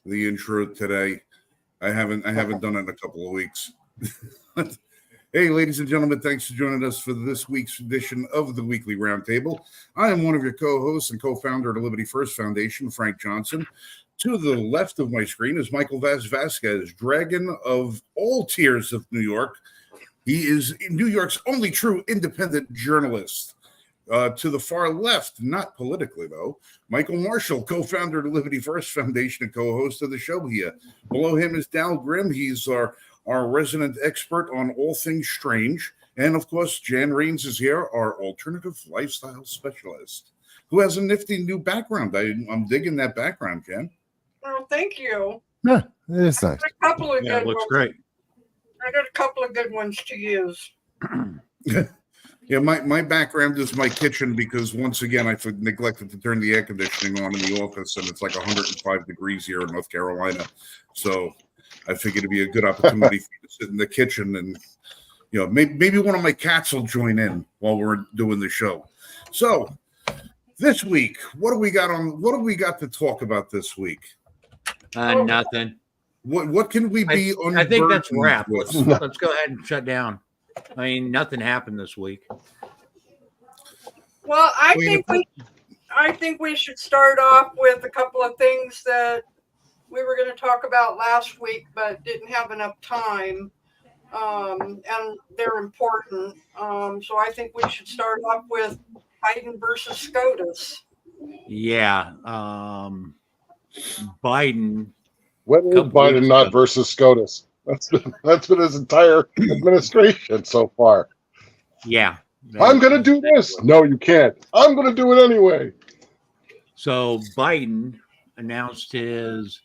the intro today. I haven't done it in a couple of weeks. Hey, ladies and gentlemen, thanks for joining us for this week's edition of the Weekly Roundtable. I am one of your co-hosts and co-founder of the Liberty First Foundation, Frank Johnson. To the left of my screen is Michael Vasquez, dragon of all tiers of New York. He is New York's only true independent journalist. To the far left, not politically though, Michael Marshall, co-founder of the Liberty First Foundation and co-host of the show here. Below him is Dal Grimm. He's our resident expert on all things strange. And of course, Jan Rains is here, our alternative lifestyle specialist, who has a nifty new background. I'm digging that background, Jan. Oh, thank you. Yeah, it is nice. A couple of good looks ones. great. I got a couple of good ones to use. Yeah, my background is my kitchen because once again I neglected to turn the air conditioning on in the office, and it's like 105 degrees here in North Carolina. So I figured it'd be a good opportunity for you to sit in the kitchen, and maybe one of my cats will join in while we're doing the show. So this week, what do we got to talk about this week? Nothing. What can we be on? I think that's wrap. Let's go ahead and shut down. I mean, nothing happened this week. Well, I think we should start off with a couple of things that we were going to talk about last week, but didn't have enough time, and they're important. So I think we should start off with Biden versus SCOTUS. Yeah, Biden. When is Biden not versus SCOTUS? That's been his entire administration so far. Yeah. I'm going to do this. No, you can't. I'm going to do it anyway. So Biden announced his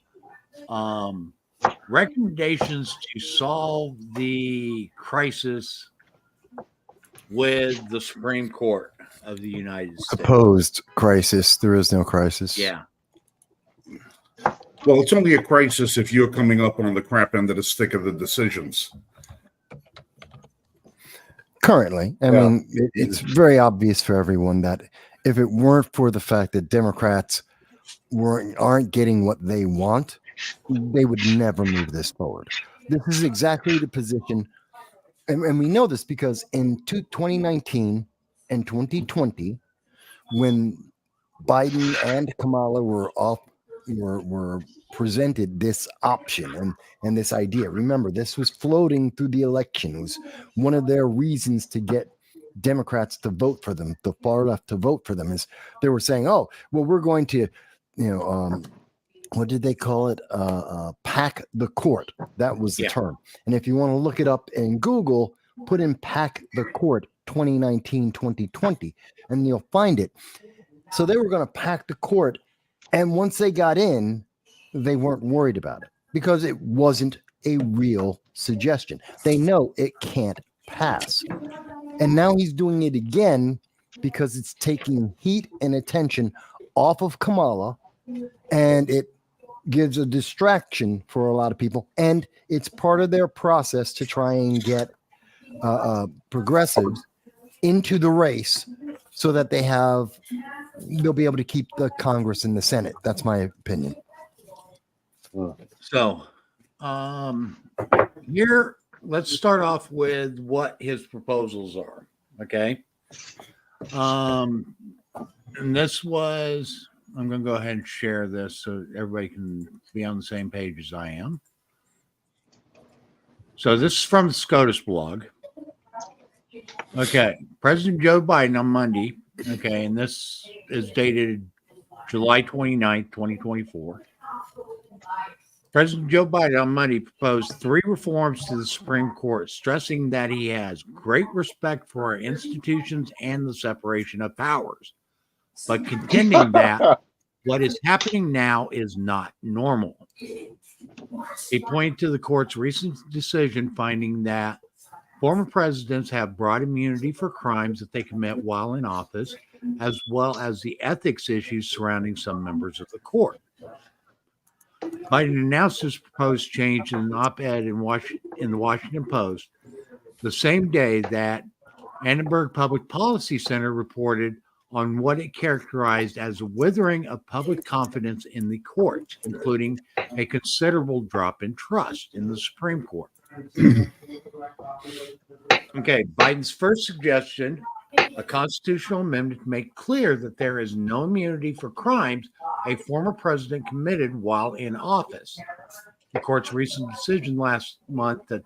recommendations to solve the crisis with the Supreme Court of the United States. Supposed crisis. There is no crisis. Yeah. Well, it's only a crisis if you're coming up on the crap end of the stick of the decisions. Currently, I mean, it's very obvious for everyone that if it weren't for the fact that Democrats aren't getting what they want, they would never move this forward. This is exactly the position, and we know this because in 2019 and 2020, when Biden and Kamala were presented this option and this idea. Remember, this was floating through the election. It was one of their reasons to get Democrats to vote for them, the far left to vote for them, is they were saying, oh, well, we're going to, what did they call it? Pack the court. That was the term. And if you want to look it up in Google, put in pack the court 2019-2020, and you'll find it. So they were going to pack the court. And once they got in, they weren't worried about it because it wasn't a real suggestion. They know it can't pass. And now he's doing it again because it's taking heat and attention off of Kamala, and it gives a distraction for a lot of people. And it's part of their process to try and get progressives into the race so that they'll be able to keep the Congress and the Senate. That's my opinion. So, here, let's start off with what his proposals are. Okay. And this was, I'm going to go ahead and share this so everybody can be on the same page as I am. So this is from the SCOTUS blog. Okay. President Joe Biden on Monday. Okay. And this is dated July 29th, 2024. President Joe Biden on Monday proposed 3 reforms to the Supreme Court, stressing that he has great respect for our institutions and the separation of powers, but contending that what is happening now is not normal. He pointed to the court's recent decision finding that former presidents have broad immunity for crimes that they commit while in office, as well as the ethics issues surrounding some members of the court. Biden announced his proposed change in an op-ed in the Washington Post the same day that Annenberg Public Policy Center reported on what it characterized as a withering of public confidence in the courts, including a considerable drop in trust in the Supreme Court. Okay, Biden's first suggestion, a constitutional amendment to make clear that there is no immunity for crimes a former president committed while in office. The court's recent decision last month that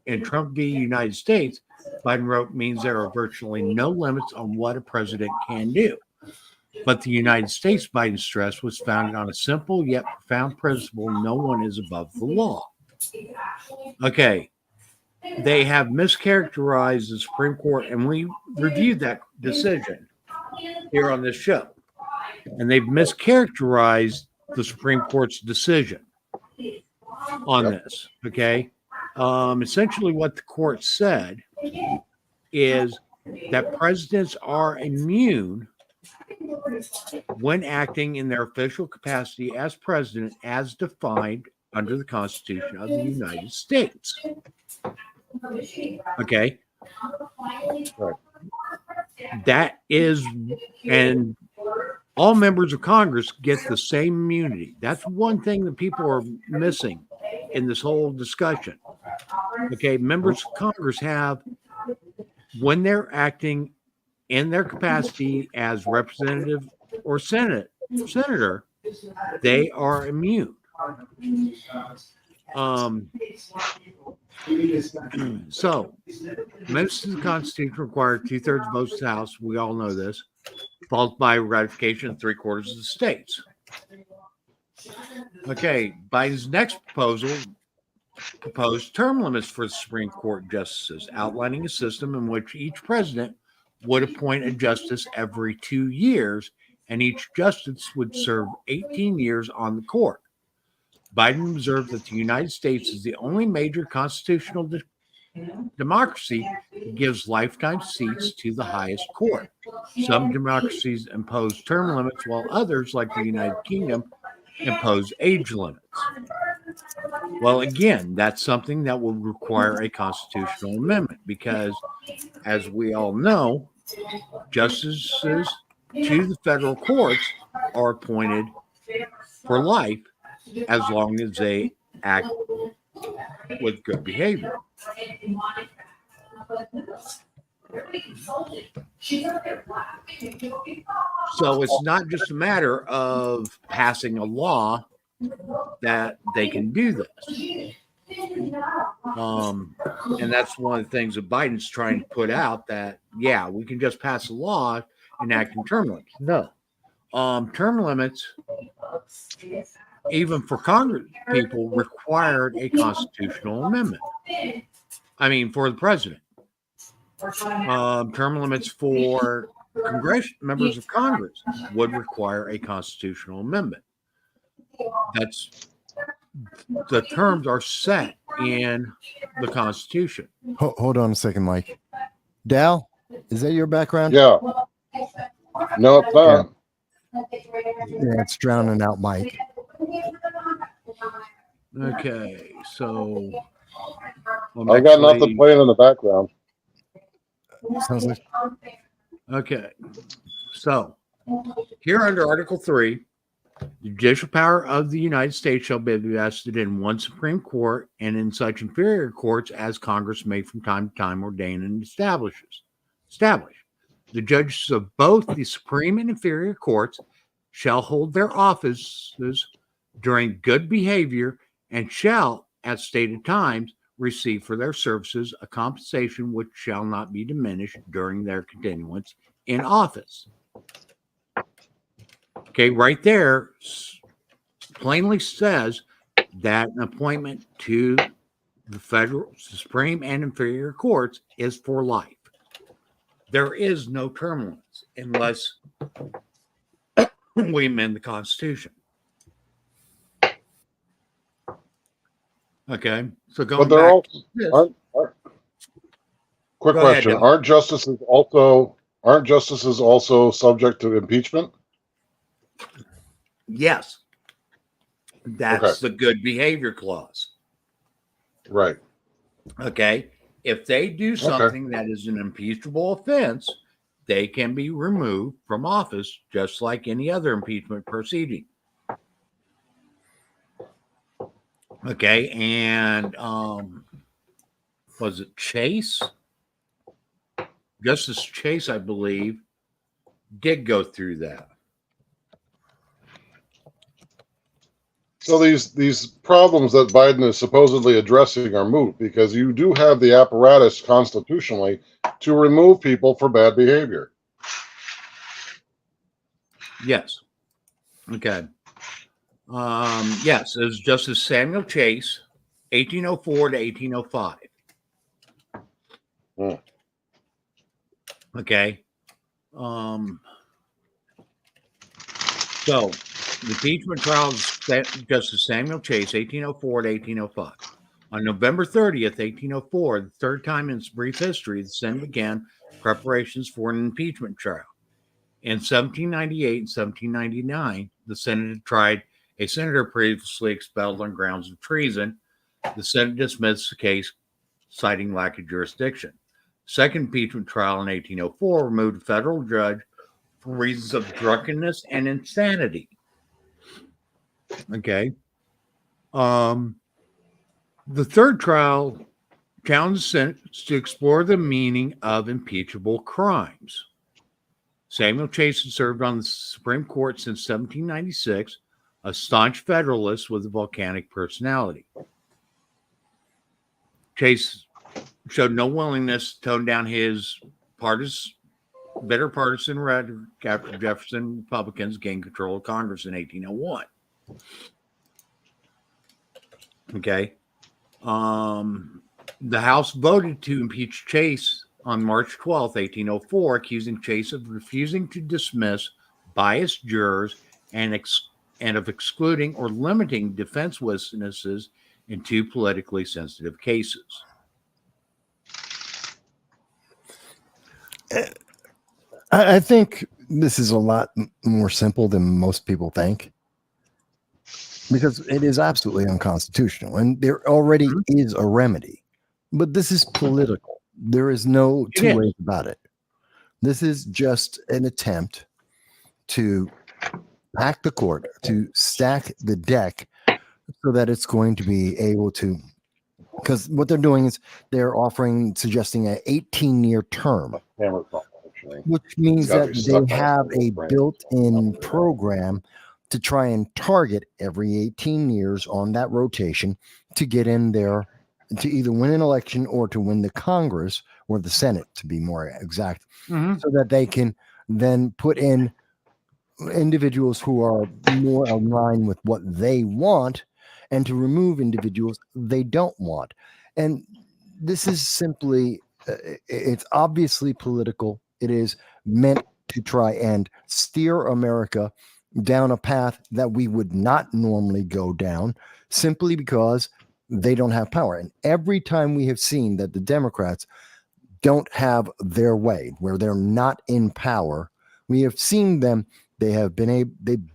in Trump v. United States, Biden wrote, means there are virtually no limits on what a president can do. But the United States, Biden stressed, was founded on a simple yet profound principle: no one is above the law. Okay, they have mischaracterized the Supreme Court, and we reviewed that decision here on this show. And they've mischaracterized the Supreme Court's decision on this. Okay, essentially, what the court said is that presidents are immune when acting in their official capacity as president, as defined under the Constitution of the United States. Okay. Right. That is, and all members of Congress get the same immunity. That's one thing that people are missing in this whole discussion. Okay, members of Congress have, when they're acting in their capacity as representative or senator, they are immune. So, amendments to the Constitution require 2/3 votes of the House. We all know this, followed by ratification of 3/4 of the states. Okay, Biden's next proposal proposed term limits for the Supreme Court justices, outlining a system in which each president would appoint a justice every 2 years, and each justice would serve 18 years on the court. Biden observed that the United States is the only major constitutional democracy that gives lifetime seats to the highest court. Some democracies impose term limits, while others, like the United Kingdom, impose age limits. Well, again, that's something that will require a constitutional amendment because, as we all know, justices to the federal courts are appointed for life as long as they act with good behavior. So it's not just a matter of passing a law that they can do this. And that's one of the things that Biden's trying to put out, that, yeah, we can just pass a law enacting term limits. No. Term limits, even for Congress people, required a constitutional amendment. I mean, for the president. Term limits for members of Congress would require a constitutional amendment. The terms are set in the Constitution. Hold on a second, Mike. Dal, is that your background? Yeah. No, it's not. Yeah, it's drowning out Mike. Okay, so I got nothing playing in the background. Sounds like okay. So here under Article 3, the judicial power of the United States shall be vested in one Supreme Court and in such inferior courts as Congress may from time to time ordain and establish. The judges of both the Supreme and inferior courts shall hold their offices during good behavior and shall, at stated times, receive for their services a compensation which shall not be diminished during their continuance in office. Okay, right there plainly says that an appointment to the federal, Supreme, and inferior courts is for life. There is no term limits unless we amend the Constitution. Okay, so going But they're back all to this, quick Go ahead, question. Dale. Aren't justices also subject to impeachment? yes, that's the good behavior clause. Right. Okay, if they do something that is an impeachable offense, they can be removed from office just like any other impeachment proceeding. Okay, and was it Chase? Justice Chase, I believe, did go through that. So these problems that Biden is supposedly addressing are moot because you do have the apparatus constitutionally to remove people for bad behavior. Yes. Okay. Yes, it was Justice Samuel Chase, 1804 to 1805. Hmm. Okay. So the impeachment trial of Justice Samuel Chase, 1804 to 1805. On November 30th, 1804, the third time in its brief history, the Senate began preparations for an impeachment trial. In 1798 and 1799, the Senate had tried a senator previously expelled on grounds of treason. The Senate dismissed the case, citing lack of jurisdiction. Second impeachment trial in 1804 removed a federal judge for reasons of drunkenness and insanity. Okay. The third trial challenged the Senate to explore the meaning of impeachable crimes. Samuel Chase had served on the Supreme Court since 1796, a staunch Federalist with a volcanic personality. Chase showed no willingness to tone down his bitter partisan rhetoric after Jefferson Republicans gained control of Congress in 1801. Okay. The House voted to impeach Chase on March 12, 1804, accusing Chase of refusing to dismiss biased jurors and of excluding or limiting defense witnesses in two politically sensitive cases. I think this is a lot more simple than most people think, because it is absolutely unconstitutional and there already is a remedy. But this is political. There is no two ways about it. This is just an attempt to pack the court, to stack the deck so that it's going to be able to, because what they're doing is they're suggesting an 18-year term, which means that they have a built-in program to try and target every 18 years on that rotation to get in there to either win an election or to win the Congress or the Senate, to be more exact, so that they can then put in individuals who are more aligned with what they want and to remove individuals they don't want. And this is simply, it's obviously political. It is meant to try and steer America down a path that we would not normally go down, simply because they don't have power. And every time we have seen that the Democrats don't have their way, where they're not in power, we have seen them. They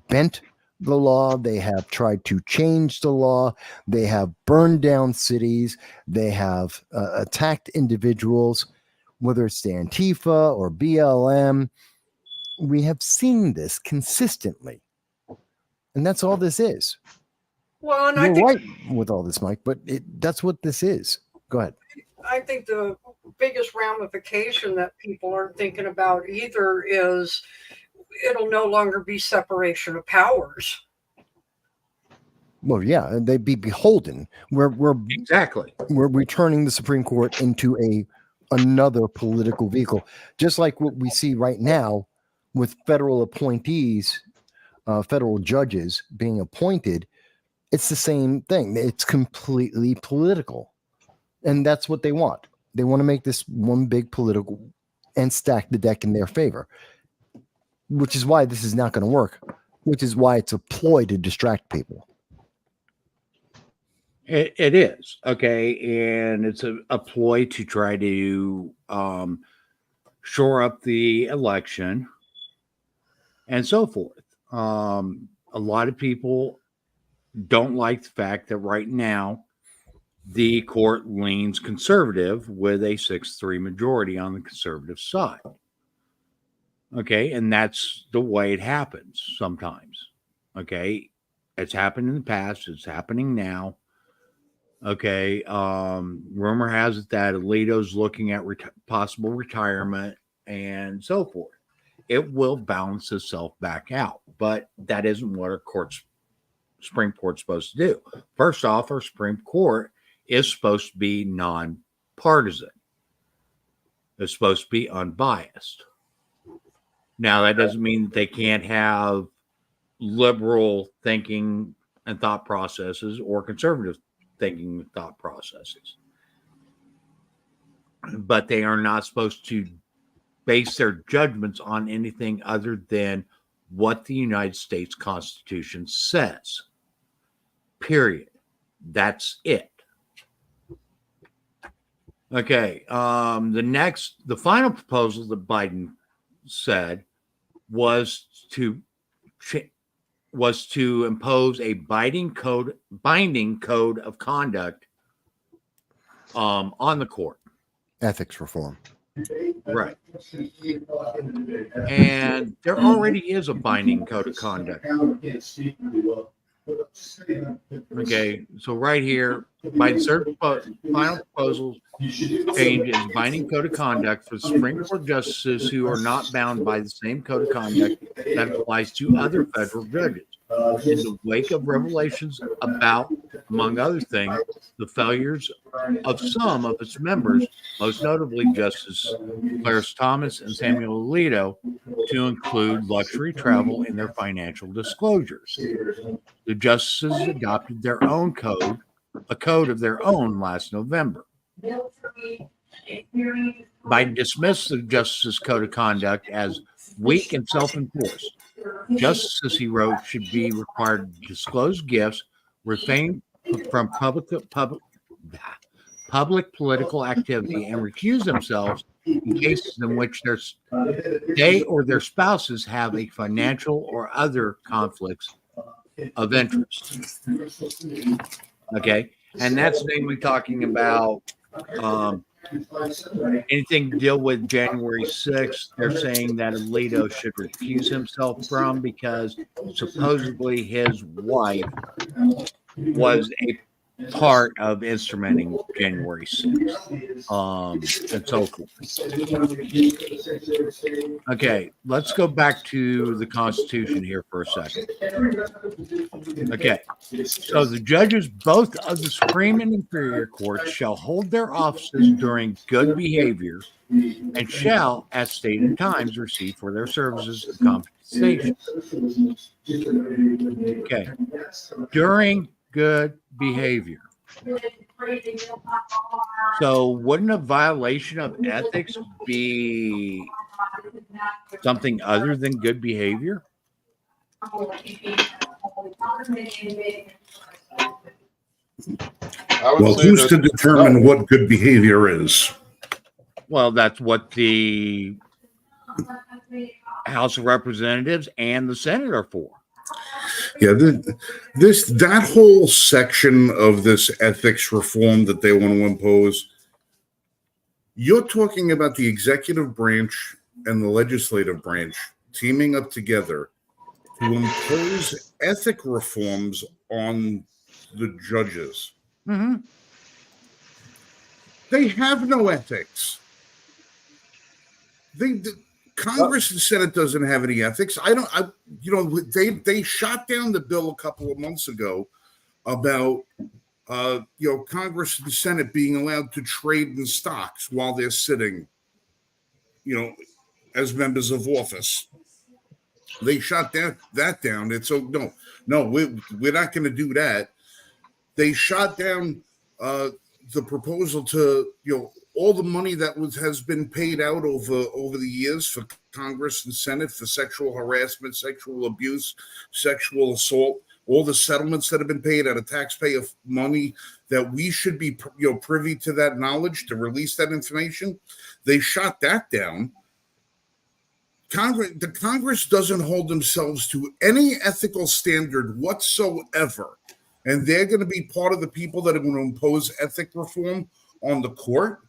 bent the law. They have tried to change the law. They have burned down cities. They have attacked individuals, whether it's the Antifa or BLM. We have seen this consistently. And that's all this is. Well, and You're I think right with all this, Mike, but that's what this is. Go ahead. I think the biggest ramification that people aren't thinking about either is it'll no longer be separation of powers. Well, yeah, and they'd be beholden. We're returning the Supreme Court into another political vehicle, just like what we see right now with federal appointees, federal judges being appointed. It's the same thing. It's completely political. And that's what they want. They want to make this one big political and stack the deck in their favor, which is why this is not going to work, which is why it's a ploy to distract people. It is. Okay. And it's a ploy to try to shore up the election and so forth. A lot of people don't like the fact that right now the court leans conservative with a 6-3 majority on the conservative side. Okay, and that's the way it happens sometimes. Okay, it's happened in the past, it's happening now. Okay, rumor has it that Alito's looking at possible retirement and so forth. It will balance itself back out, but that isn't what our Supreme Court's supposed to do. First off, our Supreme Court is supposed to be non-partisan. It's supposed to be unbiased. Now, that doesn't mean that they can't have liberal thinking and thought processes or conservative thinking and thought processes. But they are not supposed to base their judgments on anything other than what the United States Constitution says. Period. That's it. Okay. The final proposal that Biden said was to impose a binding code of conduct on the court. Ethics reform. Right. And there already is a binding code of conduct. Okay, so right here, Biden's final proposal changes binding code of conduct for Supreme Court justices who are not bound by the same code of conduct that applies to other federal judges. In the wake of revelations about, among other things, the failures of some of its members, most notably Justice Clarence Thomas and Samuel Alito, to include luxury travel in their financial disclosures. The justices adopted their own code, a code of their own last November. Biden dismissed the justices' code of conduct as weak and self-enforced. Justices, he wrote, should be required to disclose gifts refrain from public political activity and recuse themselves in cases in which they or their spouses have a financial or other conflicts of interest. Okay, and that's mainly talking about anything to deal with January 6th. They're saying that Alito should recuse himself from because supposedly his wife was a part of instrumenting January 6th and so forth. Okay, let's go back to the Constitution here for a second. Okay, so the judges both of the Supreme and Inferior Courts shall hold their offices during good behavior and shall, at stated times, receive for their services a compensation. Okay, during good behavior. So wouldn't a violation of ethics be something other than good behavior? Well, who's to determine what good behavior is? Well, that's what the House of Representatives and the Senate are for. Yeah, that whole section of this ethics reform that they want to impose, you're talking about the executive branch and the legislative branch teaming up together to impose ethic reforms on the judges. Mm-hmm. They have no ethics. Congress and Senate doesn't have any ethics. They shot down the bill a couple of months ago about Congress and Senate being allowed to trade in stocks while they're sitting, as members of office. They shot that down. It's no, we're not going to do that. They shot down the proposal to all the money that has been paid out over the years for Congress and Senate for sexual harassment, sexual abuse, sexual assault, all the settlements that have been paid out of taxpayer money, that we should be privy to that knowledge to release that information. They shot that down. The Congress doesn't hold themselves to any ethical standard whatsoever, and they're going to be part of the people that are going to impose ethic reform on the court.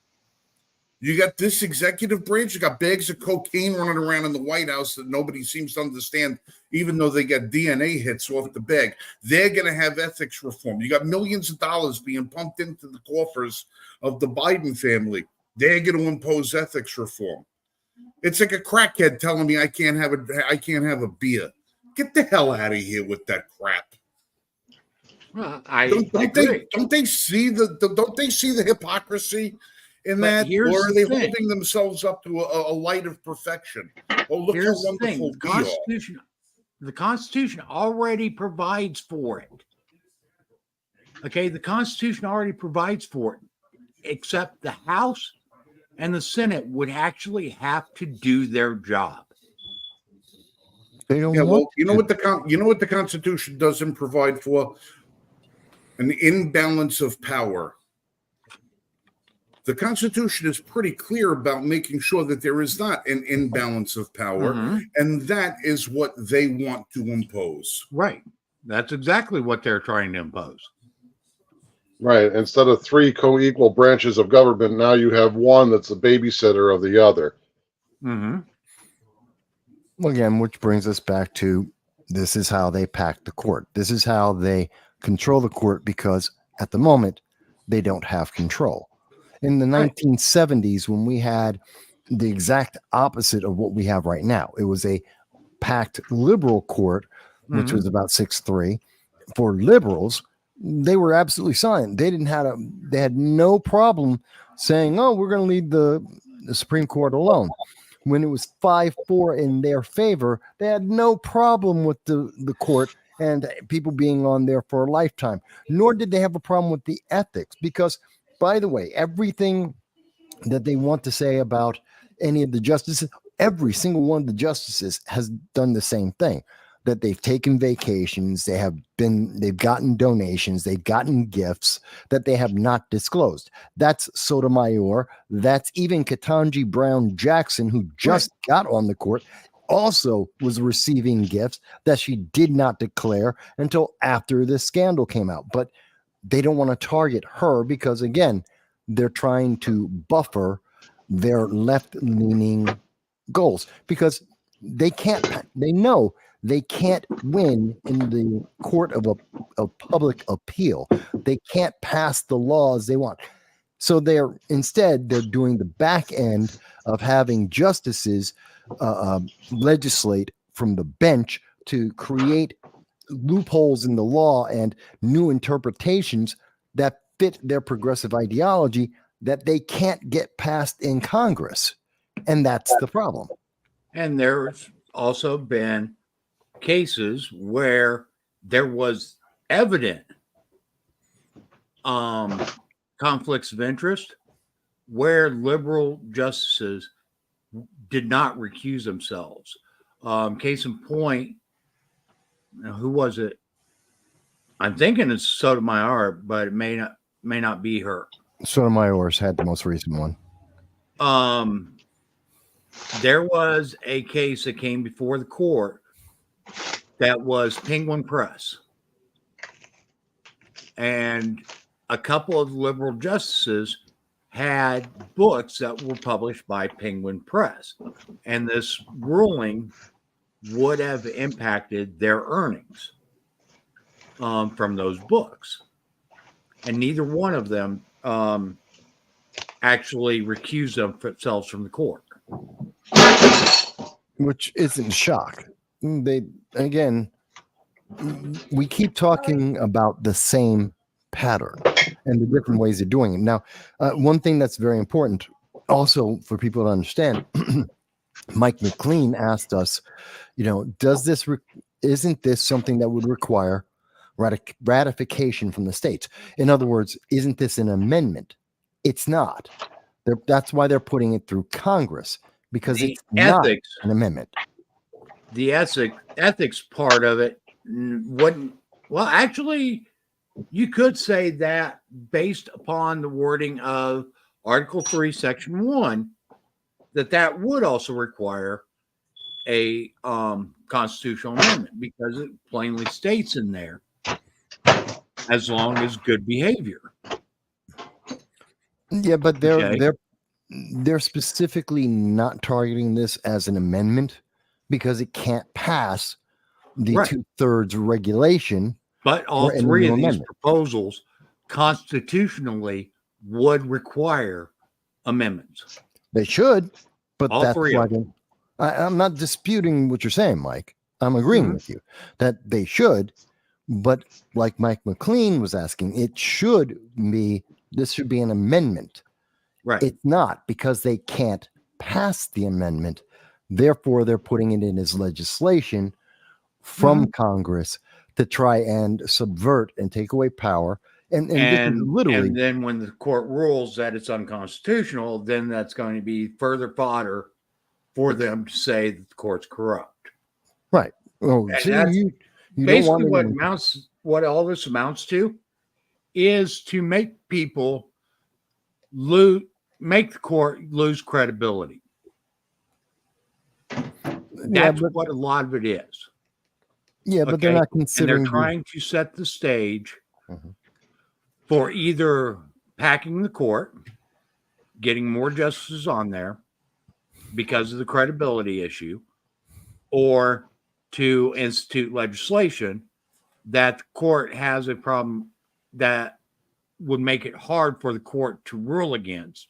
You got this executive branch. You got bags of cocaine running around in the White House that nobody seems to understand, even though they got DNA hits off the bag. They're going to have ethics reform. You got millions of dollars being pumped into the coffers of the Biden family. They're going to impose ethics reform. It's like a crackhead telling me I can't have a beer. Get the hell out of here with that crap. Well, I Don't agree. they see the hypocrisy in But that, here's or are the they thing. holding themselves up to a light of perfection? Oh, look Here's how the thing. wonderful we are. The Constitution already provides for it. Okay, the Constitution already provides for it, except the House and the Senate would actually have to do their job. They don't Yeah, want well, you know what the Constitution doesn't provide for? An imbalance of power. The Constitution is pretty clear about making sure that there is not an imbalance of power, and that is what they want to impose. Right. That's exactly what they're trying to impose. Right. Instead of 3 co-equal branches of government, now you have one that's a babysitter of the other. Mm-hmm. Again, which brings us back to this is how they pack the court. This is how they control the court, because at the moment they don't have control. In the 1970s, when we had the exact opposite of what we have right now, it was a packed liberal court, which was about 6-3. For liberals, they were absolutely silent. They had no problem saying, "Oh, we're going to leave the Supreme Court alone." When it was 5-4 in their favor, they had no problem with the court and people being on there for a lifetime. Nor did they have a problem with the ethics, because, by the way, everything that they want to say about any of the justices, every single one of the justices has done the same thing. That they've taken vacations, they've gotten donations, they've gotten gifts that they have not disclosed. That's Sotomayor. That's even Ketanji Brown Jackson, who just got on the court, also was receiving gifts that she did not declare until after this scandal came out. But they don't want to target her because, again, they're trying to buffer their left-leaning goals, because they know they can't win in the court of a public appeal. They can't pass the laws they want. So they're doing the back end of having justices legislate from the bench to create loopholes in the law and new interpretations that fit their progressive ideology that they can't get passed in Congress. And that's the problem. And there's also been cases where there was evident conflicts of interest where liberal justices did not recuse themselves. Case in point, who was it? I'm thinking it's Sotomayor, but it may not be her. Sotomayor's had the most recent one. There was a case that came before the court that was Penguin Press. And a couple of liberal justices had books that were published by Penguin Press. And this ruling would have impacted their earnings from those books. And neither one of them actually recused themselves from the court. Which isn't a shock. We keep talking about the same pattern and the different ways of doing it. Now, one thing that's very important also for people to understand, Mike McLean asked us, isn't this something that would require ratification from the states? In other words, isn't this an amendment? It's not. That's why they're putting it through Congress, because it's not an amendment. The ethics part of it wouldn't. Well, actually, you could say that based upon the wording of Article 3, Section 1, that would also require a constitutional amendment, because it plainly states in there, as long as good behavior. Yeah, but they're they're specifically not targeting this as an amendment because it can't pass the Right. 2/3 regulation. But all Or any three new of these amendment. proposals constitutionally would require amendments. They should, but All that's three why of them. I'm not disputing what you're saying, Mike. I'm agreeing Mhm. with you that they should, but like Mike McLean was asking, this should be an amendment. Right. It's not, because they can't pass the amendment. Therefore, they're putting it in as legislation from Congress to try and subvert and take away power. And this is literally, and then when the court rules that it's unconstitutional, then that's going to be further fodder for them to say that the court's corrupt. right. Oh, And see, that's you don't basically want what all this amounts to is to make people make the court lose credibility. That's what a lot of it is. Yeah, but they're Okay? not And considering. they're trying to set the stage Mhm. for either packing the court, getting more justices on there because of the credibility issue, or to institute legislation that the court has a problem that would make it hard for the court to rule against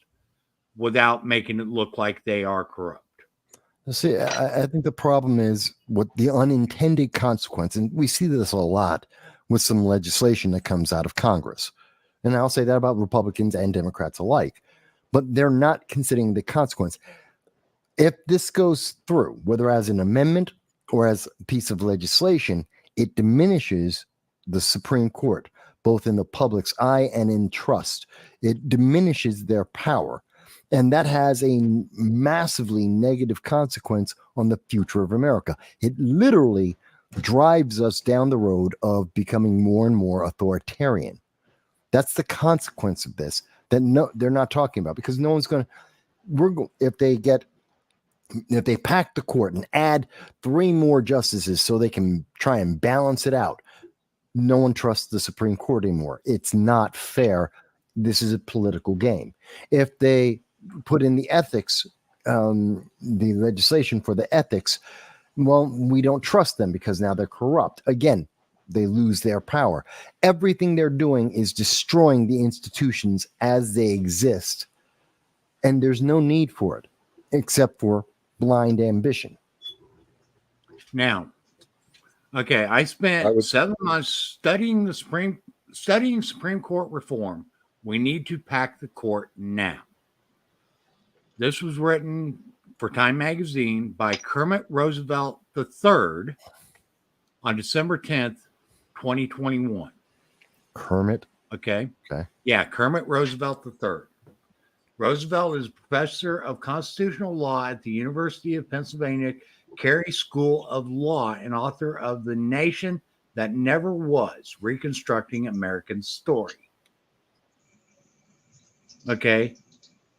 without making it look like they are corrupt. See, I think the problem is what the unintended consequence, and we see this a lot with some legislation that comes out of Congress. And I'll say that about Republicans and Democrats alike, but they're not considering the consequence. If this goes through, whether as an amendment or as a piece of legislation, it diminishes the Supreme Court, both in the public's eye and in trust. It diminishes their power. And that has a massively negative consequence on the future of America. It literally drives us down the road of becoming more and more authoritarian. That's the consequence of this that they're not talking about, because no one's going to. If they pack the court and add 3 more justices so they can try and balance it out, no one trusts the Supreme Court anymore. It's not fair. This is a political game. If they put in the ethics, the legislation for the ethics, well, we don't trust them because now they're corrupt. Again, they lose their power. Everything they're doing is destroying the institutions as they exist. And there's no need for it except for blind ambition. Now, okay, I spent 7 months studying Supreme Court reform. We need to pack the court now. This was written for Time Magazine by Kermit Roosevelt III on December 10th, 2021. Kermit? Okay. Okay. Yeah, Kermit Roosevelt III. Roosevelt is professor of constitutional law at the University of Pennsylvania Carey School of Law and author of The Nation That Never Was, Reconstructing American Story. Okay.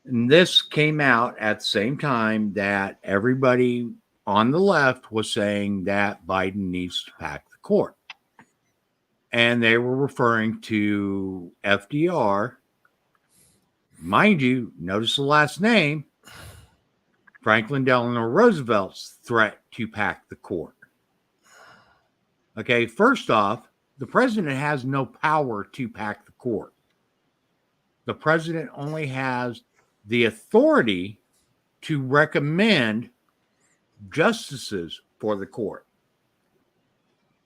And this came out at the same time that everybody on the left was saying that Biden needs to pack the court. And they were referring to FDR. Mind you, notice the last name, Franklin Delano Roosevelt's threat to pack the court. Okay, first off, the president has no power to pack the court. The president only has the authority to recommend justices for the court.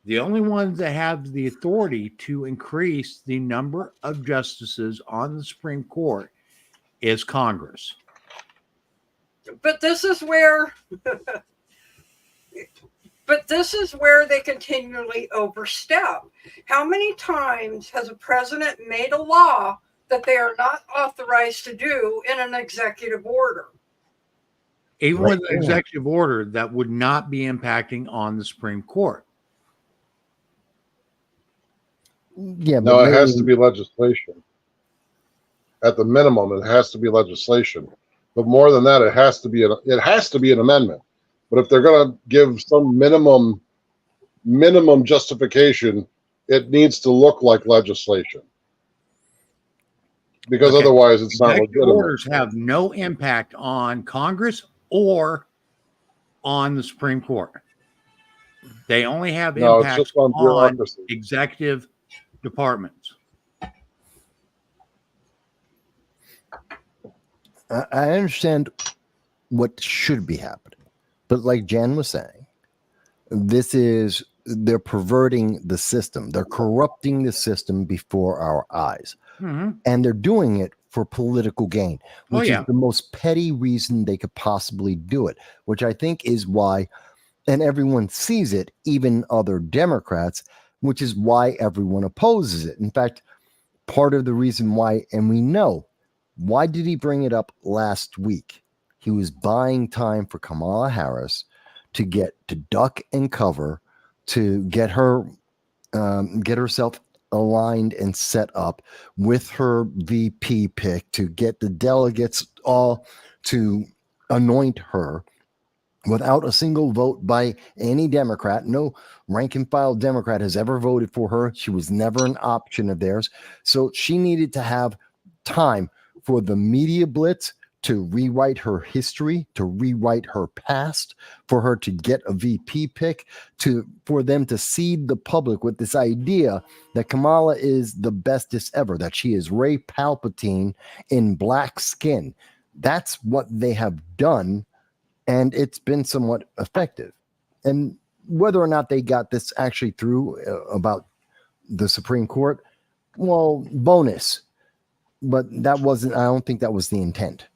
The only ones that have the authority to increase the number of justices on the Supreme Court is Congress. But this is where they continually overstep. How many times has a president made a law that they are not authorized to do in an executive order? Even with an executive order that would not be impacting on the Supreme Court. Yeah, but No, it has to be legislation. At the minimum, it has to be legislation. But more than that, it has to be an amendment. But if they're going to give some minimum justification, it needs to look like legislation. because Okay. otherwise it's not Executive legitimate. orders have no impact on Congress or on the Supreme Court. They only have No, it's impacts just on on bureaucracy. executive departments. I understand what should be happening, but like Jan was saying, they're perverting the system. They're corrupting the system before our eyes. Mhm. And they're doing it for political gain, Oh, which yeah. is the most petty reason they could possibly do it, which I think is why, and everyone sees it, even other Democrats, which is why everyone opposes it. In fact, part of the reason why, and we know, why did he bring it up last week? He was buying time for Kamala Harris to duck and cover, to get herself aligned and set up with her VP pick, to get the delegates all to anoint her without a single vote by any Democrat. No rank and file Democrat has ever voted for her. She was never an option of theirs. So she needed to have time for the media blitz to rewrite her history, to rewrite her past, for her to get a VP pick, for them to seed the public with this idea that Kamala is the bestest ever, that she is Ray Palpatine in black skin. That's what they have done, and it's been somewhat effective. And whether or not they got this actually through about the Supreme Court, well, bonus. But I don't think that was the intent.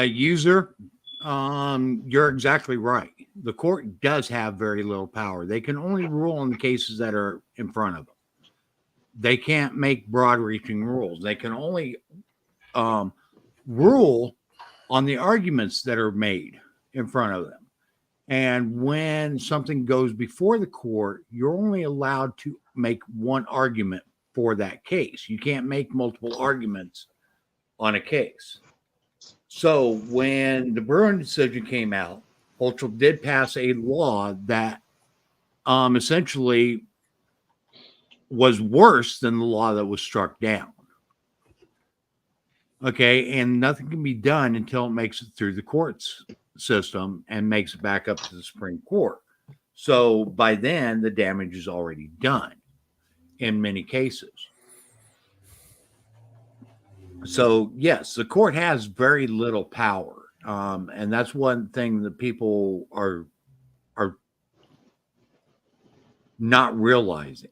User, you're exactly right. The court does have very little power. They can only rule on the cases that are in front of them. They can't make broad-reaching rules. They can only rule on the arguments that are made in front of them. And when something goes before the court, you're only allowed to make one argument for that case. You can't make multiple arguments on a case. So when the Bruin decision came out, Hochul did pass a law that essentially was worse than the law that was struck down. Okay, and nothing can be done until it makes it through the courts system and makes it back up to the Supreme Court. So by then, the damage is already done in many cases. So yes, the court has very little power, and that's one thing that people are not realizing.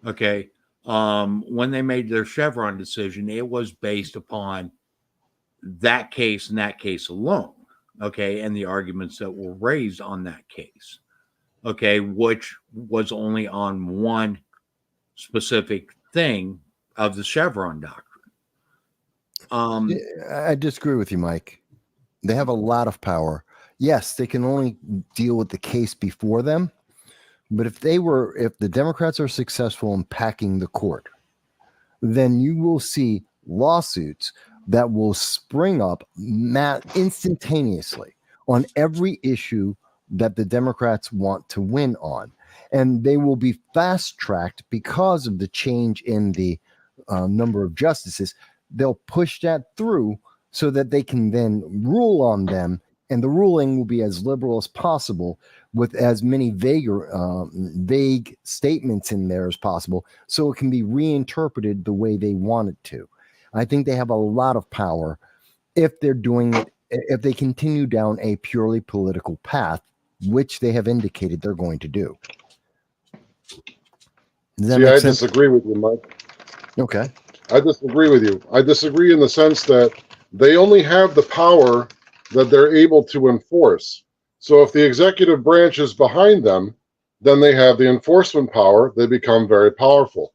Okay, when they made their Chevron decision, it was based upon that case and that case alone. Okay, and the arguments that were raised on that case. Okay, which was only on one specific thing of the Chevron doctrine. I disagree with you, Mike. They have a lot of power. Yes, they can only deal with the case before them. But if the Democrats are successful in packing the court, then you will see lawsuits that will spring up instantaneously on every issue that the Democrats want to win on. And they will be fast-tracked because of the change in the number of justices. They'll push that through so that they can then rule on them, and the ruling will be as liberal as possible with as many vague statements in there as possible, so it can be reinterpreted the way they want it to. I think they have a lot of power if they're doing it, if they continue down a purely political path, which they have indicated they're going to do. Does that See, make I sense? disagree with you, Mike. Okay. I disagree with you. I disagree in the sense that they only have the power that they're able to enforce. So if the executive branch is behind them, then they have the enforcement power. They become very powerful.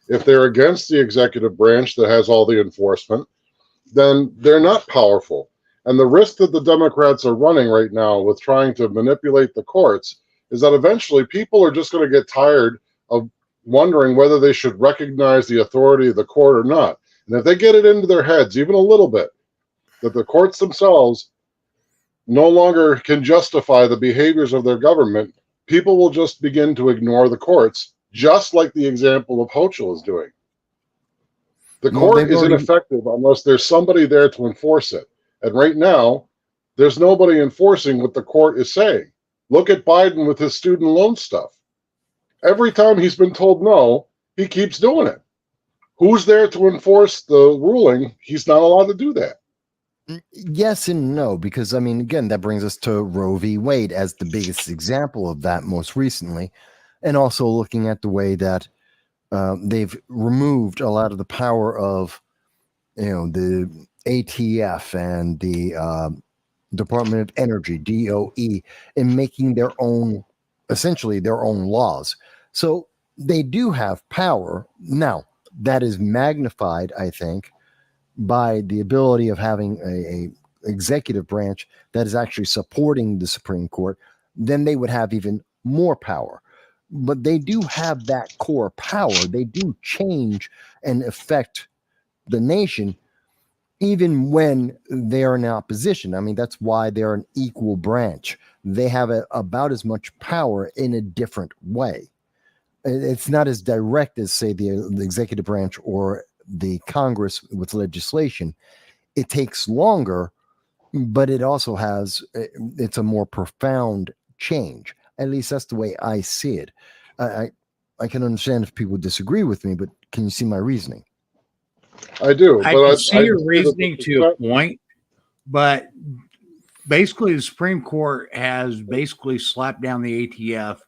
If they're against the executive branch that has all the enforcement, then they're not powerful. And the risk that the Democrats are running right now with trying to manipulate the courts is that eventually people are just going to get tired of wondering whether they should recognize the authority of the court or not. And if they get it into their heads, even a little bit, that the courts themselves no longer can justify the behaviors of their government, people will just begin to ignore the courts, just like the example of Hochul is doing. The Well, court they've is already- ineffective unless there's somebody there to enforce it. And right now, there's nobody enforcing what the court is saying. Look at Biden with his student loan stuff. Every time he's been told no, he keeps doing it. Who's there to enforce the ruling? He's not allowed to do that. Yes and no, because I mean, again, that brings us to Roe v. Wade as the biggest example of that most recently, and also looking at the way that they've removed a lot of the power of, the ATF and the Department of Energy, DOE, in making their own, essentially their own laws. So they do have power now. That is magnified, I think, by the ability of having a executive branch that is actually supporting the Supreme Court. Then they would have even more power. But they do have that core power. They do change and affect the nation, even when they are in opposition. I mean, that's why they're an equal branch. They have about as much power in a different way. It's not as direct as, say, the executive branch or the Congress with legislation. It takes longer, but it also it's a more profound change. At least that's the way I see it. I can understand if people disagree with me, but can you see my reasoning? I do. I but can see your say that reasoning the to a point, but basically the Supreme Court has basically slapped down the ATF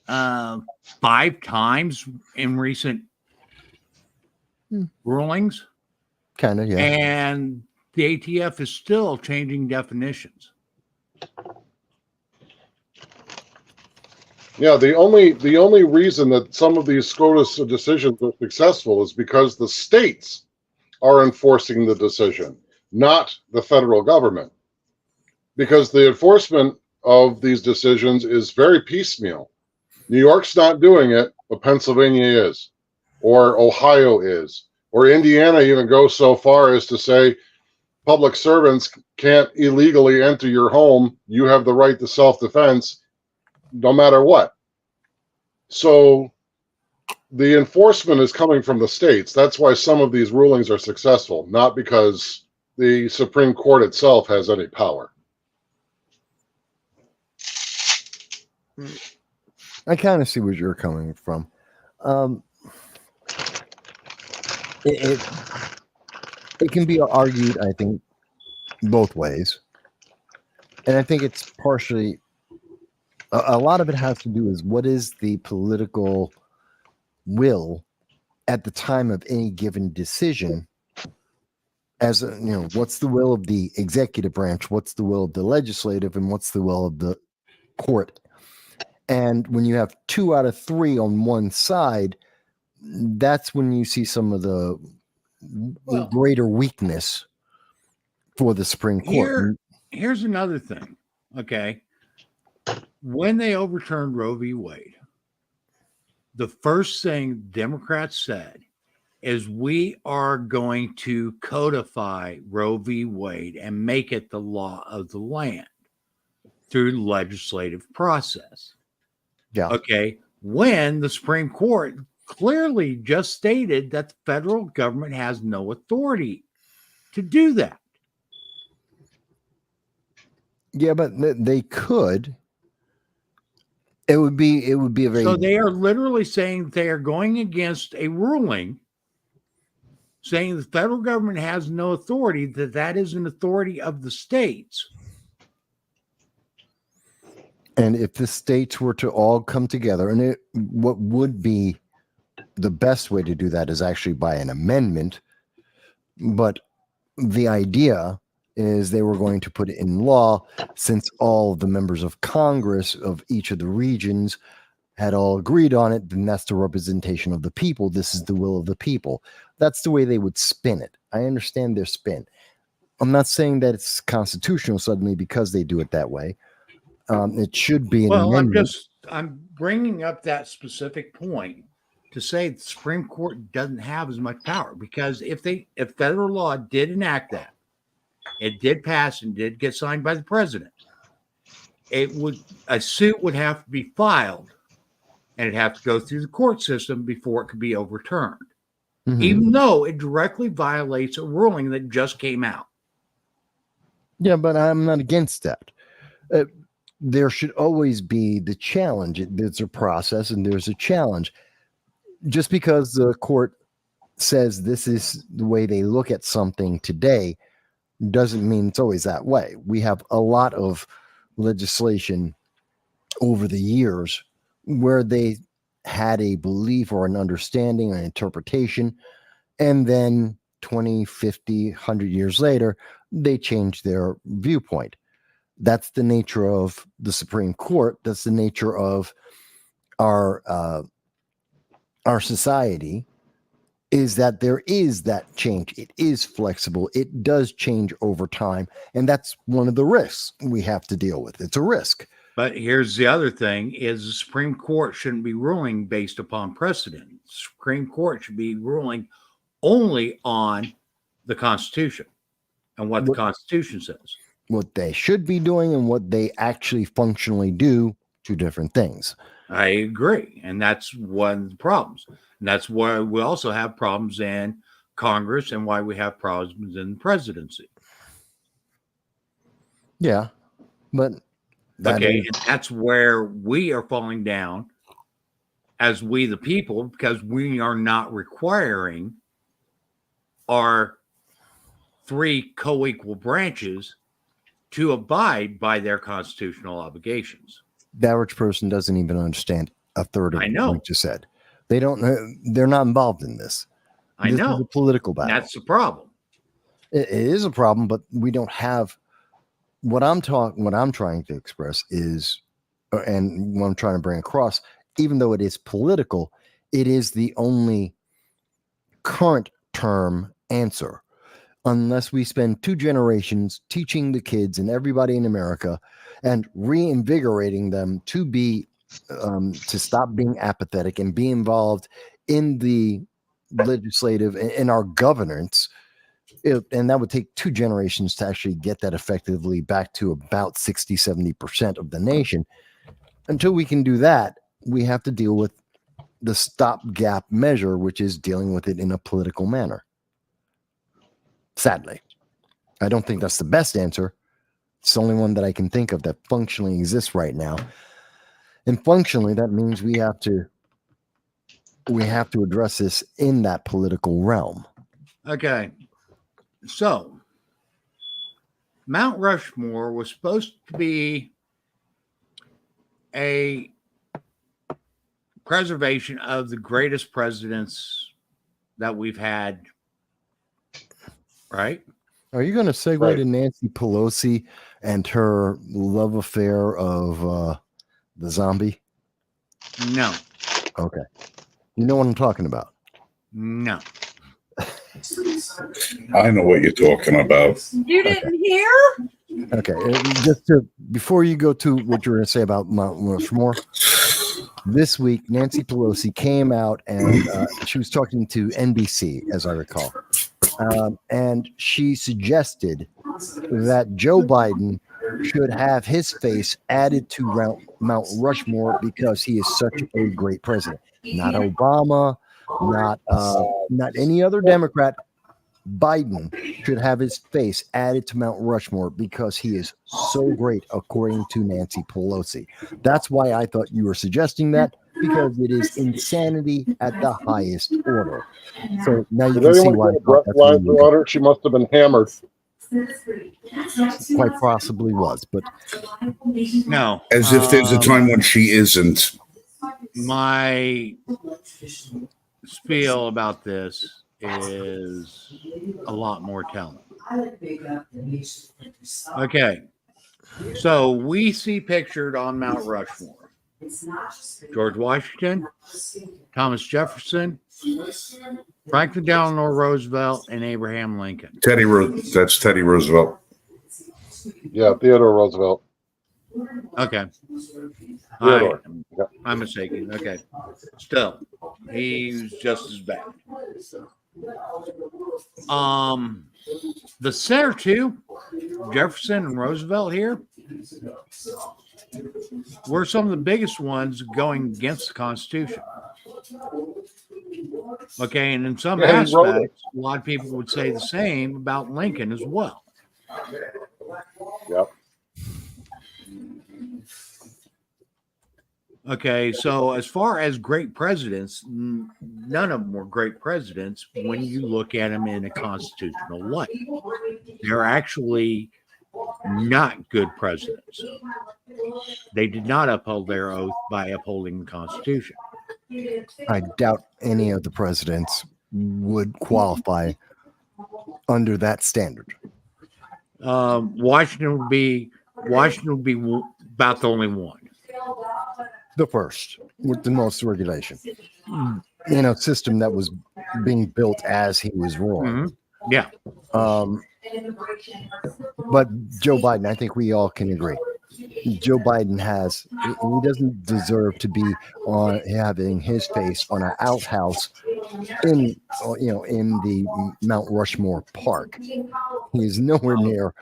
5 times in recent rulings. Kind of, yeah. And the ATF is still changing definitions. Yeah, the only reason that some of these SCOTUS decisions are successful is because the states are enforcing the decision, not the federal government. Because the enforcement of these decisions is very piecemeal. New York's not doing it, but Pennsylvania is, or Ohio is, or Indiana even goes so far as to say public servants can't illegally enter your home. You have the right to self-defense no matter what. So the enforcement is coming from the states. That's why some of these rulings are successful, not because the Supreme Court itself has any power. I kind of see where you're coming from. It can be argued, I think, both ways. And I think it's partially, a lot of it has to do is what is the political will at the time of any given decision. As what's the will of the executive branch, what's the will of the legislative, and what's the will of the court. And when you have 2 out of 3 on one side, that's when you see some of the greater weakness for the Supreme Court. Here's another thing. Okay. When they overturned Roe v. Wade, the first thing Democrats said is we are going to codify Roe v. Wade and make it the law of the land through the legislative process. Yeah. Okay. When the Supreme Court clearly just stated that the federal government has no authority to do that. Yeah, but they could. It would be a very. So they are literally saying they are going against a ruling saying the federal government has no authority, that is an authority of the states. And if the states were to all come together, and what would be the best way to do that is actually by an amendment. But the idea is they were going to put it in law, since all the members of Congress of each of the regions had all agreed on it, then that's the representation of the people. This is the will of the people. That's the way they would spin it. I understand their spin. I'm not saying that it's constitutional suddenly because they do it that way. It should be an amendment. I'm bringing up that specific point to say the Supreme Court doesn't have as much power, because if federal law did enact that, it did pass and did get signed by the president, a suit would have to be filed, and it has to go through the court system before it could be overturned, Mhm. even though it directly violates a ruling that just came out. Yeah, but I'm not against that. There should always be the challenge. There's a process and there's a challenge. Just because the court says this is the way they look at something today doesn't mean it's always that way. We have a lot of legislation over the years where they had a belief or an understanding, an interpretation, and then 20, 50, 100 years later, they changed their viewpoint. That's the nature of the Supreme Court. That's the nature of our society, is that there is that change. It is flexible. It does change over time. And that's one of the risks we have to deal with. It's a risk. But here's the other thing is the Supreme Court shouldn't be ruling based upon precedent. The Supreme Court should be ruling only on the Constitution and what the Constitution says. What they should be doing and what they actually functionally do, two different things. I agree. And that's one of the problems. And that's why we also have problems in Congress and why we have problems in the presidency. Yeah. But and that's where we are falling down as we the people, because we are not requiring our three co-equal branches to abide by their constitutional obligations. the average person doesn't even understand a third of I what know. we just said. They don't know. They're not involved in this. I This know. is a political battle. That's the problem. It is a problem, but we don't have what I'm trying to express is, and what I'm trying to bring across, even though it is political, it is the only current term answer. Unless we spend 2 generations teaching the kids and everybody in America and reinvigorating them to be to stop being apathetic and be involved in the legislative in our governance. And that would take 2 generations to actually get that effectively back to about 60-70% of the nation. Until we can do that, we have to deal with the stopgap measure, which is dealing with it in a political manner. Sadly, I don't think that's the best answer. It's the only one that I can think of that functionally exists right now. And functionally, that means we have to address this in that political realm. Okay. So, Mount Rushmore was supposed to be a preservation of the greatest presidents that we've had, right? Are you going to segue Right. to Nancy Pelosi and her love affair of the zombie? No. Okay. You know what I'm talking about. No. I know what you're talking about. You didn't hear? Okay. Just to, before you go to what you were going to say about Mount Rushmore, this week, Nancy Pelosi came out and she was talking to NBC, as I recall. And she suggested that Joe Biden should have his face added to Mount Rushmore because he is such a great president. Not Obama, not any other Democrat. Biden should have his face added to Mount Rushmore because he is so great, according to Nancy Pelosi. That's why I thought you were suggesting that, because it is insanity at the highest order. So now you Did can see anyone why get I a thought that's what you breathalyzer were on her? She must have been hammered. quite possibly was. But No. As if there's a time when she isn't. My spiel about this is a lot more telling. Okay. So we see pictured on Mount Rushmore George Washington, Thomas Jefferson, Franklin Delano Roosevelt, and Abraham Lincoln. That's Teddy Roosevelt. Yeah, Theodore Roosevelt. Okay. Theodore. I'm mistaken. Okay. Still, he's just as bad. The center two, Jefferson and Roosevelt here, were some of the biggest ones going against the Constitution. Okay, and in some Yeah, he wrote it. aspects, a lot of people would say the same about Lincoln as well. Yep. Okay, so as far as great presidents, none of them were great presidents when you look at them in a constitutional light. They're actually not good presidents. They did not uphold their oath by upholding the Constitution. I doubt any of the presidents would qualify under that standard. Washington would be about the only one. The first with the most regulation in a system that was being built as he was ruling. Yeah. But Joe Biden, I think we all can agree. Joe Biden he doesn't deserve to be on having his face on an outhouse in the Mount Rushmore Park. He's nowhere near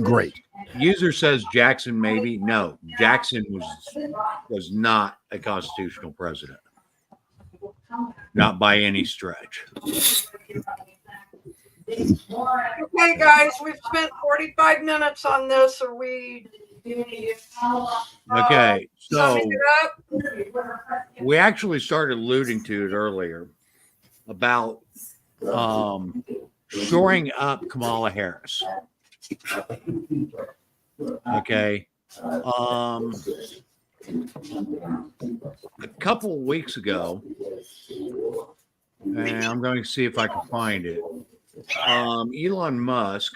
great. User says Jackson maybe. No, Jackson was not a constitutional president. Not by any stretch. Okay, guys, we've spent 45 minutes on this. Are we? Okay, so Summing it up? we actually started alluding to it earlier about shoring up Kamala Harris. Okay. A couple of weeks ago, and I'm going to see if I can find it. Elon Musk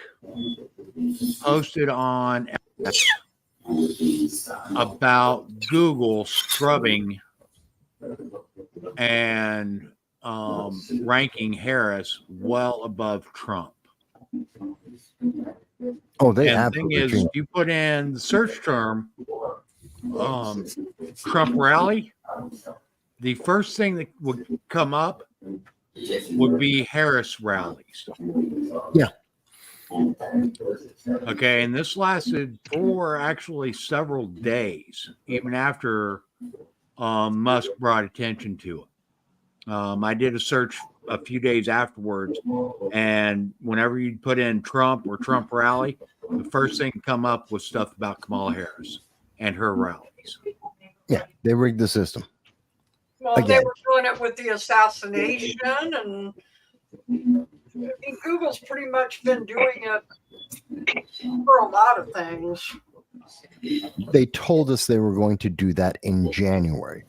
posted on X about Google scrubbing and ranking Harris well above Trump. Oh, they And the thing is, absolutely. you put in the search term Trump rally, the first thing that would come up would be Harris rallies. Yeah. Okay, and this lasted for actually several days, even after Musk brought attention to it. I did a search a few days afterwards, and whenever you put in Trump or Trump rally, the first thing to come up was stuff about Kamala Harris and her rallies. Yeah, they rigged the system. Well, they Again. were doing it with the assassination, and I mean, Google's pretty much been doing it for a lot of things. They told us they were going to do that in January.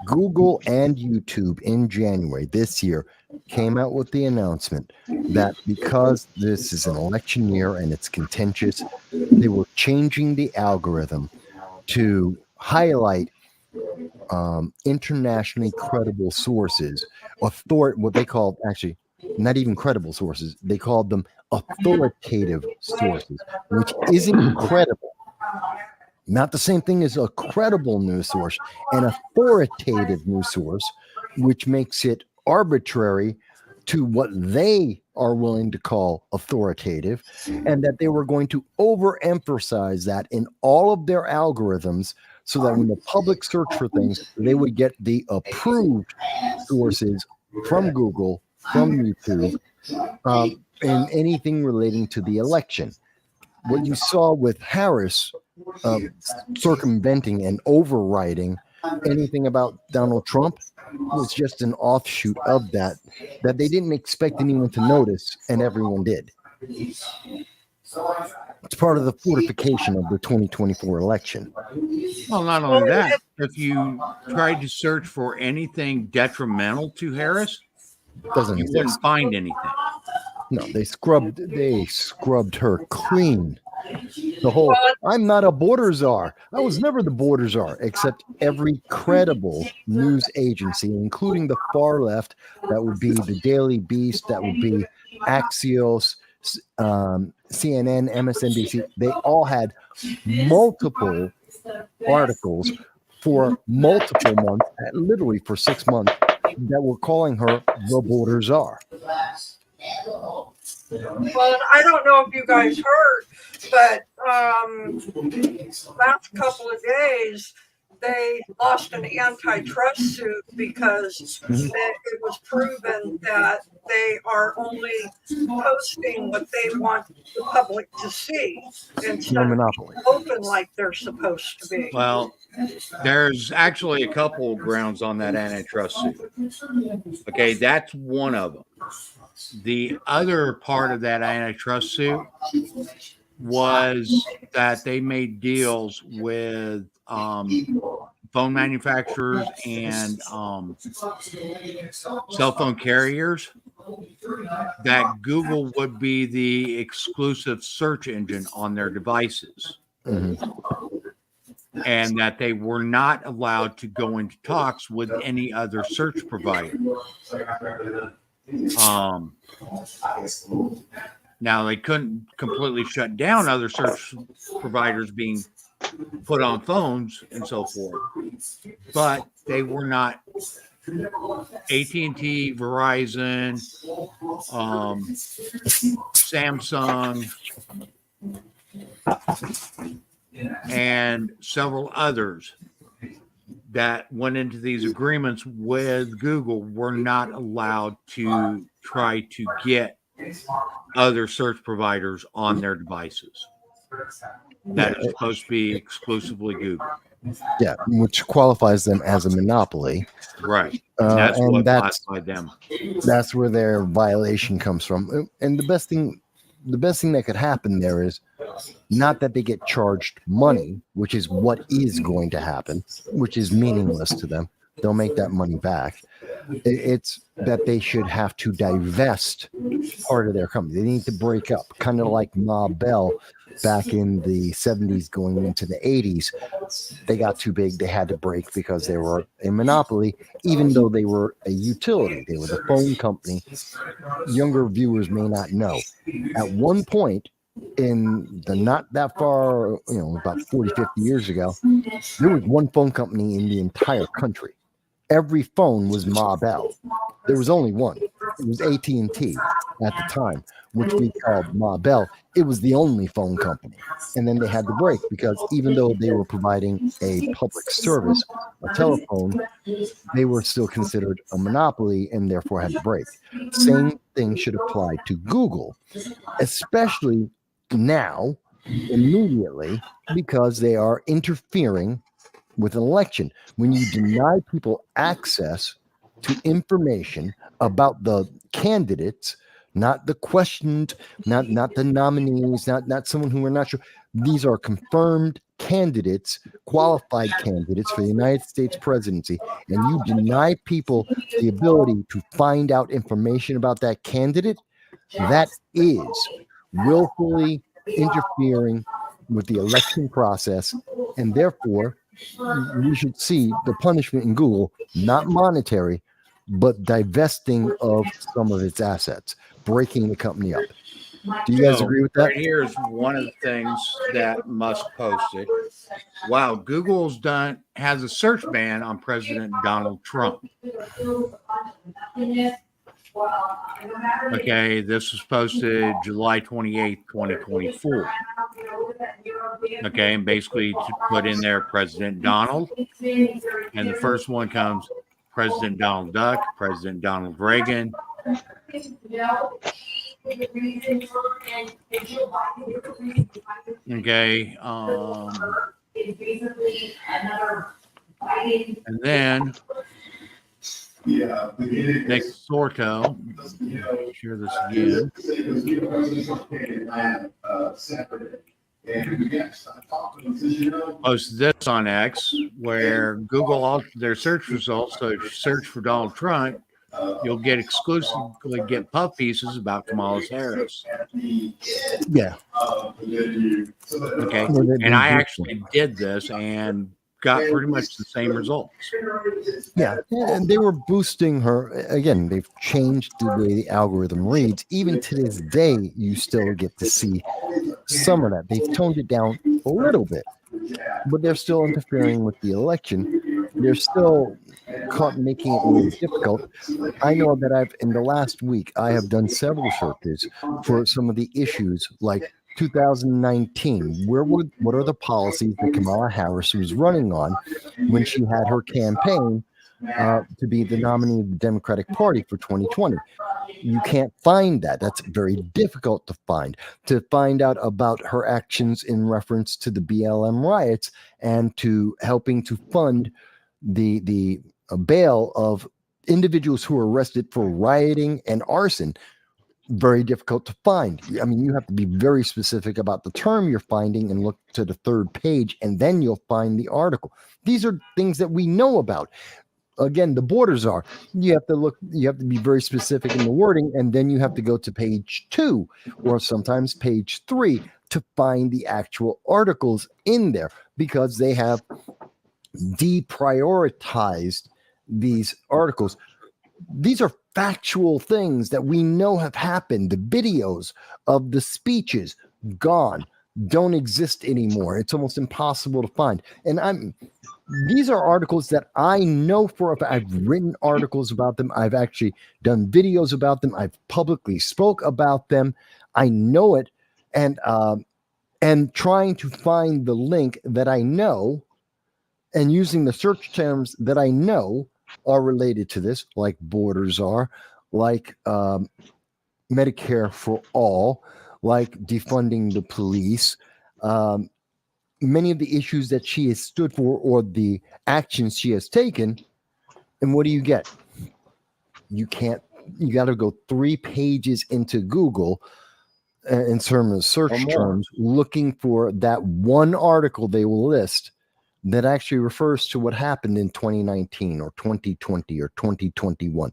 Google and YouTube in January this year came out with the announcement that because this is an election year and it's contentious, they were changing the algorithm to highlight internationally credible sources, what they called, actually, not even credible sources, they called them authoritative sources, which isn't credible. Not the same thing as a credible news source, an authoritative news source, which makes it arbitrary to what they are willing to call authoritative, and that they were going to overemphasize that in all of their algorithms so that when the public search for things, they would get the approved sources from Google, from YouTube, and anything relating to the election. What you saw with Harris circumventing and overriding anything about Donald Trump was just an offshoot of that they didn't expect anyone to notice, and everyone did. It's part of the fortification of the 2024 election. Well, not only that, if you tried to search for anything detrimental to Harris, Doesn't you exist. wouldn't find anything. No, they scrubbed her clean. The whole, I'm not a border czar. I was never the border czar, except every credible news agency, including the far left, that would be the Daily Beast, that would be Axios, CNN, MSNBC. They all had multiple articles for multiple months, literally for 6 months, that were calling her the border czar. Well, I don't know if you guys heard, but last couple of days they lost an antitrust suit because it was proven that they are only posting what they want the public to see instead No of monopoly. open like they're supposed to be. Well, there's actually a couple of grounds on that antitrust suit. Okay, that's one of them. The other part of that antitrust suit was that they made deals with phone manufacturers and cell phone carriers that Google would be the exclusive search engine on their devices. And that they were not allowed to go into talks with any other search provider. Now they couldn't completely shut down other search providers being put on phones and so forth, but they were not AT&T, Verizon, Samsung, and several others that went into these agreements with Google were not allowed to try to get other search providers on their devices. That is supposed to be exclusively Google. Yeah, which qualifies them as a monopoly. Right. That's and what classified them. That's where their violation comes from. And the best thing that could happen there is not that they get charged money, which is what is going to happen, which is meaningless to them. They'll make that money back. It's that they should have to divest part of their company. They need to break up, kind of like Ma Bell back in the 70s going into the 80s. They got too big. They had to break because they were a monopoly, even though they were a utility. They were the phone company. Younger viewers may not know. At one point, in the not that far, about 40, 50 years ago, there was one phone company in the entire country. Every phone was Ma Bell. There was only one. It was AT&T at the time, which we called Ma Bell. It was the only phone company. And then they had to break because even though they were providing a public service, a telephone, they were still considered a monopoly and therefore had to break. Same thing should apply to Google, especially now, immediately, because they are interfering with an election. When you deny people access to information about the candidates, not the questioned, not the nominees, not someone who we're not sure. These are confirmed candidates, qualified candidates for the United States presidency, and you deny people the ability to find out information about that candidate, that is willfully interfering with the election process, and therefore we should see the punishment in Google, not monetary, but divesting of some of its assets, breaking the company up. Do you guys agree with that? Right here is one of the things that Musk posted. Wow, Google's has a search ban on President Donald Trump. Okay, this was posted July 28th, 2024. Okay, and basically to put in there President Donald. And the first one comes President Donald Duck, President Donald Reagan. Okay, and then Nick Sorto, share this again. Posted this on X, where Google altered their search results. So if you search for Donald Trump, you'll exclusively get puff pieces about Kamala Harris. Yeah. Okay. And I actually did this and got pretty much the same results. Yeah, and they were boosting her. Again, they've changed the way the algorithm reads. Even to this day, you still get to see some of that. They've toned it down a little bit, but they're still interfering with the election they're still making it more difficult. I know that in the last week, I have done several searches for some of the issues like 2019. What are the policies that Kamala Harris was running on when she had her campaign to be the nominee of the Democratic Party for 2020? You can't find that. That's very difficult to find. To find out about her actions in reference to the BLM riots and to helping to fund the bail of individuals who were arrested for rioting and arson, very difficult to find. I mean, you have to be very specific about the term you're finding and look to the third page, and then you'll find the article. These are things that we know about. Again, the borders are. You have to be very specific in the wording, and then you have to go to page 2 or sometimes page 3 to find the actual articles in there, because they have deprioritized these articles. These are factual things that we know have happened. The videos of the speeches gone, don't exist anymore. It's almost impossible to find. And these are articles that I know for a fact. I've written articles about them. I've actually done videos about them. I've publicly spoke about them. I know it. And trying to find the link that I know and using the search terms that I know are related to this, like borders are, like Medicare for all, like defunding the police, many of the issues that she has stood for or the actions she has taken. And what do you get? You got to go 3 pages into Google in terms of search terms, looking for that one article they will list that actually refers to what happened in 2019 or 2020 or 2021.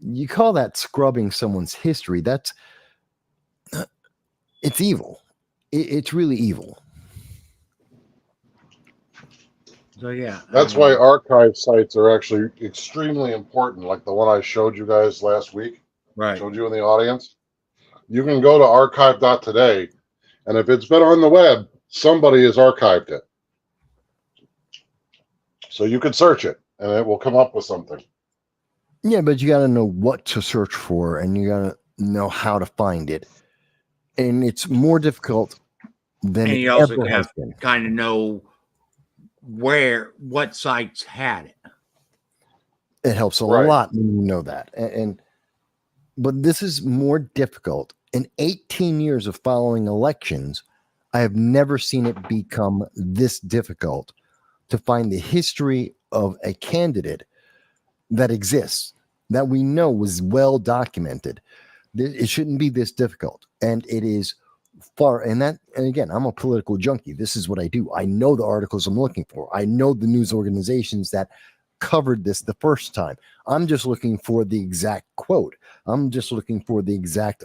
You call that scrubbing someone's history. It's evil. It's really evil. So yeah, That's why archive sites are actually extremely important, like the one I showed you guys last week. right. Showed you in the audience. You can go to archive.today, and if it's been on the web, somebody has archived it. So you can search it, and it will come up with something. Yeah, but you got to know what to search for, and you got to know how to find it. And it's more difficult than And it you also ever has have been. kind of know what sites had it. It helps a Right. lot when you know that. But this is more difficult. In 18 years of following elections, I have never seen it become this difficult to find the history of a candidate that exists, that we know was well documented. It shouldn't be this difficult. And it is far. And again, I'm a political junkie. This is what I do. I know the articles I'm looking for. I know the news organizations that covered this the first time. I'm just looking for the exact quote. I'm just looking for the exact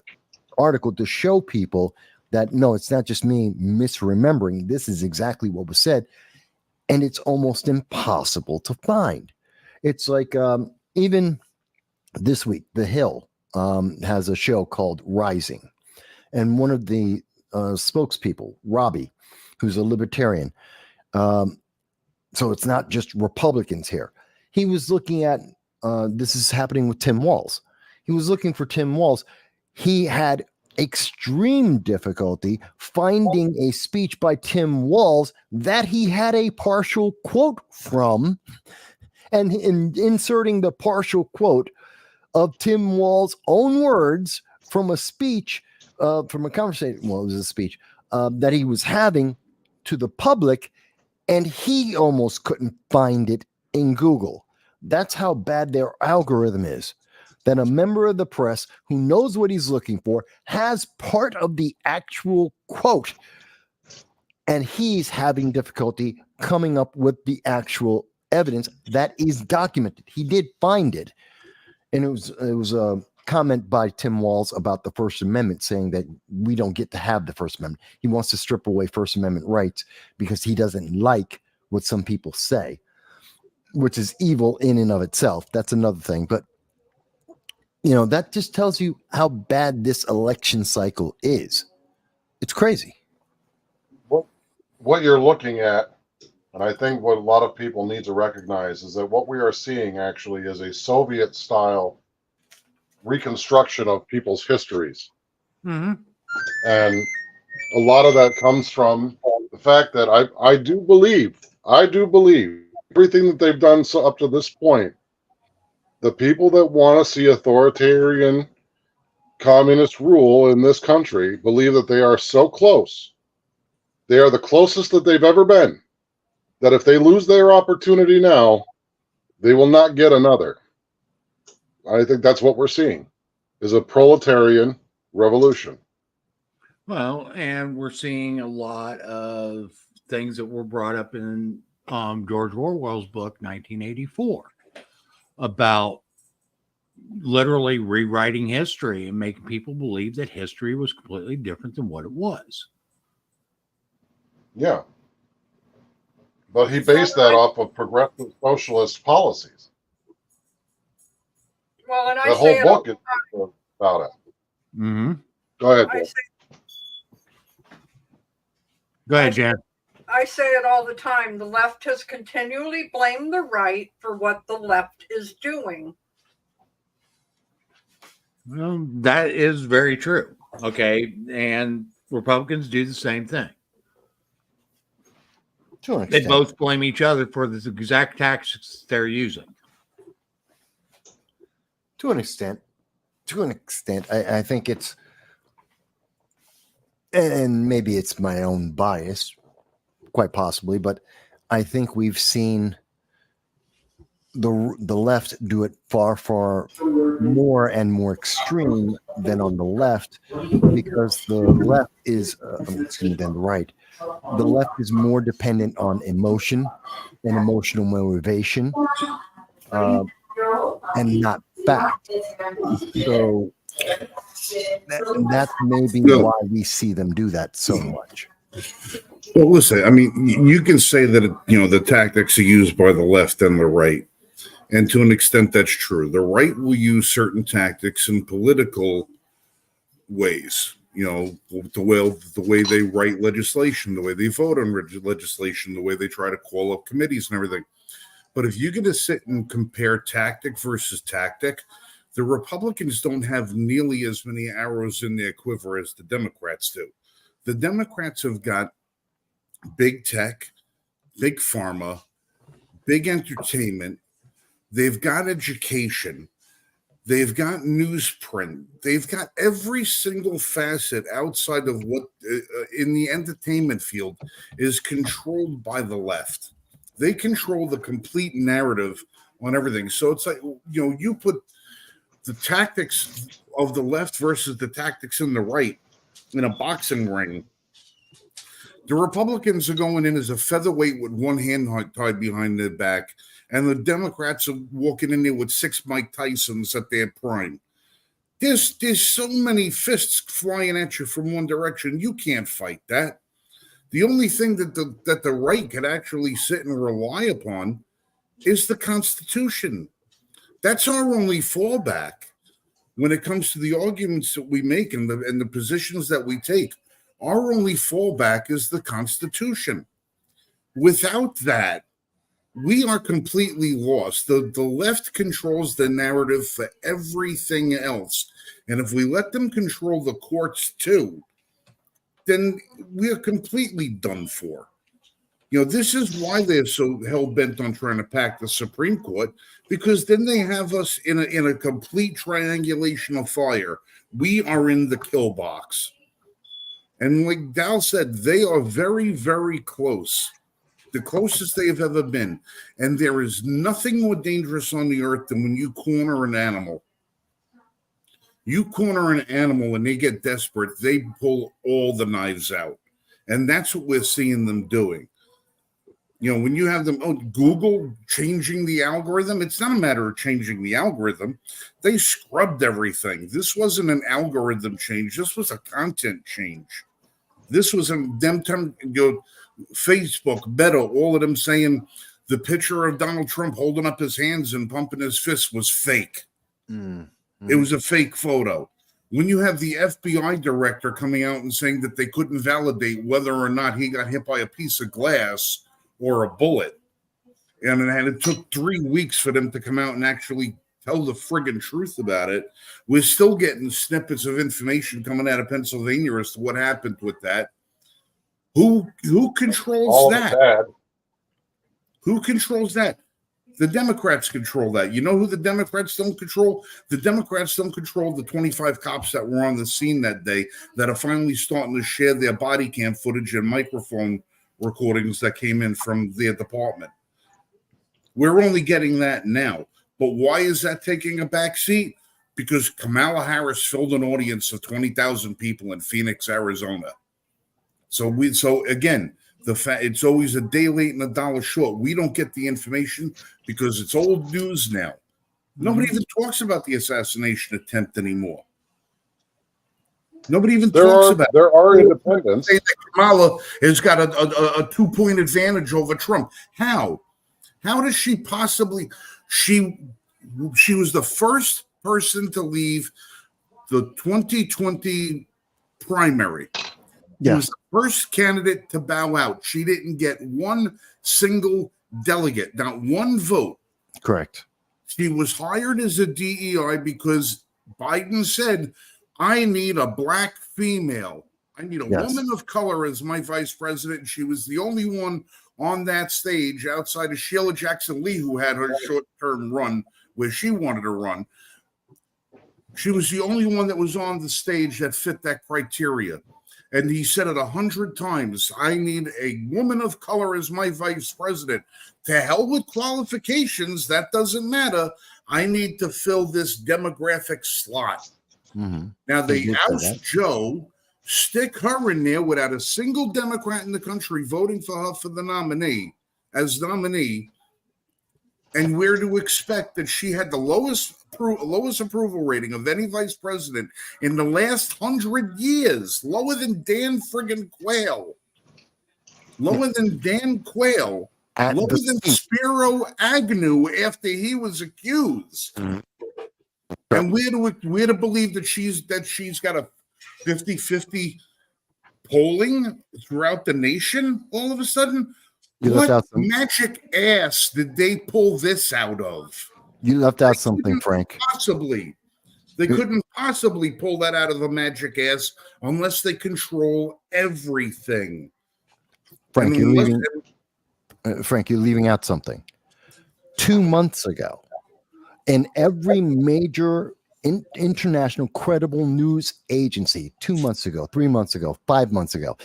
article to show people that, no, it's not just me misremembering. This is exactly what was said. And it's almost impossible to find. It's like even this week, The Hill has a show called Rising. And one of the spokespeople, Robbie, who's a libertarian, so it's not just Republicans here. He was looking at, this is happening with Tim Walz. He was looking for Tim Walz. He had extreme difficulty finding a speech by Tim Walz that he had a partial quote from, and in inserting the partial quote of Tim Walz's own words from a speech, from a conversation, well, it was a speech that he was having to the public, and he almost couldn't find it in Google. That's how bad their algorithm is. That a member of the press who knows what he's looking for has part of the actual quote, and he's having difficulty coming up with the actual evidence that is documented. He did find it, and it was a comment by Tim Walz about the First Amendment, saying that we don't get to have the First Amendment. He wants to strip away First Amendment rights because he doesn't like what some people say, which is evil in and of itself. That's another thing. But, you know, that just tells you how bad this election cycle is. It's crazy. What you're looking at And I think what a lot of people need to recognize is that what we are seeing actually is a Soviet-style reconstruction of people's histories. Mm-hmm. And a lot of that comes from the fact that I do believe everything that they've done so up to this point, the people that want to see authoritarian communist rule in this country believe that they are so close. They are the closest that they've ever been, that if they lose their opportunity now, they will not get another. I think that's what we're seeing, is a proletarian revolution. Well, and we're seeing a lot of things that were brought up in George Orwell's book, 1984, about literally rewriting history and making people believe that history was completely different than what it was. Yeah. But he based that off of progressive socialist policies. Well, and I That say whole it book is about it. Mm-hmm. Go ahead, I Bill. say, Go ahead, Jan. I say it all the time. The left has continually blamed the right for what the left is doing. Well, that is very true. Okay. And Republicans do the same thing. To an They extent. both blame each other for the exact tactics they're using. To an extent. I think it's, and maybe it's my own bias, quite possibly, but I think we've seen the left do it far more and more extreme than on the left, because the left is than the right. The left is more dependent on emotion and emotional motivation, and not fact. So that's maybe why we see them do that so much. Well, listen, I mean, you can say that, the tactics are used by the left and the right. And to an extent, that's true. The right will use certain tactics in political ways, the way they write legislation, the way they vote on legislation, the way they try to call up committees and everything. But if you're going to sit and compare tactic versus tactic, the Republicans don't have nearly as many arrows in their quiver as the Democrats do. The Democrats have got big tech, big pharma, big entertainment. They've got education. They've got newsprint. They've got every single facet outside of what in the entertainment field is controlled by the left. They control the complete narrative on everything. So it's like, you put the tactics of the left versus the tactics in the right in a boxing ring. The Republicans are going in as a featherweight with one hand tied behind their back, and the Democrats are walking in there with 6 Mike Tysons at their prime. There's so many fists flying at you from one direction. You can't fight that. The only thing that the right could actually sit and rely upon is the Constitution. That's our only fallback when it comes to the arguments that we make and the positions that we take. Our only fallback is the Constitution. Without that, we are completely lost. The left controls the narrative for everything else. And if we let them control the courts too, then we are completely done for. This is why they're so hell-bent on trying to pack the Supreme Court, because then they have us in a complete triangulation of fire. We are in the kill box. And like Dal said, they are very, very close. The closest they've ever been. And there is nothing more dangerous on the earth than when you corner an animal. You corner an animal and they get desperate, they pull all the knives out. And that's what we're seeing them doing. When you have them, Google changing the algorithm, it's not a matter of changing the algorithm. They scrubbed everything. This wasn't an algorithm change. This was a content change. This was them Facebook, Meta, all of them saying the picture of Donald Trump holding up his hands and pumping his fists was fake. It was a fake photo. When you have the FBI director coming out and saying that they couldn't validate whether or not he got hit by a piece of glass or a bullet. And it took 3 weeks for them to come out and actually tell the friggin' truth about it. We're still getting snippets of information coming out of Pennsylvania as to what happened with that. Who controls All that? bad. Who controls that? The Democrats control that. You know who the Democrats don't control? The Democrats don't control the 25 cops that were on the scene that day that are finally starting to share their body cam footage and microphone recordings that came in from their department. We're only getting that now. But why is that taking a back seat? Because Kamala Harris filled an audience of 20,000 people in Phoenix, Arizona. So again, it's always a day late and a dollar short. We don't get the information because it's old news now. Nobody even talks about the assassination attempt anymore. Nobody even talks about it. There are independents. Say that Kamala has got a 2-point advantage over Trump. How? How does she possibly? She was the first person to leave the 2020 primary. She was the first candidate to bow out. She didn't get one single delegate, not one vote. Correct. She was hired as a DEI because Biden said, I need a black female. I need a woman of color as my vice president. She was the only one on that stage outside of Sheila Jackson Lee, who had her short-term run where she wanted to run. She was the only one that was on the stage that fit that criteria. And he said it 100 times, I need a woman of color as my vice president. To hell with qualifications, that doesn't matter. I need to fill this demographic slot. Mm-hmm. Now they oust Joe, stick her in there without a single Democrat in the country voting for her for the nominee, and we're to expect that she had the lowest approval rating of any vice president in the last 100 years, lower than Dan friggin' Quayle, lower than Spiro Agnew after he was accused. Mm-hmm. And we're to believe that she's got a 50-50 polling throughout the nation all of a sudden. What magic ass did they pull this out of? You left out something, Frank. They couldn't possibly pull that out of a magic ass unless they control everything. Frank, you're leaving out something. 2 months ago, in every major international credible news agency, 2 months ago, 3 months ago, 5 months ago,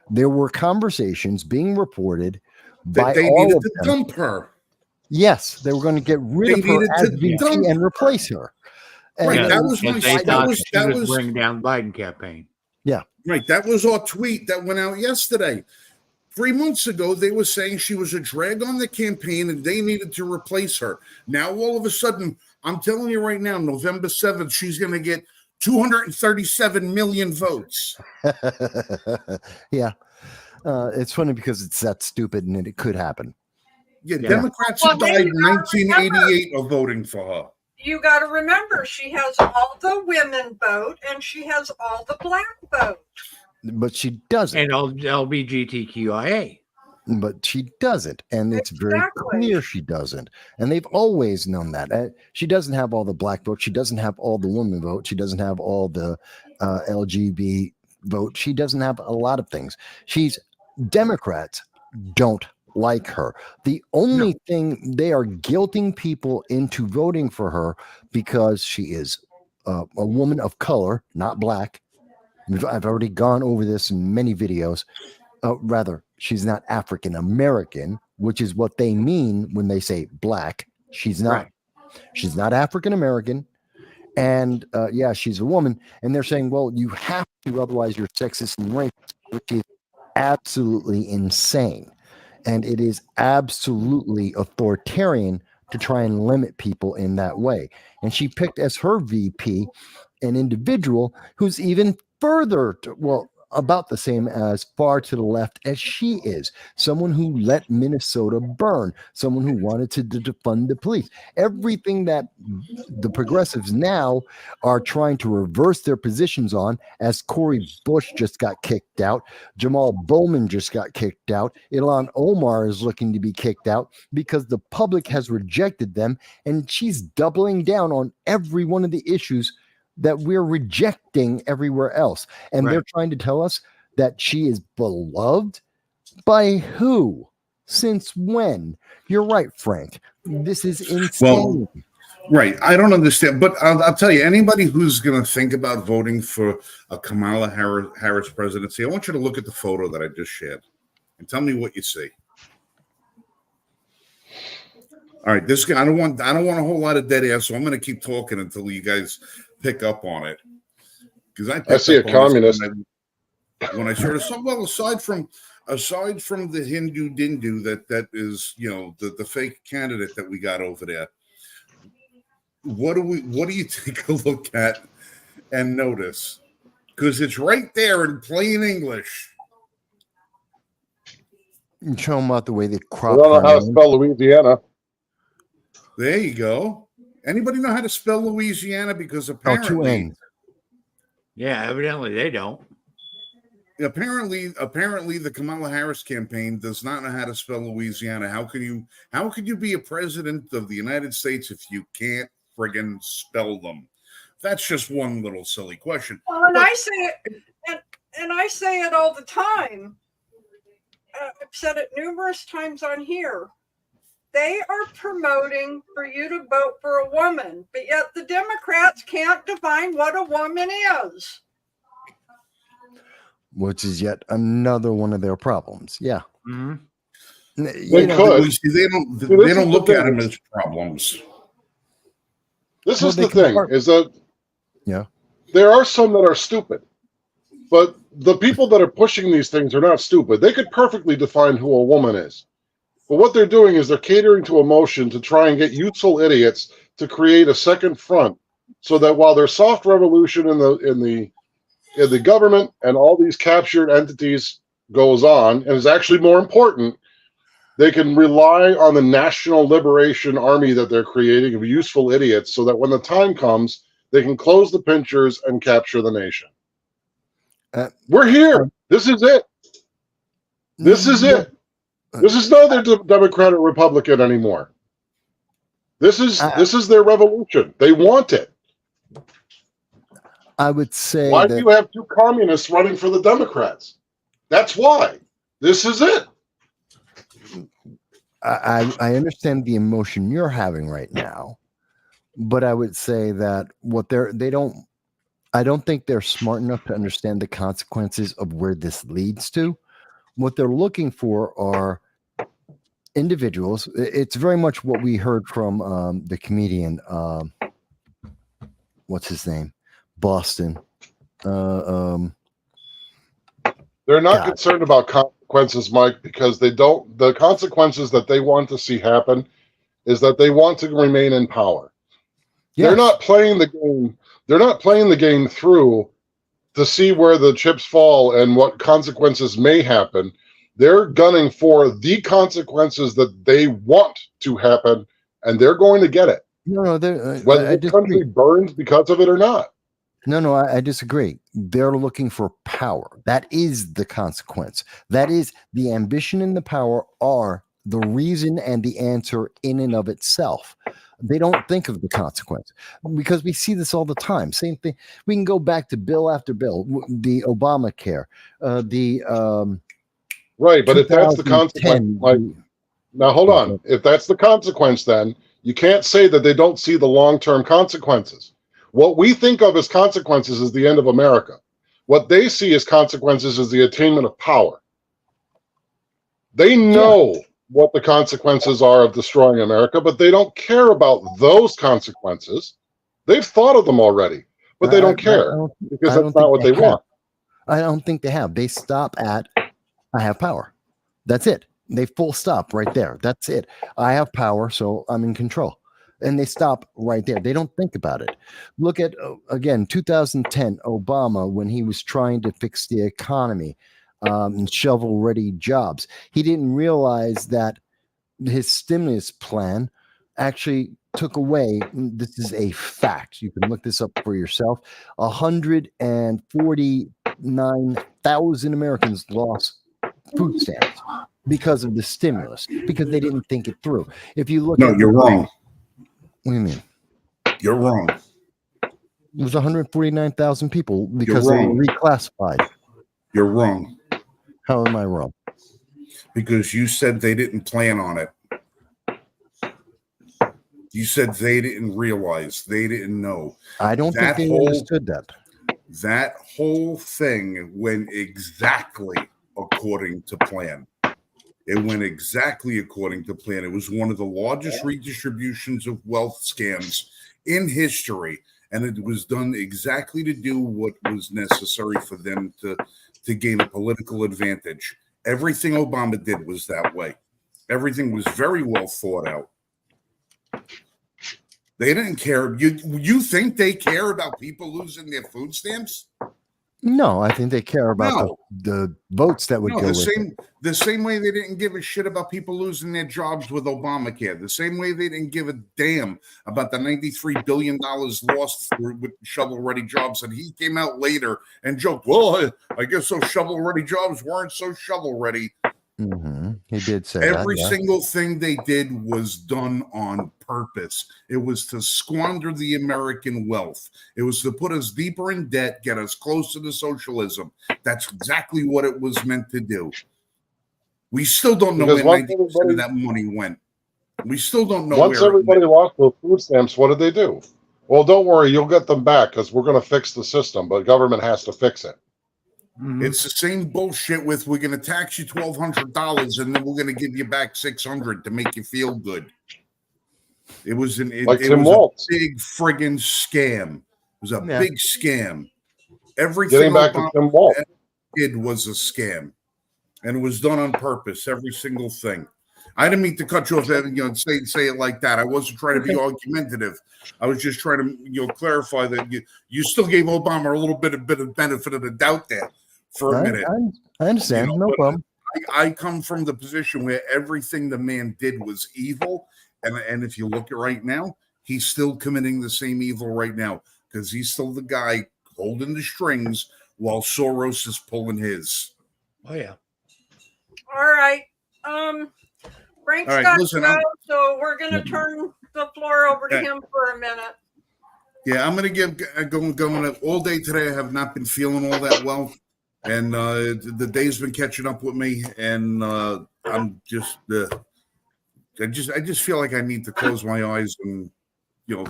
there were conversations being reported by they all needed of to them. dump her. Yes, they were going to get rid of her as VP and replace her. And right, that was bringing down the Biden campaign. Yeah, right. That was our tweet that went out yesterday. 3 months ago, they were saying she was a drag on the campaign and they needed to replace her. Now, all of a sudden, I'm telling you right now, November 7th, she's going to get 237 million votes. Yeah. It's funny because it's that stupid and it could happen. Yeah, Democrats who died in 1988 are voting for her. You got to remember, she has all the women vote and she has all the black vote. But she doesn't. And LGBTQIA. But she doesn't. And it's very clear she doesn't. And they've always known that. She doesn't have all the black vote. She doesn't have all the women vote. She doesn't have all the LGBT vote. She doesn't have a lot of things. Democrats don't like her. The only thing they are guilting people into voting for her because she is a woman of color, not black. I've already gone over this in many videos. Rather, she's not African American, which is what they mean when they say black. She's not. Right. She's not African American. And she's a woman. And they're saying, well, you have to, otherwise you're sexist and racist, which is absolutely insane. And it is absolutely authoritarian to try and limit people in that way. And she picked as her VP an individual who's even further, about the same as far to the left as she is. Someone who let Minnesota burn, someone who wanted to defund the police. Everything that the progressives now are trying to reverse their positions on, as Cory Bush just got kicked out, Jamal Bowman just got kicked out, Ilhan Omar is looking to be kicked out because the public has rejected them, and she's doubling down on every one of the issues that we're rejecting everywhere else. And Right. they're trying to tell us that she is beloved by who? Since when? You're right, Frank. This is insane. Right. I don't understand, but I'll tell you, anybody who's going to think about voting for a Kamala Harris presidency, I want you to look at the photo that I just shared and tell me what you see. All right, this guy. I don't want a whole lot of dead air, so I'm going to keep talking until you guys pick up on it. Because I see a communist. When I sort of saw, well, aside from the Hindu Dindu that is, the fake candidate that we got over there. What do you take a look at and notice? Because it's right there in plain English. You show them about the way they I crop. don't know how to spell Louisiana. There you go. Anybody know how to spell Louisiana? Because two apparently, N's. Yeah, evidently they don't. apparently, the Kamala Harris campaign does not know how to spell Louisiana. How can you be a president of the United States if you can't friggin' spell them? That's just one little silly question. Well, and I say it, and I say it all the time. I've said it numerous times on here. They are promoting for you to vote for a woman, but yet the Democrats can't define what a woman is. Which is yet another one of their problems. Yeah. Mm-hmm. They could. They don't look at them as problems. This Well, is they the can thing, part- is that Yeah. there are some that are stupid, but the people that are pushing these things are not stupid. They could perfectly define who a woman is. But what they're doing is they're catering to emotion to try and get youthful idiots to create a second front, so that while there's soft revolution in the government and all these captured entities goes on, and is actually more important, they can rely on the national liberation army that they're creating of useful idiots, so that when the time comes, they can close the pinchers and capture the nation. We're here. This is it. This is it. This is not their Democrat or Republican anymore. This is their revolution. They want it. I would say Why that do you have two communists running for the Democrats? That's why. This is it. I understand the emotion you're having right now, but I would say that I don't think they're smart enough to understand the consequences of where this leads to. What they're looking for are individuals. It's very much what we heard from the comedian, what's his name? Boston. They're not concerned about consequences, Mike, because the consequences that they want to see happen is that they want to remain in power. Yes. They're not playing the game. They're not playing the game through to see where the chips fall and what consequences may happen. They're gunning for the consequences that they want to happen, and they're going to get it. No, whether the country burns because of it or not. No, I disagree. They're looking for power. That is the consequence. That is the ambition and the power are the reason and the answer in and of itself. They don't think of the consequence because we see this all the time. Same thing. We can go back to bill after bill, the Obamacare, right. But if that's the consequence, like, now hold on. If that's the consequence, then you can't say that they don't see the long-term consequences. What we think of as consequences is the end of America. What they see as consequences is the attainment of power. They know what the consequences are of destroying America, but they don't care about those consequences. They've thought of them already, but they don't care because that's not what they want. I don't think they have. They stop at, I have power. That's it. They full stop right there. That's it. I have power, so I'm in control. And they stop right there. They don't think about it. Look at, again, 2010, Obama, when he was trying to fix the economy and shovel-ready jobs. He didn't realize that his stimulus plan actually took away, this is a fact, you can look this up for yourself, 149,000 Americans lost food stamps because of the stimulus, because they didn't think it through. If you look No, you're wrong. What do you mean? You're wrong. It was 149,000 people because they were reclassified. You're wrong. How am I wrong? Because you said they didn't plan on it. You said they didn't realize, they didn't know. I don't think they understood that. That whole thing went exactly according to plan. It went exactly according to plan. It was one of the largest redistributions of wealth scams in history, and it was done exactly to do what was necessary for them to gain a political advantage. Everything Obama did was that way. Everything was very well thought out. They didn't care. You think they care about people losing their food stamps? No, I think they care about the votes that would go with it. The same way they didn't give a shit about people losing their jobs with Obamacare. The same way they didn't give a damn about the $93 billion lost with shovel-ready jobs. And he came out later and joked, well, I guess those shovel-ready jobs weren't so shovel-ready. Mm-hmm. He did say every single thing they did was done on purpose. It was to squander the American wealth. It was to put us deeper in debt, get us closer to socialism. That's exactly what it was meant to do. We still don't know where 90% of that money went. We still don't know. Once everybody lost their food stamps, what did they do? Well, don't worry, you'll get them back because we're going to fix the system, but government has to fix it. Mm-hmm. It's the same bullshit with we're going to tax you $1,200 and then we're going to give you back $600 to make you feel good. It was a big friggin' scam. It was a big scam. Everything Obama did was a scam, and it was done on purpose. Every single thing. I didn't mean to cut you off and say it like that. I wasn't trying to be argumentative. I was just trying to clarify that you still gave Obama a little bit of benefit of the doubt there. For a minute. I understand. No problem. I come from the position where everything the man did was evil. And if you look at right now, he's still committing the same evil right now because he's still the guy holding the strings while Soros is pulling his. Oh, yeah. All right. Frank's got to go, so we're going to turn the floor over to him for a minute. Yeah, I'm going to going all day today. I have not been feeling all that well. And the day's been catching up with me, and I'm just, I just feel like I need to close my eyes and,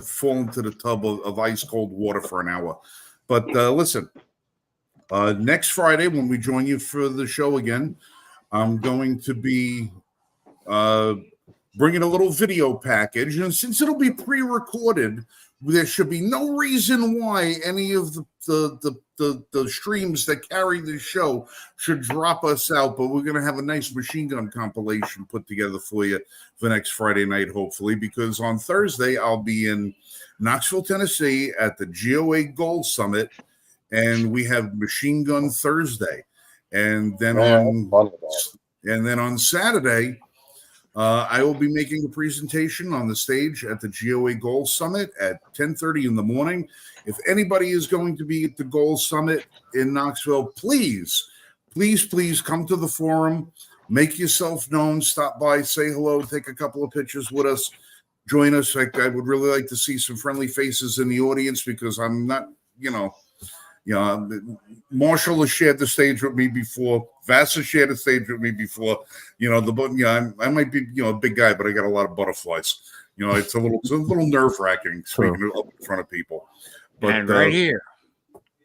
fall into the tub of ice cold water for an hour. But listen, next Friday when we join you for the show again, I'm going to be bringing a little video package, and since it'll be pre-recorded, there should be no reason why any of the streams that carry the show should drop us out, but we're going to have a nice machine gun compilation put together for you for next Friday night, hopefully, because on Thursday I'll be in Knoxville, Tennessee at the GOA Gold Summit, and we have Machine Gun Thursday. And then on Saturday, I will be making a presentation on the stage at the GOA Gold Summit at 10:30 in the morning. If anybody is going to be at the Gold Summit in Knoxville, please come to the forum, make yourself known, stop by, say hello, take a couple of pictures with us, join us. I would really like to see some friendly faces in the audience because I'm not, Marshall has shared the stage with me before. Vass has shared the stage with me before. I might be, a big guy, but I got a lot of butterflies. It's a little nerve-wracking speaking up in front of people. But and right here,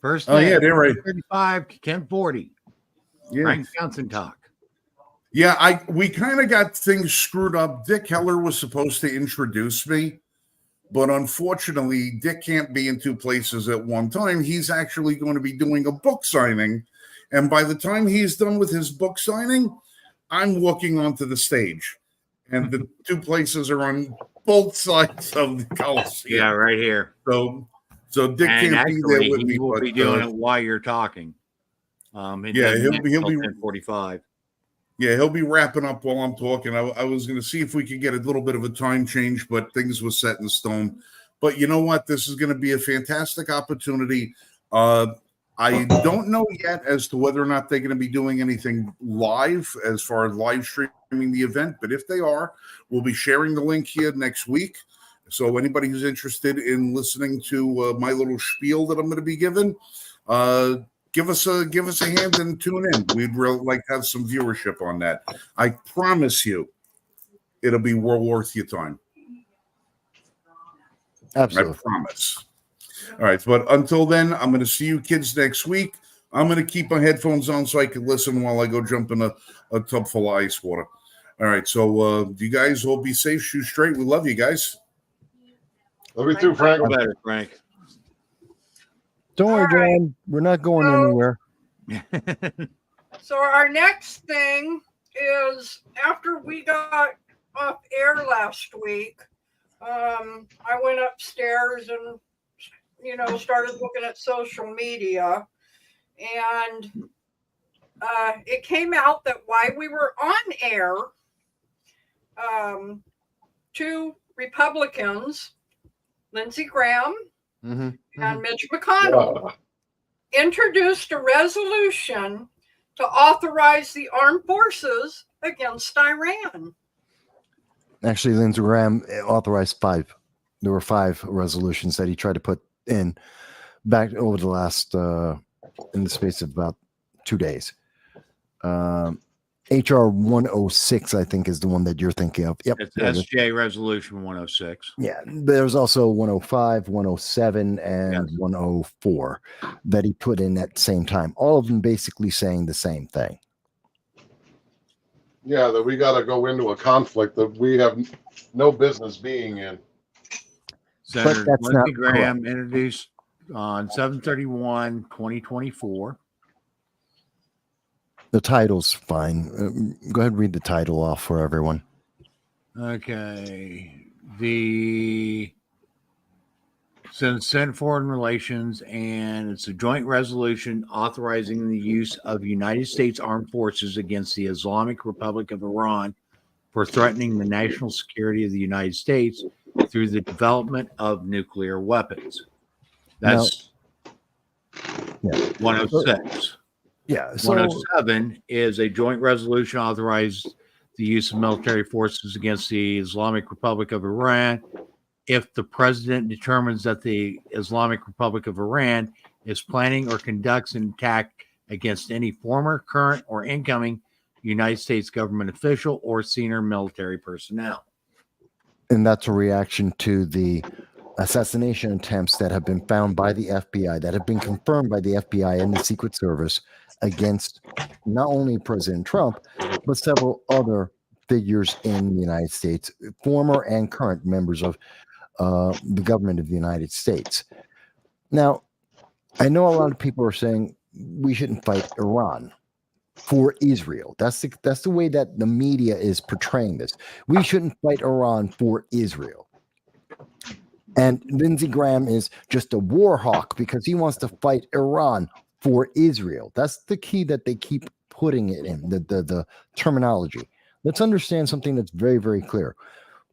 first thing, they're right. 35 to 1040. Yeah, Frank Johnson talk. Yeah, we kind of got things screwed up. Dick Heller was supposed to introduce me. But unfortunately, Dick can't be in two places at one time. He's actually going to be doing a book signing. And by the time he's done with his book signing, I'm walking onto the stage. and the two places are on both sides of the Coliseum. Yeah, right here. So Dick And can't be there actually, with he me, will but be doing it while you're talking. It yeah, doesn't he'll end be until 10:45. yeah, he'll be wrapping up while I'm talking. I was going to see if we could get a little bit of a time change, but things were set in stone. But you know what? This is going to be a fantastic opportunity. I don't know yet as to whether or not they're going to be doing anything live as far as live streaming the event. But if they are, we'll be sharing the link here next week. So anybody who's interested in listening to my little spiel that I'm going to be giving, give us a hand and tune in. We'd really like to have some viewership on that. I promise you, it'll be well worth your time. Absolutely. I promise. All right, but until then, I'm going to see you kids next week. I'm going to keep my headphones on so I can listen while I go jump in a tub full of ice water. All right, so you guys all be safe, shoot straight. We love you guys. Love you too, Frank. Better, Frank. Don't worry, All right. John. We're not going So- anywhere. So our next thing is after we got off air last week, I went upstairs and started looking at social media, and it came out that while we were on air, two Republicans, Lindsey Graham and Mitch McConnell, introduced a resolution to authorize the armed forces against Iran. Actually, Lindsey Graham authorized 5. There were 5 resolutions that he tried to put in back over the last, in the space of about 2 days. HR 106, I think, is the one that you're thinking of. Yep. It's SJ Resolution 106. Yeah. There's also 105, 107, and 104 that he put in at the same time. All of them basically saying the same thing. Yeah, that we got to go into a conflict that we have no business being in. Senator that's Lindsey not Graham introduced on 7/31/2024. The title's fine. Go ahead and read the title off for everyone. Okay. The Senate Foreign Relations, and it's a joint resolution authorizing the use of United States armed forces against the Islamic Republic of Iran for threatening the national security of the United States through the development of nuclear weapons. That's 106. Yeah. So 107 is a joint resolution authorized the use of military forces against the Islamic Republic of Iran if the president determines that the Islamic Republic of Iran is planning or conducts an attack against any former, current, or incoming United States government official or senior military personnel. and that's a reaction to the assassination attempts that have been found by the FBI, that have been confirmed by the FBI and the Secret Service against not only President Trump, but several other figures in the United States, former and current members of the government of the United States. Now, I know a lot of people are saying we shouldn't fight Iran for Israel. That's the way that the media is portraying this. We shouldn't fight Iran for Israel. And Lindsey Graham is just a war hawk because he wants to fight Iran for Israel. That's the key that they keep putting it in, the terminology. Let's understand something that's very, very clear.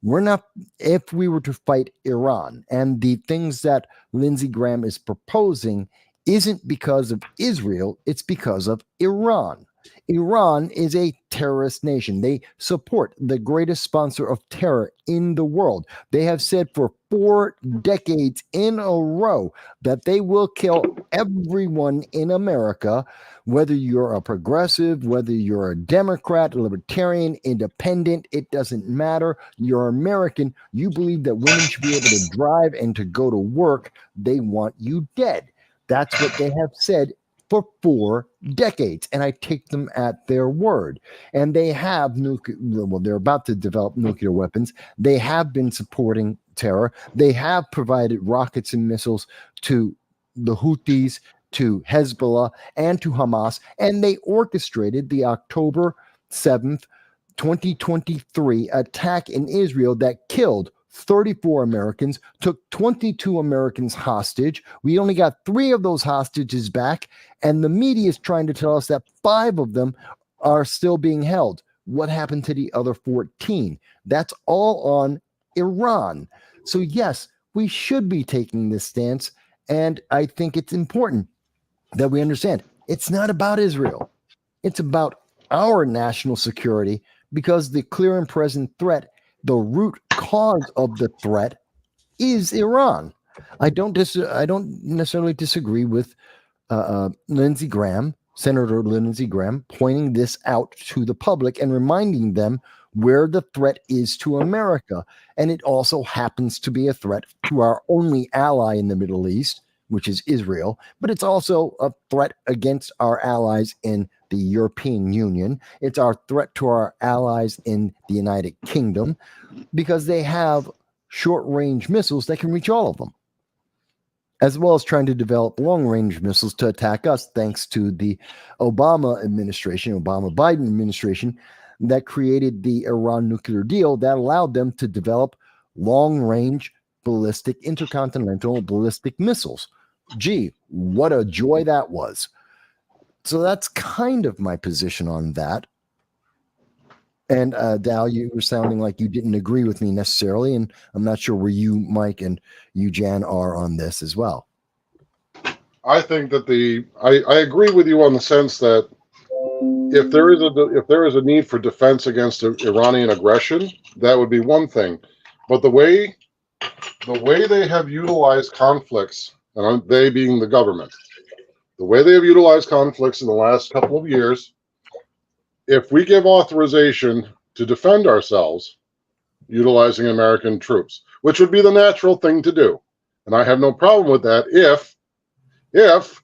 We're not, if we were to fight Iran, and the things that Lindsey Graham is proposing isn't because of Israel, it's because of Iran. Iran is a terrorist nation. They support the greatest sponsor of terror in the world. They have said for 4 decades in a row that they will kill everyone in America, whether you're a progressive, whether you're a Democrat, a libertarian, independent, it doesn't matter. You're American. You believe that women should be able to drive and to go to work. They want you dead. That's what they have said for 4 decades, and I take them at their word. And they have they're about to develop nuclear weapons. They have been supporting terror. They have provided rockets and missiles to the Houthis, to Hezbollah, and to Hamas, and they orchestrated the October 7th 2023 attack in Israel that killed 34 Americans, took 22 Americans hostage. We only got 3 of those hostages back, and the media is trying to tell us that 5 of them are still being held. What happened to the other 14? That's all on Iran. So yes, we should be taking this stance, and I think it's important that we understand it's not about Israel. It's about our national security, because the clear and present threat, the root cause of the threat, is Iran. I don't necessarily disagree with Lindsey Graham, Senator Lindsey Graham, pointing this out to the public and reminding them where the threat is to America. And it also happens to be a threat to our only ally in the Middle East, which is Israel, but it's also a threat against our allies in the European Union. It's our threat to our allies in the United Kingdom, because they have short-range missiles that can reach all of them, as well as trying to develop long-range missiles to attack us, thanks to the Obama Biden administration, that created the Iran nuclear deal that allowed them to develop long-range intercontinental ballistic missiles. Gee, what a joy that was. So that's kind of my position on that. And Dal, you were sounding like you didn't agree with me necessarily, and I'm not sure where you, Mike, and you, Jan, are on this as well. I think that I agree with you on the sense that if there is a need for defense against Iranian aggression, that would be one thing. But the way they have utilized conflicts, and they being the government, the way they have utilized conflicts in the last couple of years, if we give authorization to defend ourselves utilizing American troops, which would be the natural thing to do, and I have no problem with that if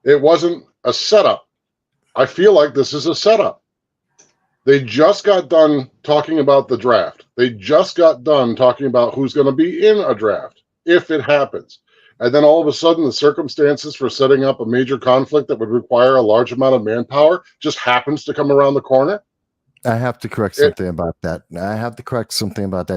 it wasn't a setup. I feel like this is a setup. They just got done talking about the draft. They just got done talking about who's going to be in a draft, if it happens. And then all of a sudden, the circumstances for setting up a major conflict that would require a large amount of manpower just happens to come around the corner. I have to correct something about that.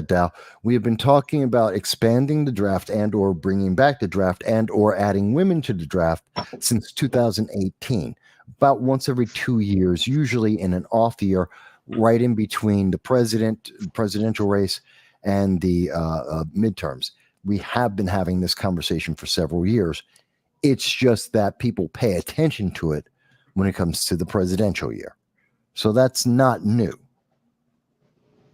Dal. We have been talking about expanding the draft and or bringing back the draft and or adding women to the draft since 2018. About once every 2 years, usually in an off year, right in between the presidential race and the midterms. We have been having this conversation for several years. It's just that people pay attention to it when it comes to the presidential year. So that's not new.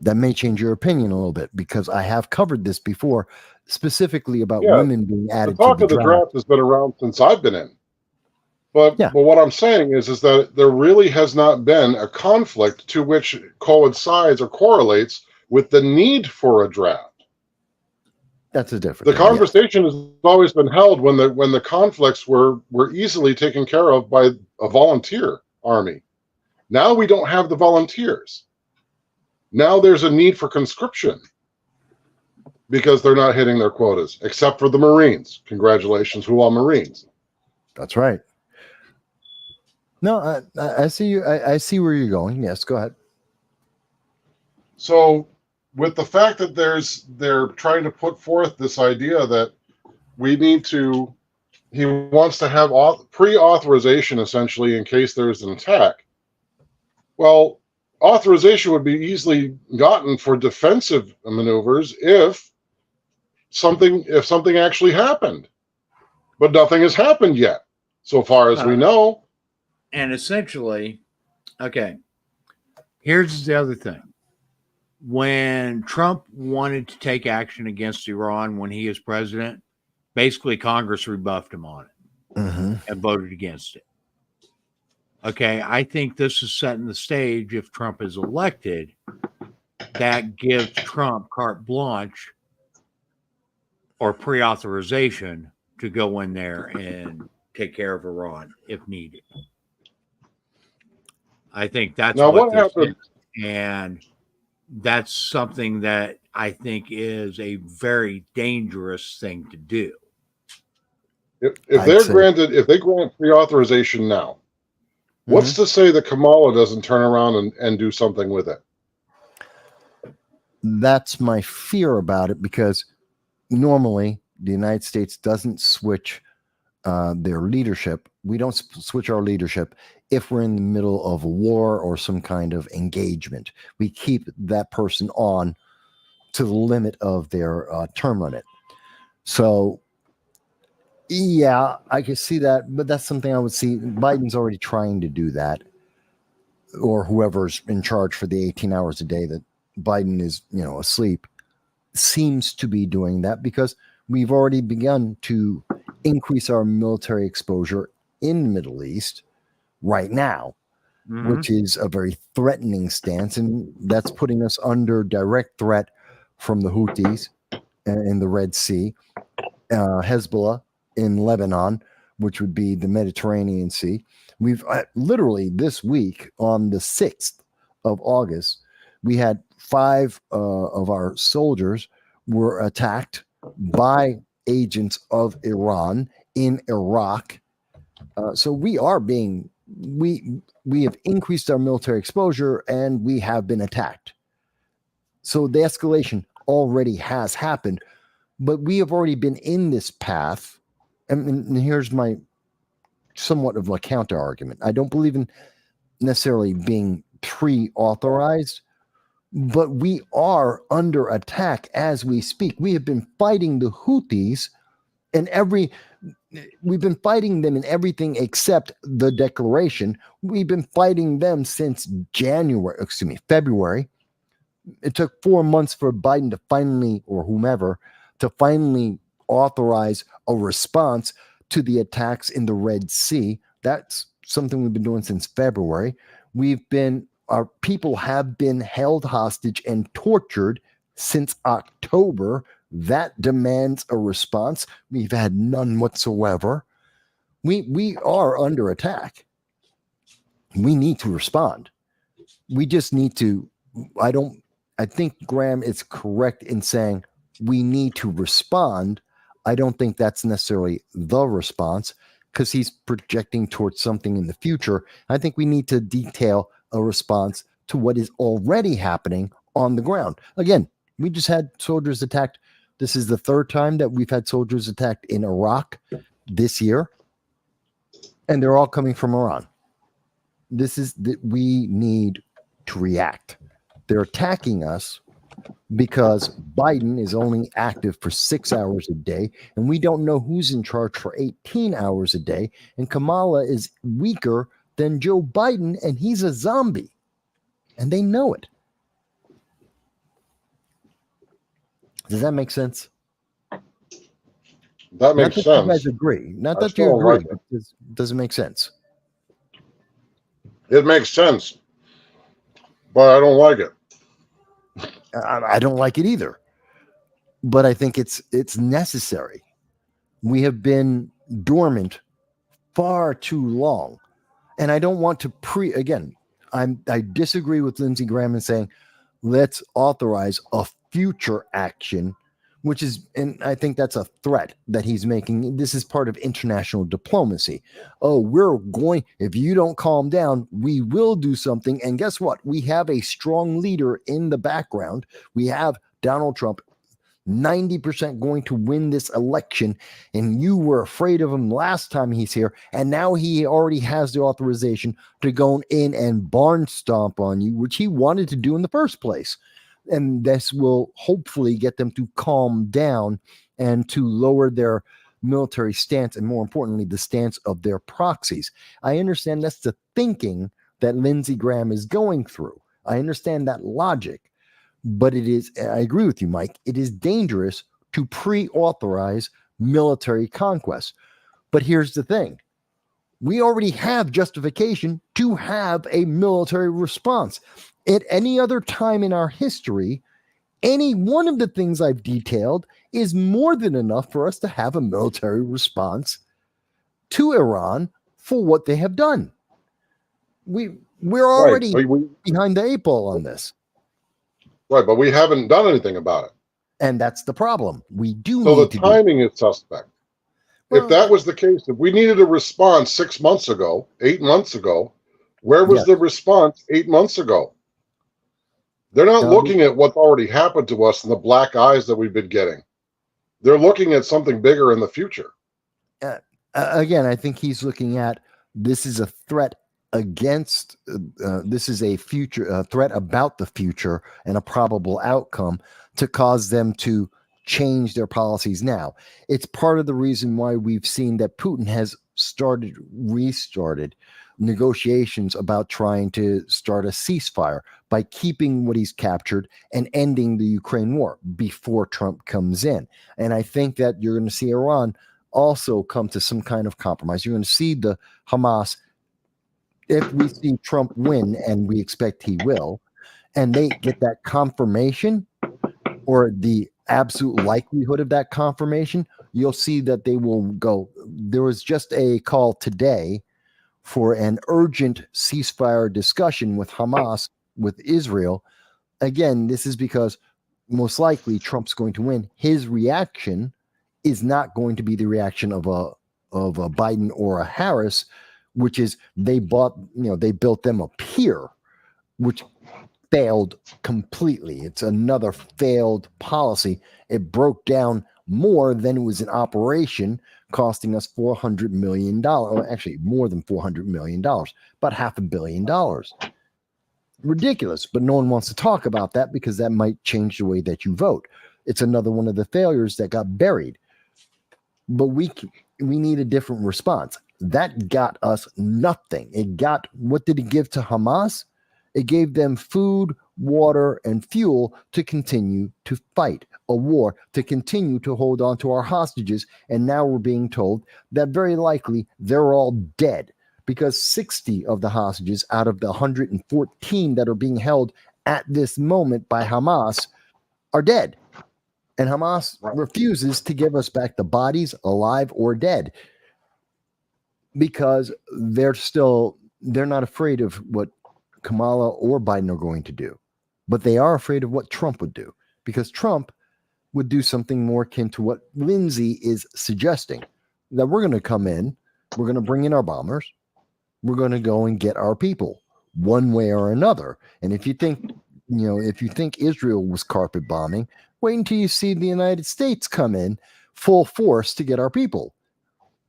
That may change your opinion a little bit, because I have covered this before, specifically about women being added the talk to the of the draft has been around since I've been in. But what I'm saying is that there really has not been a conflict to which coincides or correlates with the need for a draft. That's a different. The conversation has always been held when the conflicts were easily taken care of by a volunteer army. Now we don't have the volunteers. Now there's a need for conscription because they're not hitting their quotas, except for the Marines. Congratulations, who are Marines? That's right. No, I see you. I see where you're going. Yes, go ahead. So, with the fact that they're trying to put forth this idea that he wants to have pre-authorization essentially in case there's an attack. Well, authorization would be easily gotten for defensive maneuvers if something actually happened, but nothing has happened yet, so far as we know. And essentially, okay, here's the other thing. When Trump wanted to take action against Iran when he is president, basically Congress rebuffed him on it and voted against it. Okay, I think this is setting the stage. If Trump is elected, that gives Trump carte blanche or pre-authorization to go in there and take care of Iran if needed. I think that's what happened, and that's something that I think is a very dangerous thing to do. If they grant pre-authorization now, what's to say that Kamala doesn't turn around and do something with it? that's my fear about it, because normally the United States doesn't switch their leadership. We don't switch our leadership if we're in the middle of a war or some kind of engagement. We keep that person on to the limit of their term limit. So, yeah, I can see that, but that's something I would see. Biden's already trying to do that, or whoever's in charge for the 18 hours a day that Biden is, asleep, seems to be doing that, because we've already begun to increase our military exposure in the Middle East right now, which is a very threatening stance. And that's putting us under direct threat from the Houthis in the Red Sea, Hezbollah in Lebanon, which would be the Mediterranean Sea. We've literally this week on the 6th of August, we had 5 of our soldiers were attacked by agents of Iran in Iraq. So we are being, we have increased our military exposure, and we have been attacked. So the escalation already has happened, but we have already been in this path. And here's my somewhat of a counter argument. I don't believe in necessarily being pre-authorized, but we are under attack as we speak. We have been fighting the Houthis we've been fighting them in everything except the declaration. We've been fighting them since February. It took 4 months for Biden to finally, or whomever, to finally authorize a response to the attacks in the Red Sea. That's something we've been doing since February. Our people have been held hostage and tortured since October. That demands a response. We've had none whatsoever. We are under attack. We need to respond. We just need to, I think Graham is correct in saying we need to respond. I don't think that's necessarily the response, because he's projecting towards something in the future. I think we need to detail a response to what is already happening on the ground. Again, we just had soldiers attacked. This is the 3rd time that we've had soldiers attacked in Iraq this year, and they're all coming from Iran. We need to react. They're attacking us because Biden is only active for 6 hours a day, and we don't know who's in charge for 18 hours a day. And Kamala is weaker than Joe Biden, and he's a zombie, and they know it. Does that make sense? That makes sense. You guys agree. Not that you agree, but does it make sense? It makes sense, but I don't like it. I don't like it either, but I think it's necessary. We have been dormant far too long, and I don't want to I disagree with Lindsey Graham in saying let's authorize a future action, and I think that's a threat that he's making. This is part of international diplomacy. If you don't calm down, we will do something. And guess what? We have a strong leader in the background. We have Donald Trump, 90% going to win this election. And you were afraid of him last time he's here. And now he already has the authorization to go in and barn stomp on you, which he wanted to do in the first place. And this will hopefully get them to calm down and to lower their military stance, and more importantly, the stance of their proxies. I understand that's the thinking that Lindsey Graham is going through. I understand that logic, but I agree with you, Mike, it is dangerous to pre-authorize military conquest. But here's the thing. We already have justification to have a military response. At any other time in our history, any one of the things I've detailed is more than enough for us to have a military response to Iran for what they have done. We're already behind the 8 ball on this. Right, but we haven't done anything about it. And that's the problem. We do. So the timing is suspect. If that was the case, if we needed a response 6 months ago, 8 months ago, where was the response 8 months ago? They're not No. looking at what's already happened to us and the black eyes that we've been getting. They're looking at something bigger in the future. Again, I think he's looking at this is a threat against, this is a future threat about the future and a probable outcome to cause them to change their policies now. It's part of the reason why we've seen that Putin has restarted negotiations about trying to start a ceasefire by keeping what he's captured and ending the Ukraine war before Trump comes in. And I think that you're going to see Iran also come to some kind of compromise. You're going to see the Hamas, if we see Trump win, and we expect he will, and they get that confirmation or the absolute likelihood of that confirmation, you'll see that they will go. There was just a call today for an urgent ceasefire discussion with Hamas, with Israel. Again, this is because most likely Trump's going to win. His reaction is not going to be the reaction of a Biden or a Harris, which is they built them a pier, which failed completely. It's another failed policy. It broke down more than it was in operation, costing us $400 million, or actually more than $400 million, about $500 million. Ridiculous, but no one wants to talk about that because that might change the way that you vote. It's another one of the failures that got buried. But we need a different response. That got us nothing. What did it give to Hamas? It gave them food, water, and fuel to continue to fight a war, to continue to hold on to our hostages. And now we're being told that very likely they're all dead because 60 of the hostages out of the 114 that are being held at this moment by Hamas are dead. And Hamas refuses to give us back the bodies, alive or dead, because they're not afraid of what Kamala or Biden are going to do, but they are afraid of what Trump would do, because Trump would do something more akin to what Lindsay is suggesting, that we're going to come in, we're going to bring in our bombers, we're going to go and get our people one way or another. And if you think Israel was carpet bombing, wait until you see the United States come in full force to get our people.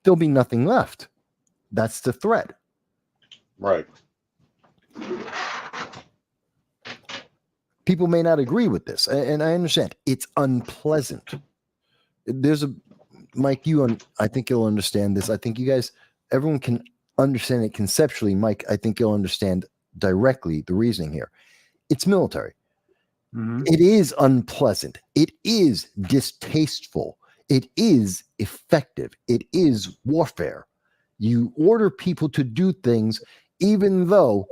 There'll be nothing left. That's the threat. Right. People may not agree with this, and I understand it's unpleasant. Mike, I think you'll understand this. I think you guys, everyone can understand it conceptually. Mike, I think you'll understand directly the reasoning here. It's military. Mm-hmm. It is unpleasant. It is distasteful. It is effective. It is warfare. You order people to do things even though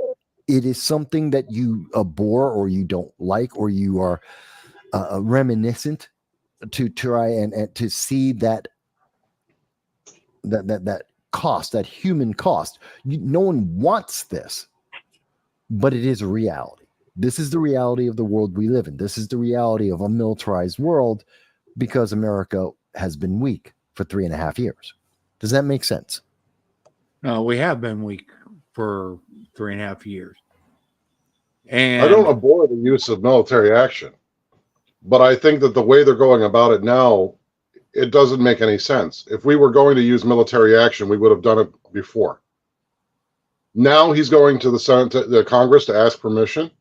it is something that you abhor or you don't like, or you are reminiscent, to try and to see that cost, that human cost. No one wants this, but it is a reality. This is the reality of the world we live in. This is the reality of a militarized world, because America has been weak for 3.5 years. Does that make sense? No, we have been weak for 3.5 years. And I don't abhor the use of military action, but I think that the way they're going about it now, it doesn't make any sense. If we were going to use military action, we would have done it before. Now he's going to the Senate, to the Congress, to ask permission.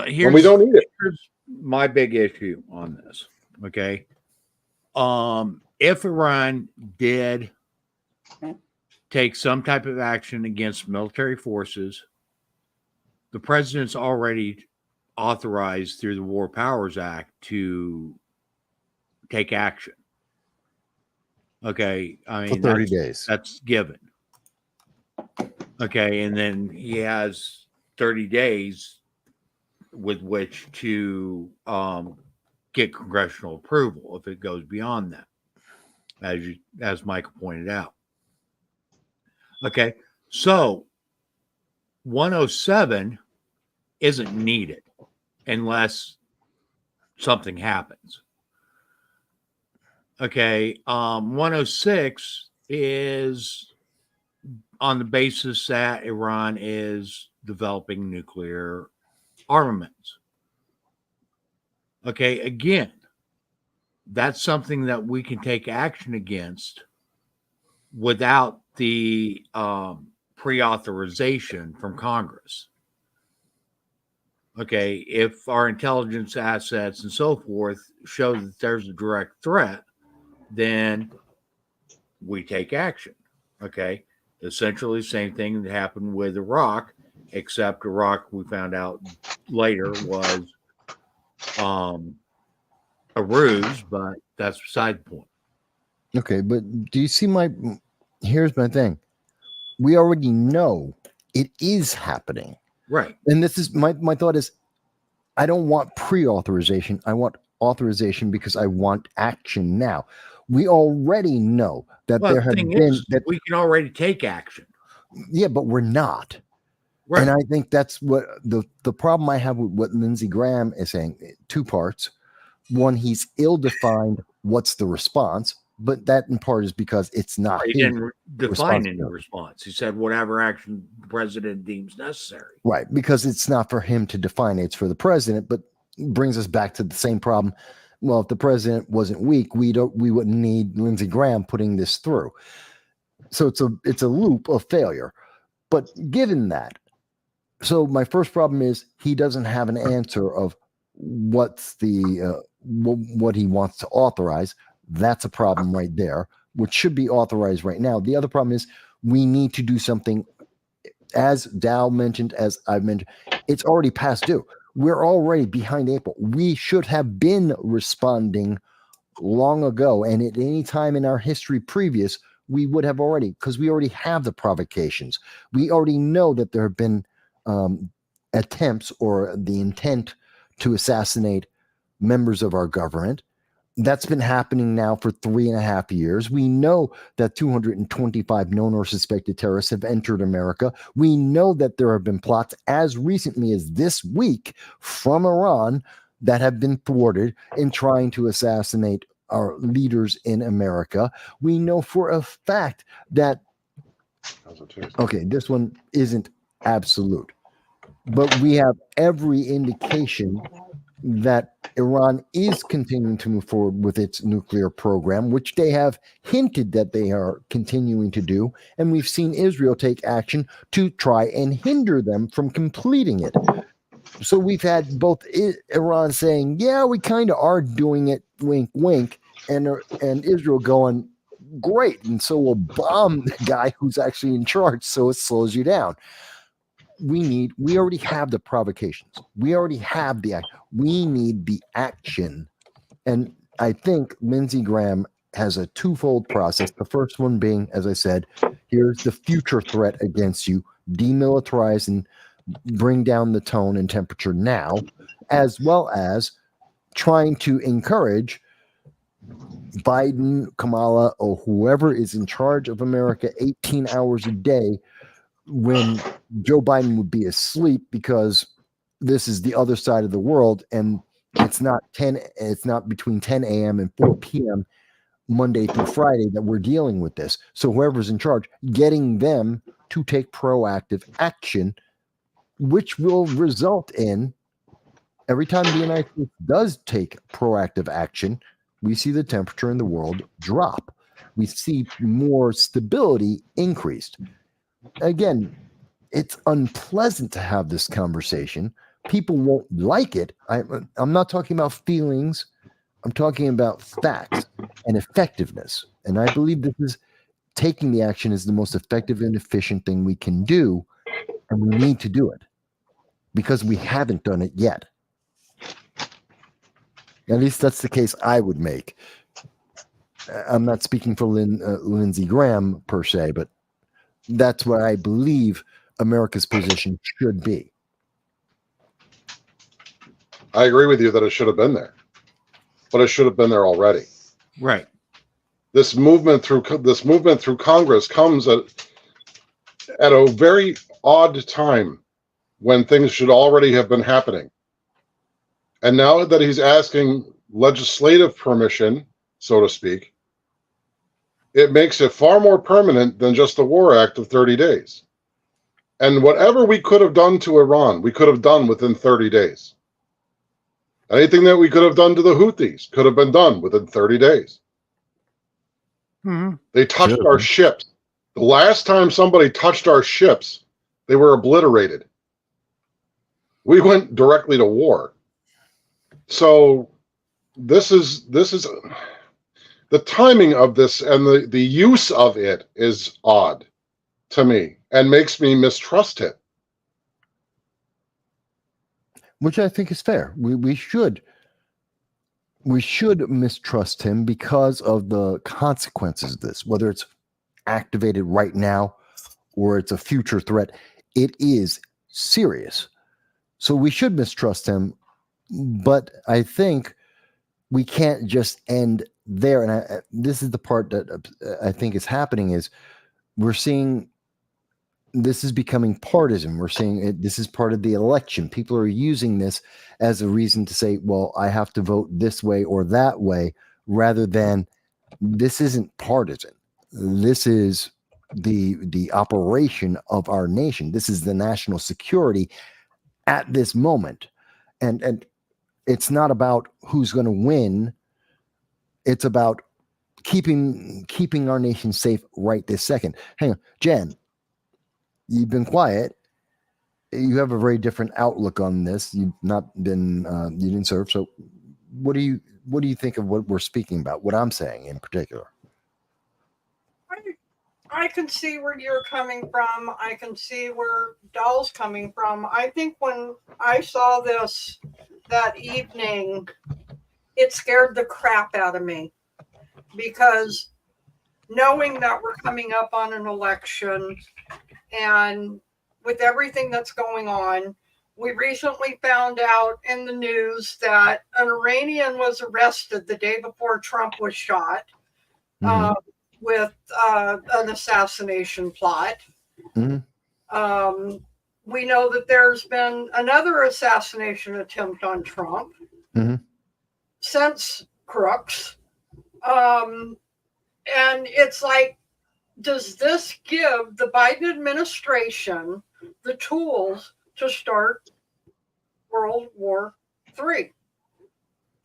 Here's, we don't need it. Here's my big issue on this. Okay. If Iran did take some type of action against military forces, the president's already authorized through the War Powers Act to take action. Okay. I mean, for 30 days. That's given. Okay. And then he has 30 days with which to get congressional approval if it goes beyond that, as Michael pointed out. Okay, so 107 isn't needed unless something happens. Okay, 106 is on the basis that Iran is developing nuclear armaments. Okay, again, that's something that we can take action against without the pre-authorization from Congress. Okay, if our intelligence assets and so forth show that there's a direct threat, then we take action. Okay, essentially the same thing that happened with Iraq, except Iraq, we found out later, was a ruse, but that's beside the point. Okay, but do you see here's my thing. We already know it is happening. Right. And this is my thought is, I don't want pre-authorization. I want authorization because I want action now. We already know that Well, there the have thing been is, we can already take action. Yeah, but we're not. Right. And I think that's what the problem I have with what Lindsey Graham is saying. Two parts. One, he's ill-defined what's the response, but that in part is because it's not. He didn't define any responsibility. response. He said whatever action the president deems necessary. Right, because it's not for him to define, it's for the president, but brings us back to the same problem. Well, if the president wasn't weak, we wouldn't need Lindsey Graham putting this through. So it's a loop of failure. But given that, so my first problem is he doesn't have an answer of what's the what he wants to authorize. That's a problem right there, which should be authorized right now. The other problem is we need to do something, as Dow mentioned, as I've mentioned, it's already past due. We're already behind April. We should have been responding long ago. And at any time in our history previous, we would have already, because we already have the provocations. We already know that there have been attempts or the intent to assassinate members of our government. That's been happening now for 3.5 years. We know that 225 known or suspected terrorists have entered America. We know that there have been plots as recently as this week from Iran that have been thwarted in trying to assassinate our leaders in America. We know for a fact that, okay, this one isn't absolute, but we have every indication that Iran is continuing to move forward with its nuclear program, which they have hinted that they are continuing to do. And we've seen Israel take action to try and hinder them from completing it. So we've had both Iran saying, yeah, we kind of are doing it, wink, wink, and Israel going, great. And so we'll bomb the guy who's actually in charge so it slows you down. We already have the provocations. We already have the act. We need the action. And I think Lindsey Graham has a twofold process. The first one being, as I said, here's the future threat against you, demilitarize and bring down the tone and temperature now, as well as trying to encourage Biden, Kamala, or whoever is in charge of America 18 hours a day when Joe Biden would be asleep, because this is the other side of the world and it's not between 10 a.m. and 4 p.m. Monday through Friday that we're dealing with this. So whoever's in charge, getting them to take proactive action, which will result in every time the United States does take proactive action, we see the temperature in the world drop. We see more stability increased. Again, it's unpleasant to have this conversation. People won't like it. I'm not talking about feelings. I'm talking about facts and effectiveness. And I believe this is taking the action is the most effective and efficient thing we can do. And we need to do it because we haven't done it yet. At least that's the case I would make. I'm not speaking for Lindsey Graham per se, but that's what I believe America's position should be. I agree with you that it should have been there, but it should have been there already. Right. This movement through Congress comes at a very odd time when things should already have been happening. And now that he's asking legislative permission, so to speak, it makes it far more permanent than just the War Act of 30 days. And whatever we could have done to Iran, we could have done within 30 days. Anything that we could have done to the Houthis could have been done within 30 days. Mhm. They touched Sure. our ships. The last time somebody touched our ships, they were obliterated. We went directly to war. So this is the timing of this and the use of it is odd to me and makes me mistrust it. Which I think is fair. We should mistrust him because of the consequences of this, whether it's activated right now or it's a future threat. It is serious. So we should mistrust him, but I think we can't just end there. And this is the part that I think is happening is we're seeing this is becoming partisan. We're seeing this is part of the election. People are using this as a reason to say, well, I have to vote this way or that way, rather than this isn't partisan. This is the operation of our nation. This is the national security at this moment. And it's not about who's going to win. It's about keeping our nation safe right this second. Hang on, Jen. You've been quiet. You have a very different outlook on this. You've not been, you didn't serve. So what do you think of what we're speaking about? What I'm saying in particular? I can see where you're coming from. I can see where Dahl's coming from. I think when I saw this that evening, it scared the crap out of me because knowing that we're coming up on an election and with everything that's going on, we recently found out in the news that an Iranian was arrested the day before Trump was shot with an assassination plot. Mm-hmm. We know that there's been another assassination attempt on Trump since Crooks. And it's like, does this give the Biden administration the tools to start World War III?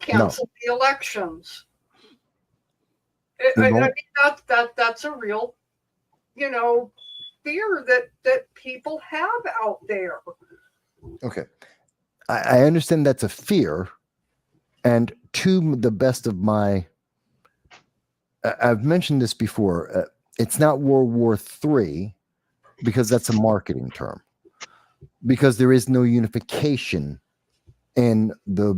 Cancel the elections. I mean, that's a real, fear that people have out there. Okay. I understand that's a fear. And to the best of my, I've mentioned this before, it's not World War III because that's a marketing term. Because there is no unification in the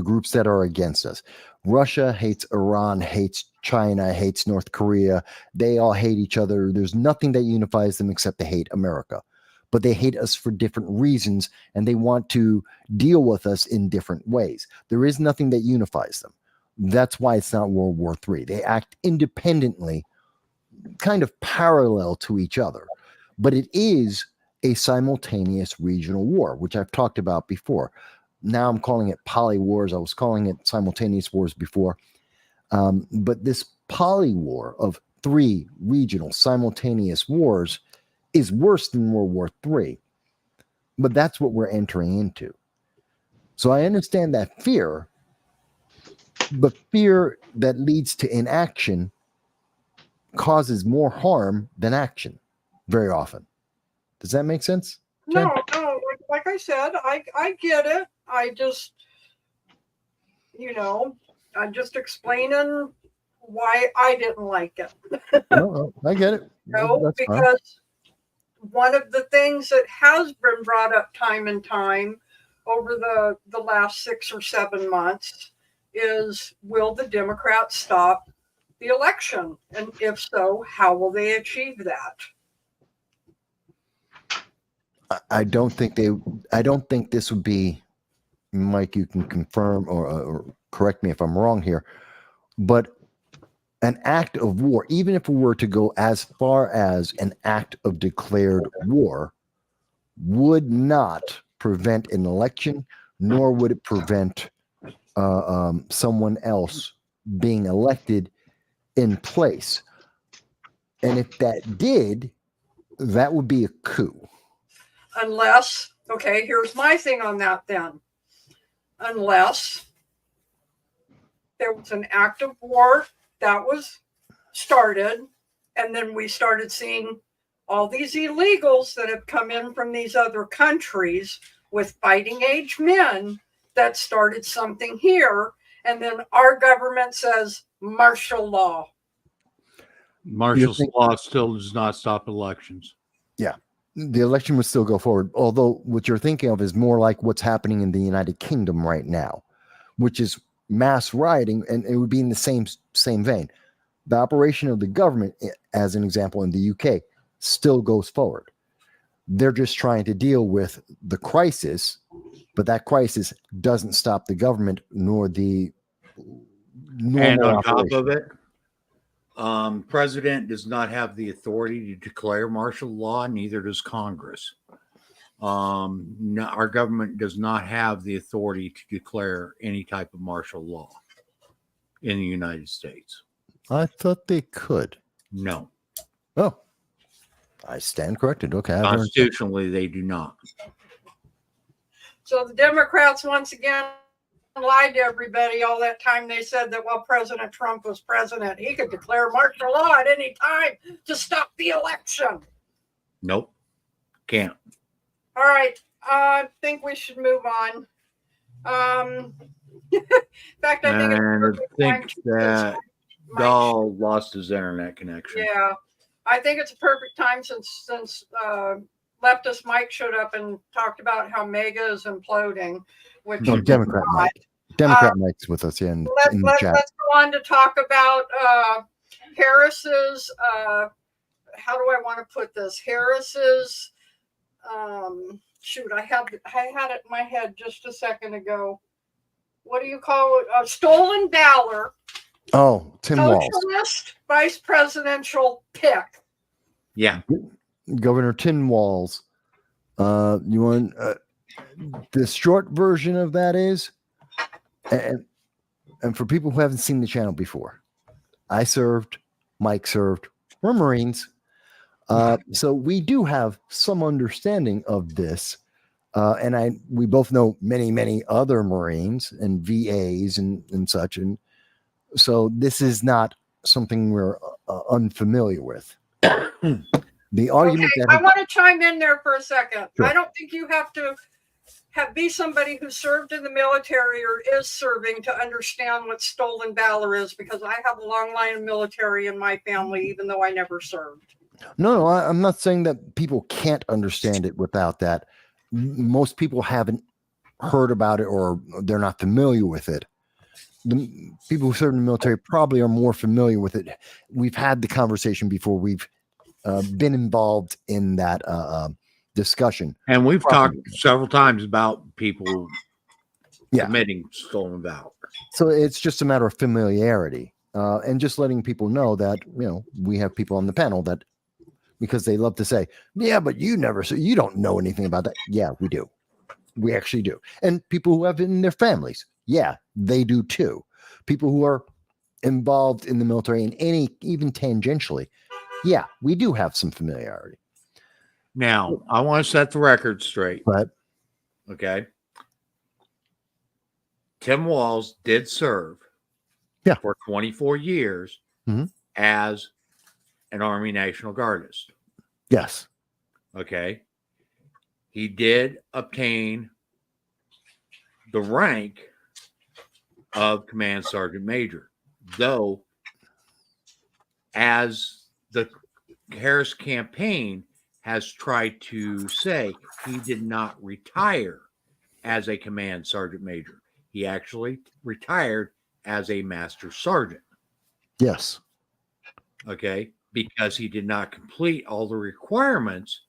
groups that are against us. Russia hates Iran, hates China, hates North Korea. They all hate each other. There's nothing that unifies them except they hate America. But they hate us for different reasons, and they want to deal with us in different ways. There is nothing that unifies them. That's why it's not World War III. They act independently, kind of parallel to each other. But it is a simultaneous regional war, which I've talked about before. Now I'm calling it poly wars. I was calling it simultaneous wars before. But this poly war of 3 regional simultaneous wars is worse than World War III. But that's what we're entering into. So I understand that fear, but fear that leads to inaction causes more harm than action very often. Does that make sense, Jen? No, like I said, I get it. I just, I'm just explaining why I didn't like it. No, I get it. That's because fine. one of the things that has been brought up time and time over the last 6 or 7 months is, will the Democrats stop the election? And if so, how will they achieve that? I don't think this would be, Mike, you can confirm or correct me if I'm wrong here, but an act of war, even if we were to go as far as an act of declared war, would not prevent an election, nor would it prevent someone else being elected in place. And if that did, That would be a coup. Unless, okay, here's my thing on that then. Unless there was an act of war that was started, and then we started seeing all these illegals that have come in from these other countries with fighting age men that started something here, and then our government says martial law. Martial law still does not stop elections. Yeah. The election would still go forward. Although what you're thinking of is more like what's happening in the United Kingdom right now, which is mass rioting, and it would be in the same vein. The operation of the government, as an example, in the UK, still goes forward. They're just trying to deal with the crisis, but that crisis doesn't stop the government nor the normal And on operation. top of it, president does not have the authority to declare martial law, neither does Congress. No, our government does not have the authority to declare any type of martial law in the United States. I thought they could. No. Oh, I stand corrected. Okay. Constitutionally, they do not. So the Democrats, once again, lied to everybody all that time. They said that while President Trump was president, he could declare martial law at any time to stop the election. Nope. Can't. All right. I think we should move on. In fact, I think, And I think it's that Dahl lost his internet connection. yeah, I think it's a perfect time since leftist Mike showed up and talked about how MAGA is imploding, which No, Democrat Mike. Democrat Mike's with us in the chat. Let's go on to talk about Harris's. How do I want to put this? Harris's. Shoot, I had it in my head just a second ago. What do you call it? Stolen valor. Oh, Tim Walz. Socialist vice presidential pick. Yeah. Governor Tim Walz. You want the short version of that is, and for people who haven't seen the channel before, I served, Mike served, we're Marines. So we do have some understanding of this. And we both know many other Marines and VAs and such. And so this is not something we're unfamiliar with. The argument Okay, that I want to chime in there for a second. Sure. I don't think you have to be somebody who served in the military or is serving to understand what stolen valor is, because I have a long line of military in my family, even though I never served. No, I'm not saying that people can't understand it without that. Most people haven't heard about it or they're not familiar with it. The people who serve in the military probably are more familiar with it. We've had the conversation before. We've been involved in that discussion. And we've talked several times about people Yeah. committing stolen valor. So it's just a matter of familiarity and just letting people know that, we have people on the panel that, because they love to say, yeah, but you don't know anything about that. Yeah, we do. We actually do. And people who have it in their families. Yeah, they do too. People who are involved in the military in even tangentially. Yeah, we do have some familiarity. Now, I want to set the record straight. But Okay. Tim Walz did serve for 24 years as an Army National Guardist. yes, Okay. He did obtain the rank of Command Sergeant Major, though, as the Harris campaign has tried to say, he did not retire as a Command Sergeant Major. He actually retired as a Master Sergeant. yes. Okay, because he did not complete all the requirements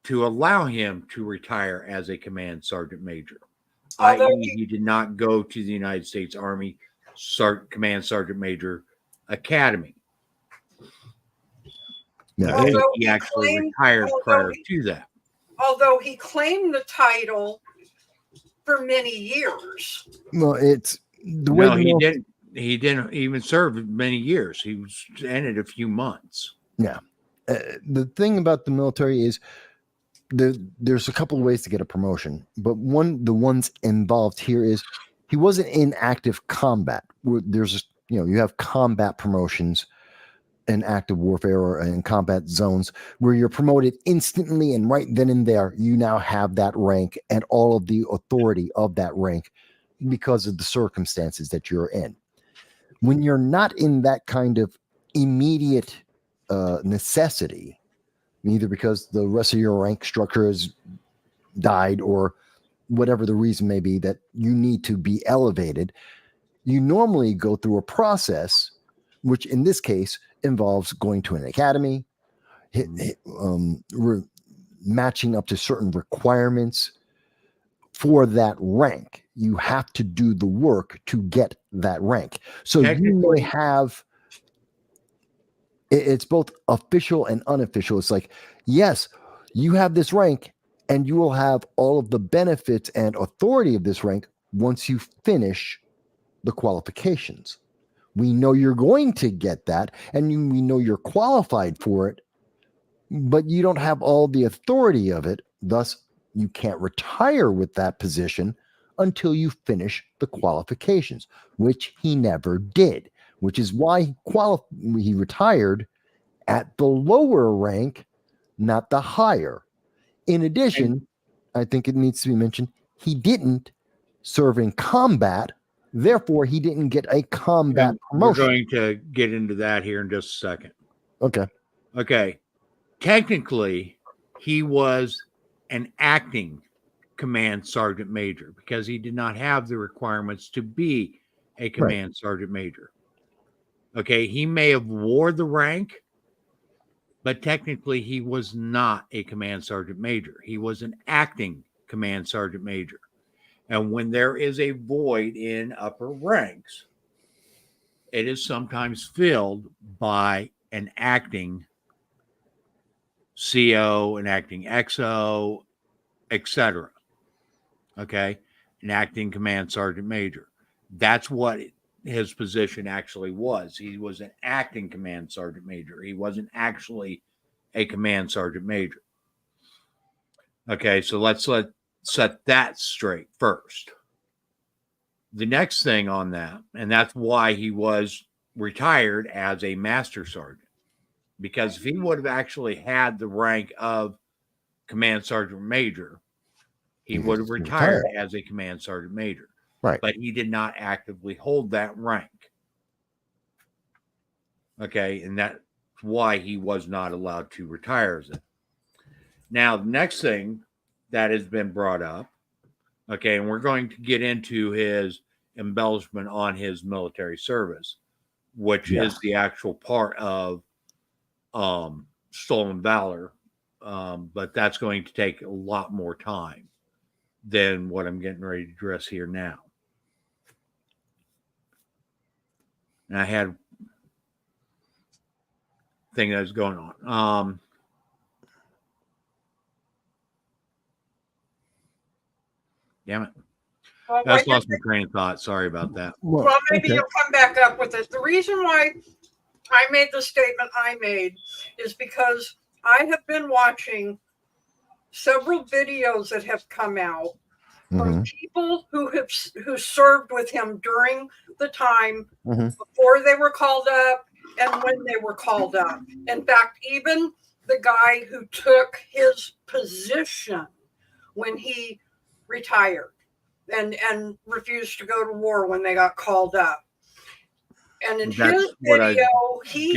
to allow him to retire as a Command Sergeant Major. I.e., he did not go to the United States Army Command Sergeant Major Academy. Yeah. He actually retired prior to that. Although he claimed the title for many years. Well, it's the way No, he the didn't. He didn't even serve many years. He was in it a few months. Yeah. The thing about the military is there's a couple of ways to get a promotion, but the ones involved here is he wasn't in active combat. There's, you have combat promotions in active warfare or in combat zones where you're promoted instantly, and right then and there, you now have that rank and all of the authority of that rank because of the circumstances that you're in. When you're not in that kind of immediate necessity, either because the rest of your rank structure has died or whatever the reason may be that you need to be elevated, you normally go through a process, which in this case involves going to an academy, matching up to certain requirements for that rank. You have to do the work to get that rank. So you may have, it's both official and unofficial. It's like, yes, you have this rank and you will have all of the benefits and authority of this rank once you finish the qualifications. We know you're going to get that, and we know you're qualified for it, but you don't have all the authority of it. Thus, you can't retire with that position until you finish the qualifications, which he never did, which is why he retired at the lower rank, not the higher. In addition, I think it needs to be mentioned, he didn't serve in combat. Therefore, he didn't get a combat promotion. We're going to get into that here in just a second. Okay. Technically, he was an acting command sergeant major because he did not have the requirements to be a command sergeant major. Okay. He may have wore the rank, but technically he was not a command sergeant major. He was an acting command sergeant major. And when there is a void in upper ranks, it is sometimes filled by an acting CO, an acting XO, etc. Okay, an acting command sergeant major. That's what his position actually was. He was an acting command sergeant major. He wasn't actually a command sergeant major. Okay, so let's set that straight first. The next thing on that, and that's why he was retired as a master sergeant, because if he would have actually had the rank of command sergeant major, he would have retired as a command sergeant major. Right. But he did not actively hold that rank. Okay, and that's why he was not allowed to retire as it. Now, the next thing that has been brought up, okay, and we're going to get into his embellishment on his military service, which is the actual part of stolen valor, but that's going to take a lot more time than what I'm getting ready to address here now. And I had a thing that was going on. Damn it. Well, That's lost my train of thought. Sorry about that. Well, maybe you'll come back up with it. The reason why I made the statement I made is because I have been watching several videos that have come out from people who served with him during the time before they were called up and when they were called up. In fact, even the guy who took his position when he retired and refused to go to war when they got called up. And in his video, he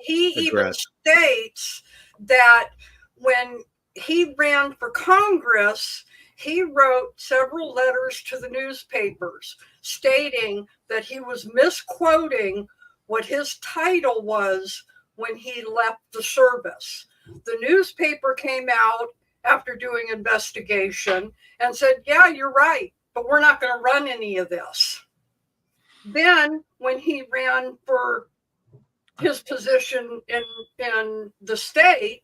even states that when he ran for Congress, he wrote several letters to the newspapers stating that he was misquoting what his title was when he left the service. The newspaper came out after doing investigation and said, yeah, you're right, but we're not going to run any of this. Then when he ran for his position in the state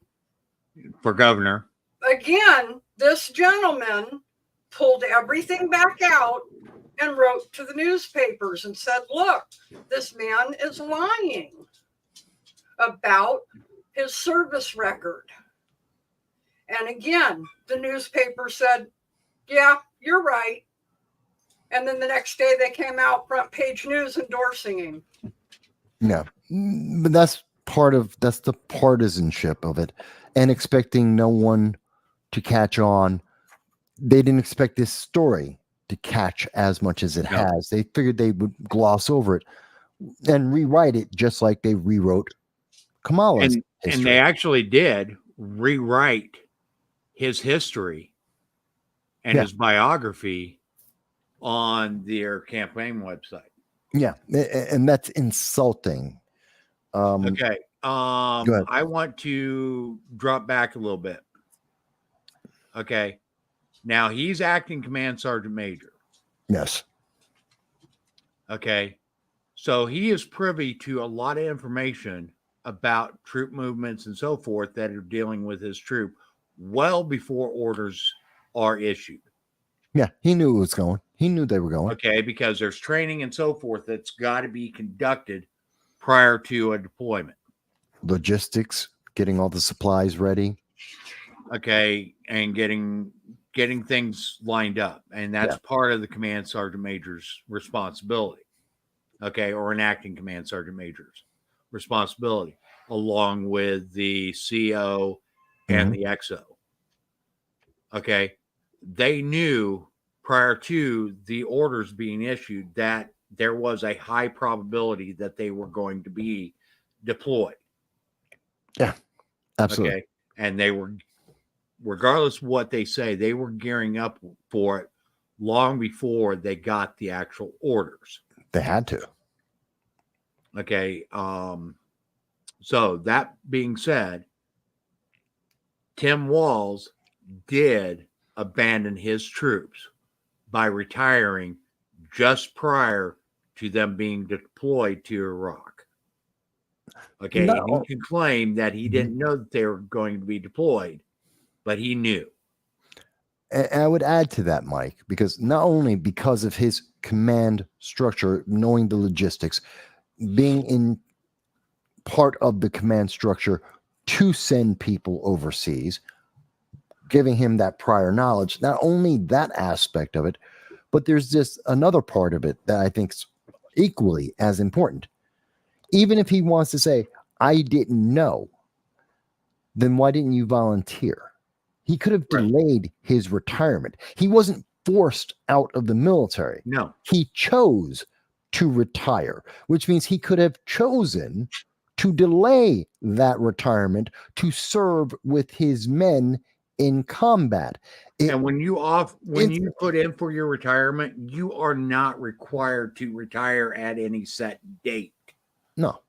for governor, again, this gentleman pulled everything back out and wrote to the newspapers and said, look, this man is lying about his service record. And again, the newspaper said, yeah, you're right. And then the next day they came out front page news endorsing him. Yeah, but that's the partisanship of it, and expecting no one to catch on. They didn't expect this story to catch as much as it has. They figured they would gloss over it and rewrite it just like they rewrote Kamala's history. And they actually did rewrite his history and his biography on their campaign website. Yeah, and that's insulting. Okay. Go ahead. I want to drop back a little bit. Okay. Now he's acting command sergeant major. Yes. Okay. So he is privy to a lot of information about troop movements and so forth that are dealing with his troop well before orders are issued. Yeah, he knew it was going. He knew they were going. Okay, because there's training and so forth that's got to be conducted prior to a deployment. Logistics, getting all the supplies ready. Okay, and getting things lined up, and that's part of the command sergeant major's responsibility. Okay, or an acting command sergeant major's responsibility, along with the CO and the XO. Okay, they knew prior to the orders being issued that there was a high probability that they were going to be deployed. Yeah, absolutely. Okay, and they were, regardless of what they say, they were gearing up for it long before they got the actual orders. They had to. Okay. So that being said, Tim Walz did abandon his troops by retiring just prior to them being deployed to Iraq. Okay. No. And he can claim that he didn't know that they were going to be deployed, but he knew. And I would add to that, Mike, because not only because of his command structure, knowing the logistics, being in part of the command structure to send people overseas, giving him that prior knowledge, not only that aspect of it, but there's just another part of it that I think is equally as important. Even if he wants to say, I didn't know, then why didn't you volunteer? He could have delayed his retirement. He wasn't forced out of the military. No. He chose to retire, which means he could have chosen to delay that retirement to serve with his men in combat. And when you put in for your retirement, you are not required to retire at any set date. No.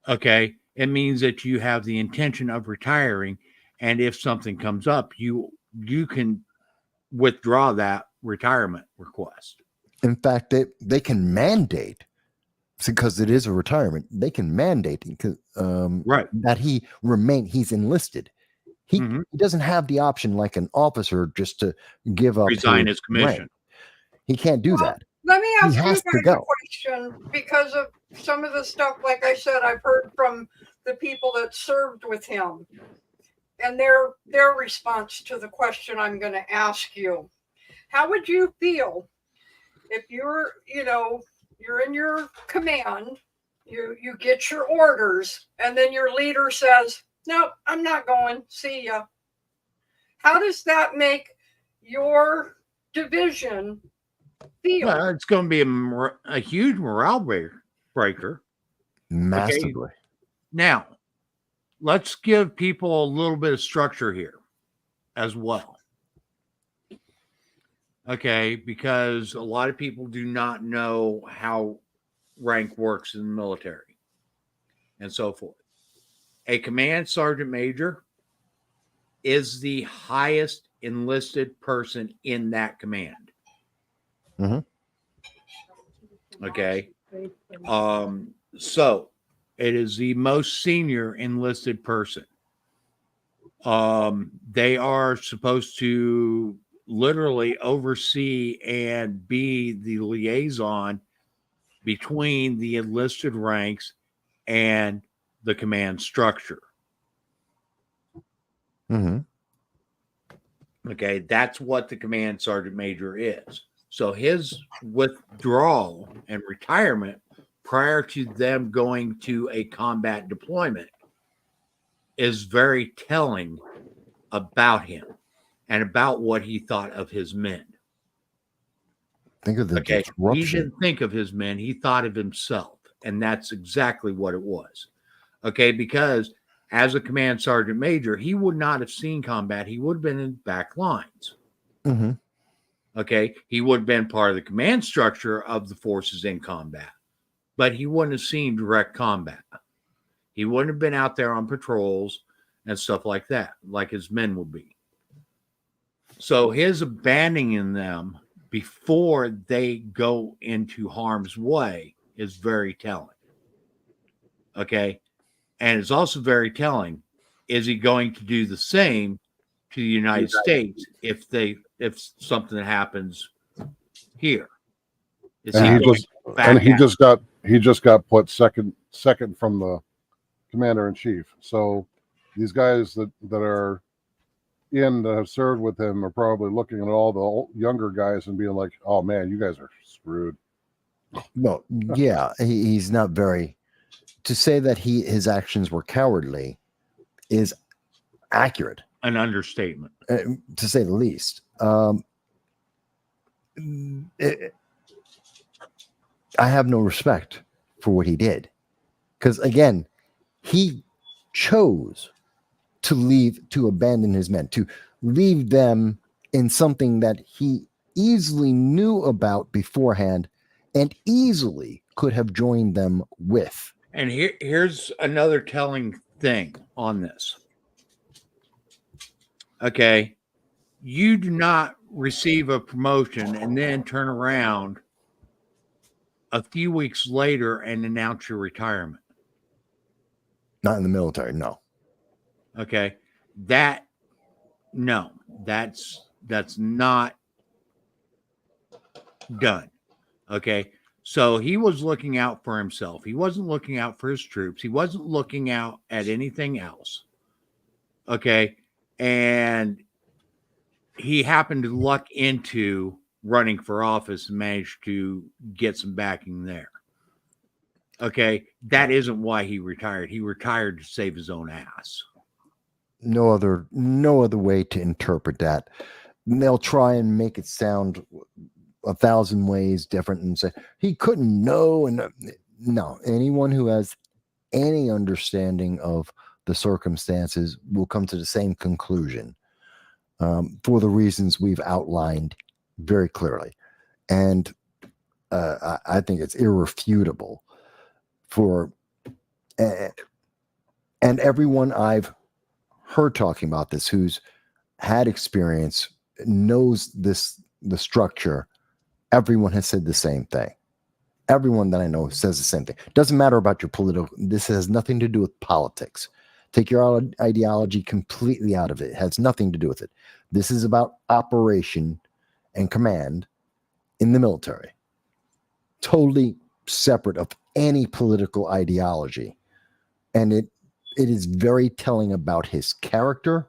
Okay. It means that you have the intention of retiring, and if something comes up, you can withdraw that retirement request. In fact, they can mandate, because it is a retirement, they can mandate that he's enlisted. He doesn't have the option like an officer just to give up, resign his commission. Rank. He can't do that. Let me ask you has guys to a go. question, because of some of the stuff, like I said, I've heard from the people that served with him and their response to the question I'm going to ask you. How would you feel if you're in your command, you get your orders, and then your leader says, no, I'm not going, see ya. How does that make your division feel? Well, it's going to be a huge morale breaker. Massively. Okay. Now, let's give people a little bit of structure here as well. Okay, because a lot of people do not know how rank works in the military and so forth. A command sergeant major is the highest enlisted person in that command. Okay. So it is the most senior enlisted person. They are supposed to literally oversee and be the liaison between the enlisted ranks and the command structure. Mm-hmm. Okay, that's what the command sergeant major is. So his withdrawal and retirement prior to them going to a combat deployment is very telling about him and about what he thought of his men. Think of the Okay, he disruption. didn't think of his men, he thought of himself, and that's exactly what it was. Okay, because as a command sergeant major, he would not have seen combat. He would have been in back lines. Mm-hmm. Okay, he would have been part of the command structure of the forces in combat, but he wouldn't have seen direct combat. He wouldn't have been out there on patrols and stuff like that, like his men would be. So his abandoning them before they go into harm's way is very telling. Okay. And it's also very telling. Is he going to do the same to the United States if something happens here? Is And he he going just back and he out? just got put second from the commander in chief. So these guys that are in that have served with him are probably looking at all the younger guys and being like, "Oh man, you guys are screwed." No, yeah, he's not very. To say that his actions were cowardly is accurate, An understatement. to say the least. I have no respect for what he did, because again, he chose to abandon his men, to leave them in something that he easily knew about beforehand and easily could have joined them with. And here's another telling thing on this. Okay. You do not receive a promotion and then turn around a few weeks later and announce your retirement. Not in the military, no. Okay. That's not done. Okay. So he was looking out for himself. He wasn't looking out for his troops. He wasn't looking out at anything else. Okay. And he happened to luck into running for office and managed to get some backing there. Okay. That isn't why he retired. He retired to save his own ass. No other way to interpret that. And they'll try and make it sound 1,000 ways different and say he couldn't know. And no, anyone who has any understanding of the circumstances will come to the same conclusion, for the reasons we've outlined very clearly. And I think it's irrefutable and everyone I've heard talking about this who's had experience knows the structure. Everyone has said the same thing. Everyone that I know says the same thing. Doesn't matter about your political. This has nothing to do with politics. Take your ideology completely out of it. It has nothing to do with it. This is about operation and command in the military. Totally separate of any political ideology. And it is very telling about his character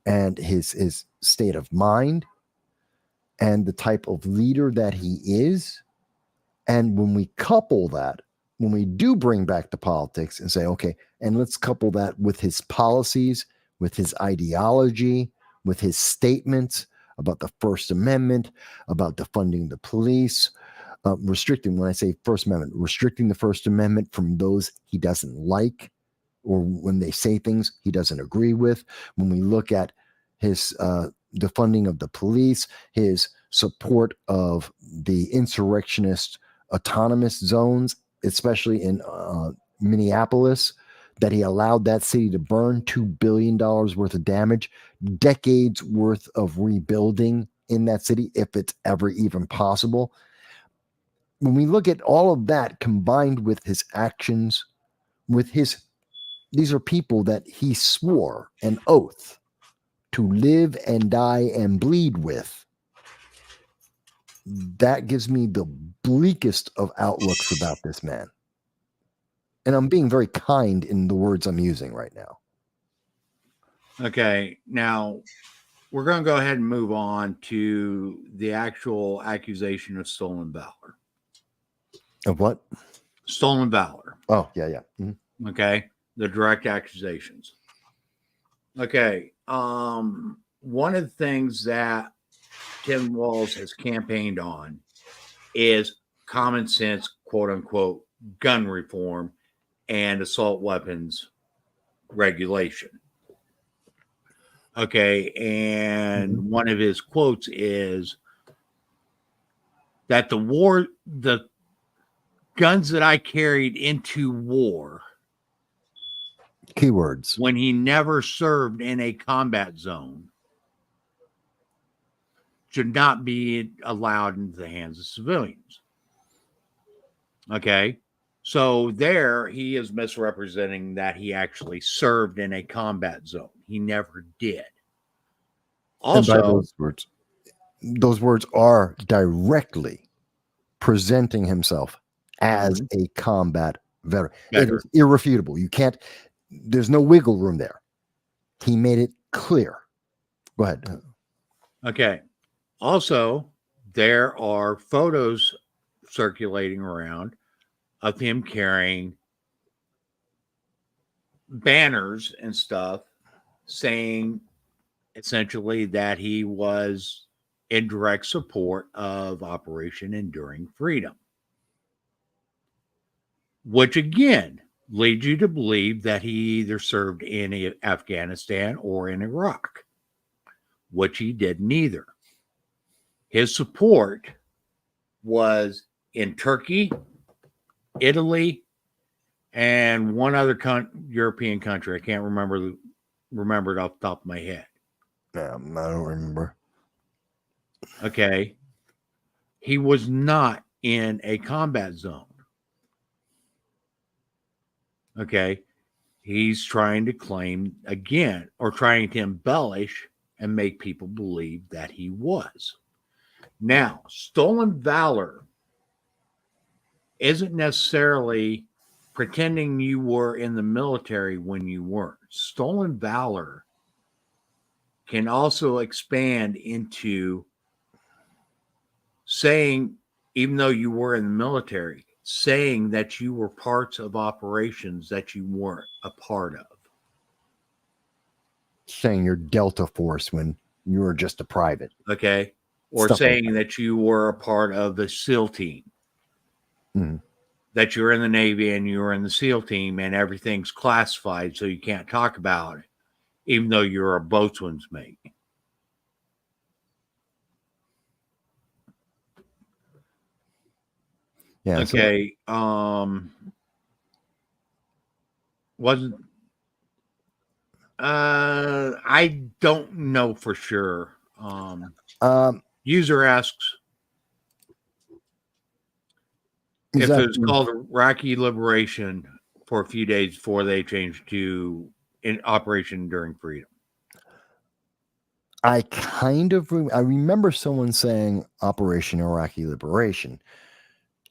and his state of mind and the type of leader that he is. And when we couple that, when we do bring back the politics and say, okay, and let's couple that with his policies, with his ideology, with his statements about the First Amendment, about defunding the police, restricting, when I say First Amendment, restricting the First Amendment from those he doesn't like, or when they say things he doesn't agree with. When we look at his defunding of the police, his support of the insurrectionist autonomous zones, especially in Minneapolis, that he allowed that city to burn $2 billion worth of damage, decades worth of rebuilding in that city, if it's ever even possible. When we look at all of that combined with his actions, these are people that he swore an oath to live and die and bleed with. That gives me the bleakest of outlooks about this man. And I'm being very kind in the words I'm using right now. Okay, now we're going to go ahead and move on to the actual accusation of stolen valor. Of what? Stolen valor. Oh, yeah, yeah. Mhm. Okay, the direct accusations. Okay, one of the things that Tim Walz has campaigned on is common sense, quote unquote, gun reform and assault weapons regulation. Okay, and one of his quotes is that the guns that I carried into war Keywords. when he never served in a combat zone should not be allowed into the hands of civilians. Okay, so there he is misrepresenting that he actually served in a combat zone. He never did. And by Also, those words are directly presenting himself as a combat veteran. It is irrefutable. You can't, there's no wiggle room there. He made it clear. Go ahead. okay. Also, there are photos circulating around of him carrying banners and stuff saying essentially that he was in direct support of Operation Enduring Freedom, which again leads you to believe that he either served in Afghanistan or in Iraq, which he did neither. His support was in Turkey, Italy, and one other European country. I can't remember it off the top of my head. I don't remember. Okay. He was not in a combat zone. Okay. He's trying to claim again, or trying to embellish and make people believe that he was. Now, stolen valor isn't necessarily pretending you were in the military when you weren't. Stolen valor can also expand into saying, even though you were in the military, saying that you were parts of operations that you weren't a part of. Saying you're Delta Force when you were just a private. Okay. Or Stuff saying like that you were a part of the SEAL team. Mhm. That you're in the Navy and you're in the SEAL team and everything's classified, so you can't talk about it, even though you're a boatswain's mate. Yeah. Okay. Wasn't I don't know for sure. User asks if it was called Iraqi Liberation for a few days before they changed to in Operation Enduring Freedom. I kind of I remember someone saying Operation Iraqi Liberation.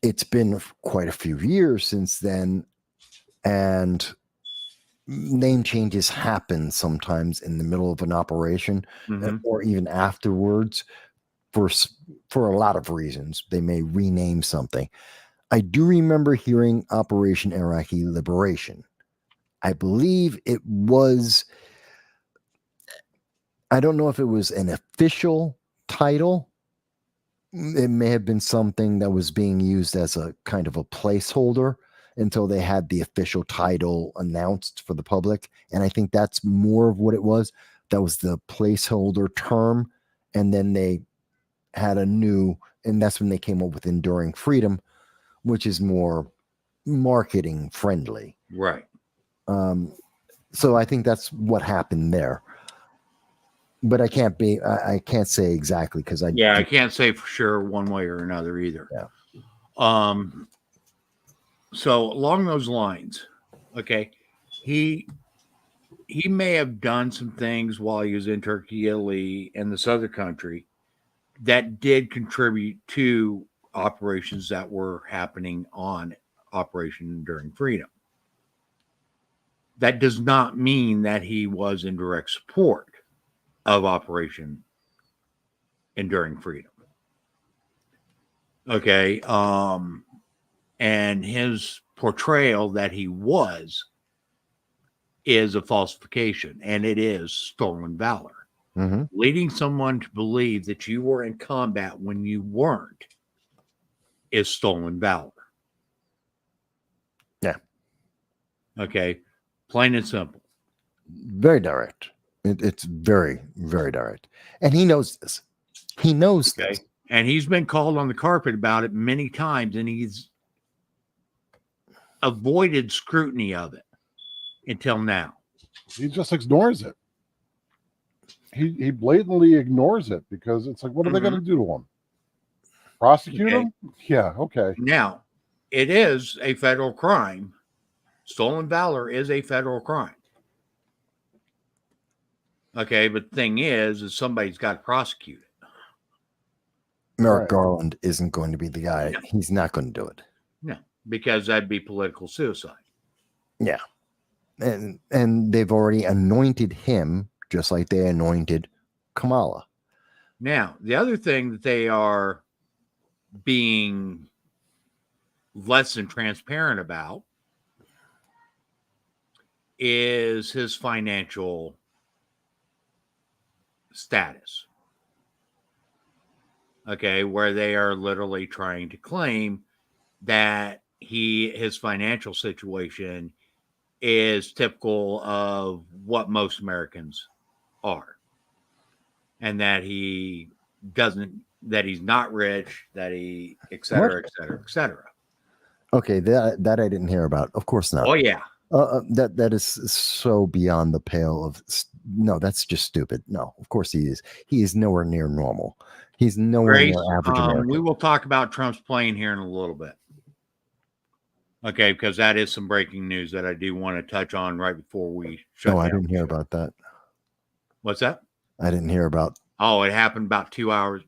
It's been quite a few years since then, and name changes happen sometimes in the middle of an operation, or even afterwards for a lot of reasons. They may rename something. I do remember hearing Operation Iraqi Liberation. I believe it was, I don't know if it was an official title. It may have been something that was being used as a kind of a placeholder until they had the official title announced for the public. And I think that's more of what it was. That was the placeholder term. And then they had a new, and that's when they came up with Enduring Freedom, which is more marketing friendly. Right. So I think that's what happened there. But I can't say exactly because I can't say for sure one way or another either. Yeah. So along those lines, okay, he may have done some things while he was in Turkey, Italy, and this other country that did contribute to operations that were happening on Operation Enduring Freedom. that does not mean that he was in direct support of Operation Enduring Freedom. Okay. And his portrayal that he was is a falsification, and it is stolen valor. Mm-hmm. Leading someone to believe that you were in combat when you weren't is stolen valor. Yeah. Okay. Plain and simple. Very direct. It's very, very direct. And he knows this. He knows Okay. this. And he's been called on the carpet about it many times, and he's avoided scrutiny of it until now. He just ignores it. He blatantly ignores it because it's like, what are they going to do to him? Prosecute Okay. him? Yeah, okay. Now, it is a federal crime. Stolen valor is a federal crime. Okay, but the thing is somebody's got to prosecute it. Merrick Right. Garland isn't going to be the guy. No. He's not going to do it. No, because that'd be political suicide. Yeah. And they've already anointed him just like they anointed Kamala. Now, the other thing that they are being less than transparent about is his financial status. Okay, where they are literally trying to claim that his financial situation is typical of what most Americans are, and that he's not rich, that he, et cetera, et cetera, et cetera. Okay, that I didn't hear about. Of course not. Oh yeah. That is so beyond the pale of no. That's just stupid. No, of course he is. He is nowhere near normal. He's nowhere Grace, near average American. we will talk about Trump's plane here in a little bit. Okay, because that is some breaking news that I do want to touch on right before we shut No, down. I didn't hear about that. What's that? I didn't hear about. Oh, it happened about 3 hours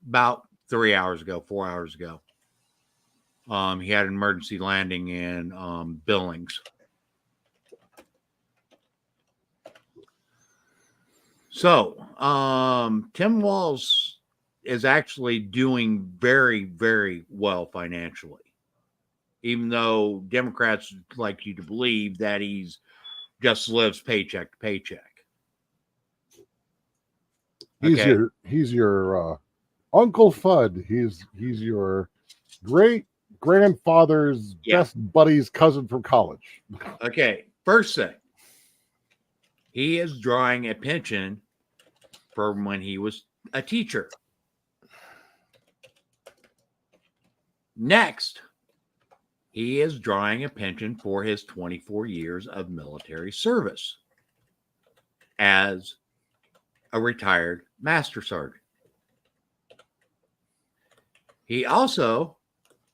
ago, 4 hours ago. He had an emergency landing in Billings. So, Tim Walz is actually doing very, very well financially, even though Democrats like you to believe that he's just lives paycheck to paycheck. He's Okay. he's your Uncle Fudd. He's your great grandfather's best buddy's cousin from college. Okay. First thing, he is drawing a pension from when he was a teacher. Next, he is drawing a pension for his 24 years of military service as a retired master sergeant. He also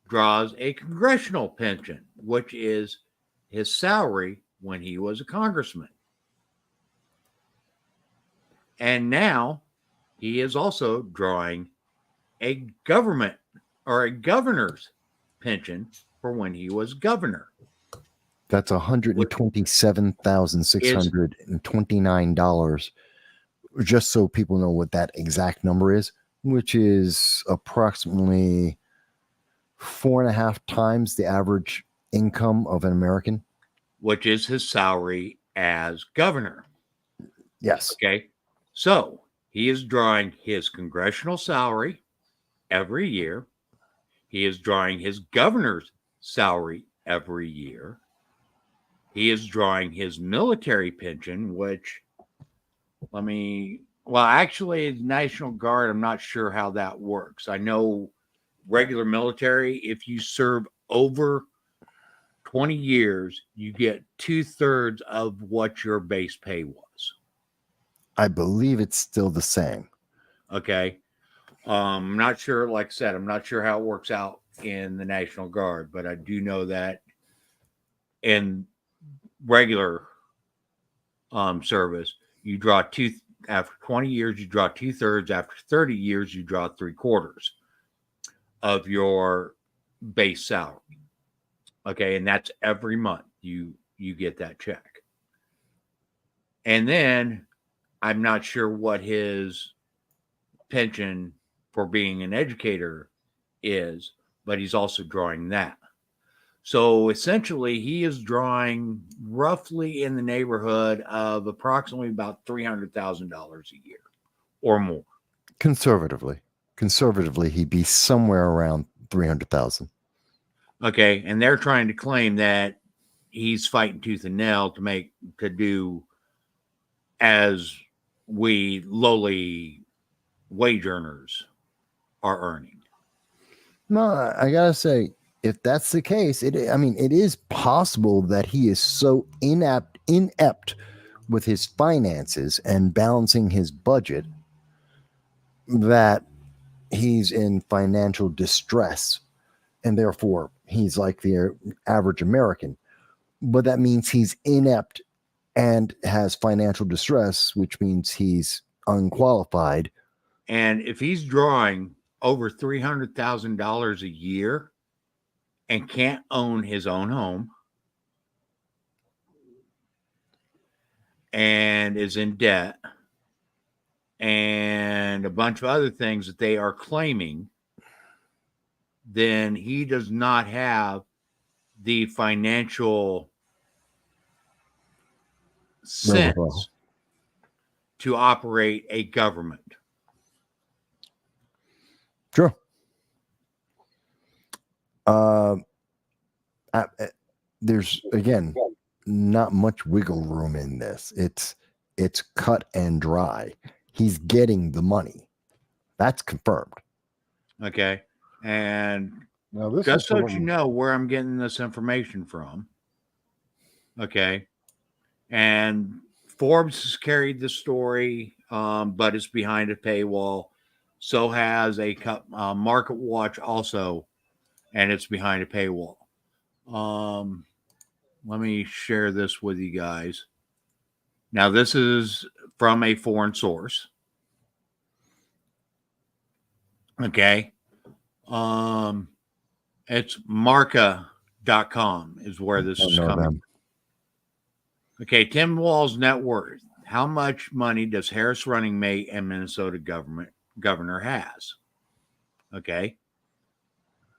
draws a congressional pension, which is his salary when he was a congressman. And now he is also drawing a government or a governor's pension for when he was governor. That's $127,629. Just so people know what that exact number is, which is approximately 4.5 times the average income of an American. Which is his salary as governor. Yes. Okay. So he is drawing his congressional salary every year. He is drawing his governor's salary every year. He is drawing his military pension, which actually, the National Guard, I'm not sure how that works. I know regular military, if you serve over 20 years, you get 2/3 of what your base pay was. I believe it's still the same. Okay. I'm not sure, like I said, I'm not sure how it works out in the National Guard, but I do know that in regular service, you draw after 20 years, you draw 2/3. After 30 years, you draw 3/4 of your base salary. Okay. And that's every month you get that check. And then I'm not sure what his pension for being an educator is, but he's also drawing that. So essentially, he is drawing roughly in the neighborhood of approximately about $300,000 a year or more. Conservatively, he'd be somewhere around 300,000. Okay, and they're trying to claim that he's fighting tooth and nail to do as we lowly wage earners are earning. No, I gotta say, if that's the case, it is possible that he is so inept with his finances and balancing his budget that he's in financial distress, and therefore he's like the average American. But that means he's inept and has financial distress, which means he's unqualified. And if he's drawing over $300,000 a year and can't own his own home and is in debt and a bunch of other things that they are claiming, then he does not have the financial sense to operate a government. Sure. There's, again, not much wiggle room in this. It's cut and dry. He's getting the money. That's confirmed. Okay. And Now, this just is so you know where I'm getting this information from. Okay. And Forbes has carried the story, but it's behind a paywall. So has a Market Watch also, and it's behind a paywall. Let me share this with you guys. Now, this is from a foreign source. Okay. It's marca.com is where this is coming from. Okay, Tim Walz' net worth. How much money does Harris running mate and Minnesota governor has? Okay.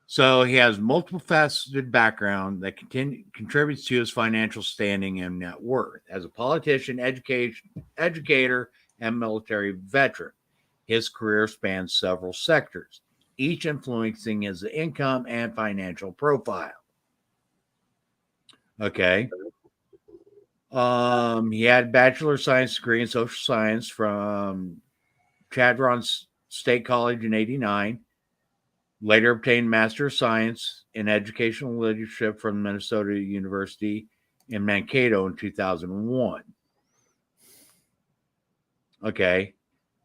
So he has multiple faceted background that contributes to his financial standing and net worth. As a politician, educator, and military veteran, his career spans several sectors, each influencing his income and financial profile. Okay. He had a Bachelor of Science degree in social science from Chadron State College in 1989. Later obtained Master of Science in Educational Leadership from Minnesota University in Mankato in 2001. Okay.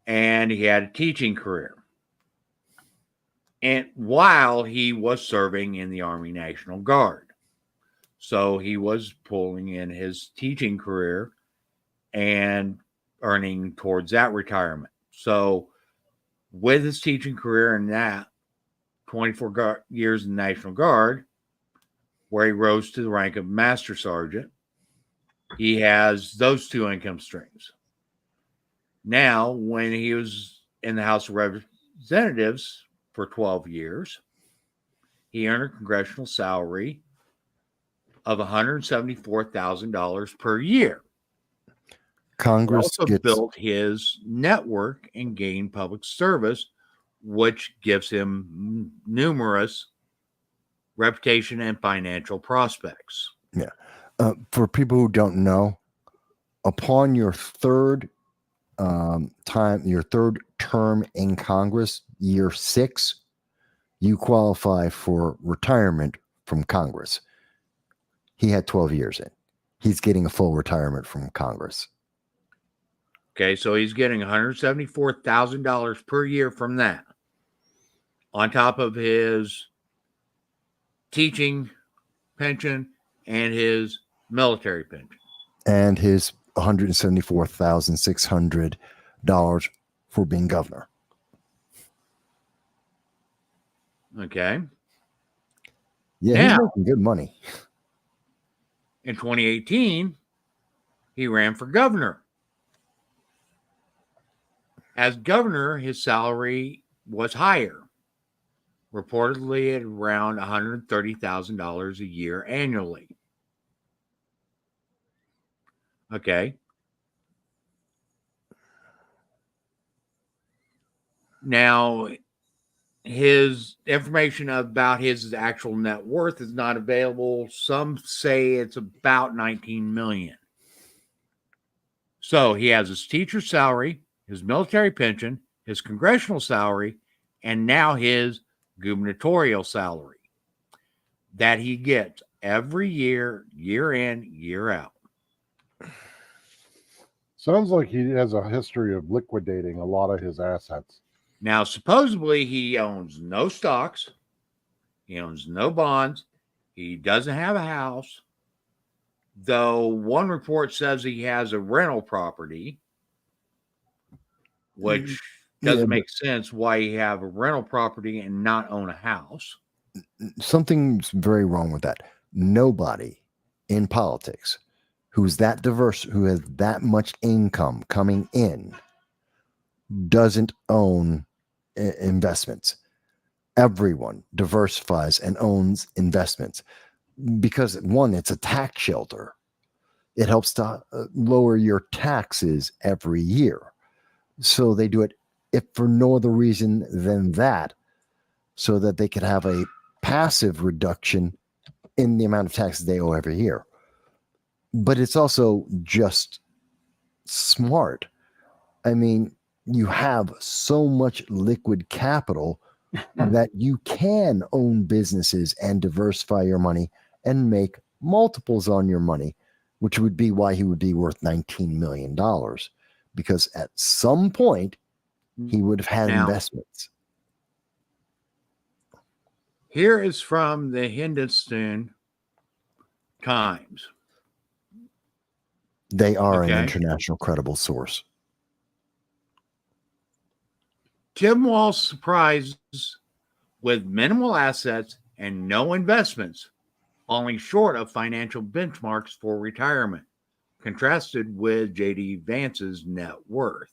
And he had a teaching career. And while he was serving in the Army National Guard. So he was pulling in his teaching career and earning towards that retirement. So with his teaching career and that, 24 years in the National Guard, where he rose to the rank of Master Sergeant, he has those two income streams. Now, when he was in the House of Representatives for 12 years, he earned a congressional salary of $174,000 per year. Congress also built his network and gained public service, which gives him numerous reputation and financial prospects. Yeah. For people who don't know, upon your third term in Congress, year 6, you qualify for retirement from Congress. He had 12 years in. He's getting a full retirement from Congress. Okay, so he's getting $174,000 per year from that, on top of his teaching pension and his military pension. And his $174,600 for being governor. Okay. Yeah, now, he's making good money. In 2018, he ran for governor. As governor, his salary was higher, reportedly at around $130,000 a year annually. Okay. Now, his information about his actual net worth is not available. Some say it's about 19 million. So he has his teacher salary, his military pension, his congressional salary, and now his gubernatorial salary that he gets every year, year in, year out. Sounds like he has a history of liquidating a lot of his assets. Now, supposedly he owns no stocks, he owns no bonds, he doesn't have a house, though one report says he has a rental property, which doesn't make sense why you have a rental property and not own a house. Something's very wrong with that. Nobody in politics who's that diverse, who has that much income coming in, doesn't own investments. Everyone diversifies and owns investments because, one, it's a tax shelter. It helps to lower your taxes every year. So they do it, if for no other reason than that, so that they could have a passive reduction in the amount of taxes they owe every year. But it's also just smart. I mean, you have so much liquid capital that you can own businesses and diversify your money and make multiples on your money, which would be why he would be worth $19 million, because at some point he would have had investments. Here is from the Hindustan Times. They are an international credible source. Tim Walz surprises with minimal assets and no investments, falling short of financial benchmarks for retirement, contrasted with J.D. Vance's net worth.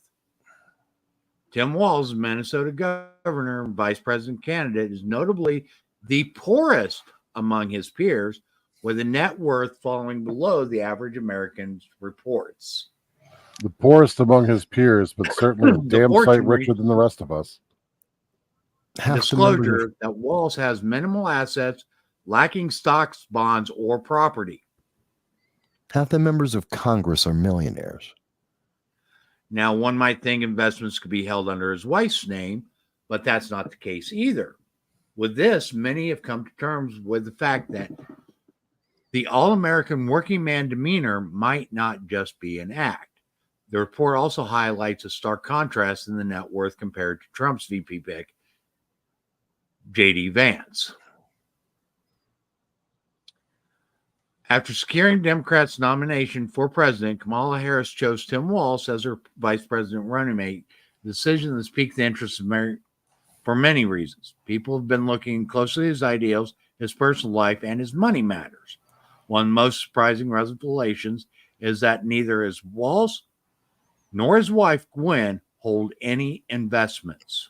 Tim Walz, Minnesota governor and vice president candidate, is notably the poorest among his peers, with a net worth falling below the average American's reports. The poorest among his peers, but certainly a damn sight richer than the rest of us. Disclosure that Walz has minimal assets, lacking stocks, bonds, or property. Half the members of Congress are millionaires. Now, one might think investments could be held under his wife's name, but that's not the case either. With this, many have come to terms with the fact that the all-American working man demeanor might not just be an act. The report also highlights a stark contrast in the net worth compared to Trump's VP pick, J.D. Vance. After securing Democrats' nomination for president, Kamala Harris chose Tim Walz as her vice president running mate. The decision has piqued the interest of for many reasons. People have been looking closely at his ideals, his personal life, and his money matters. One of the most surprising revelations is that neither his Walz nor his wife, Gwen, hold any investments.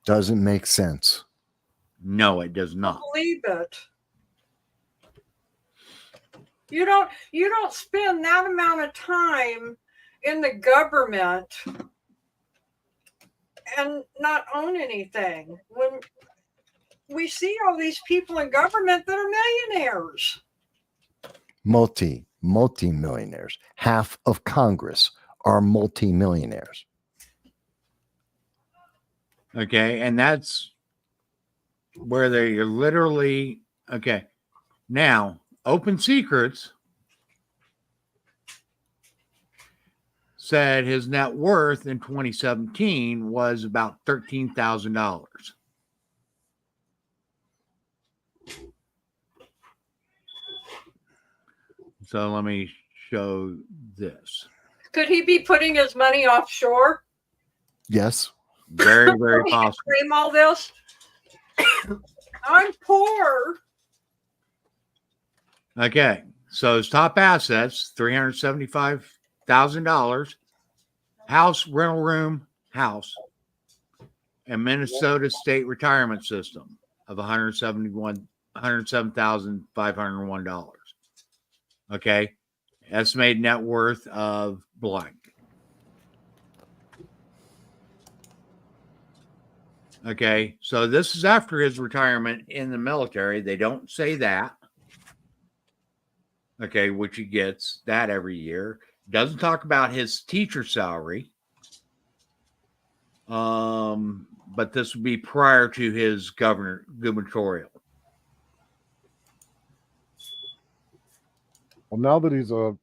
Doesn't make sense. No, it does not. I believe it. You don't spend that amount of time in the government and not own anything. When we see all these people in government that are millionaires. Multi-millionaires. Half of Congress are multi-millionaires. Okay, and that's where they're literally, okay. Now, Open Secrets said his net worth in 2017 was about $13,000. So let me show this. Could he be putting his money offshore? Yes. Very, very possible. Claim all this. I'm poor. Okay, so his top assets, $375,000 house, rental room, house, and Minnesota State Retirement System of $107,501. Okay. Estimated net worth of blank. Okay. So this is after his retirement in the military. They don't say that. Okay. Which he gets that every year. Doesn't talk about his teacher salary. But this would be prior to his gubernatorial. Well, now that he's a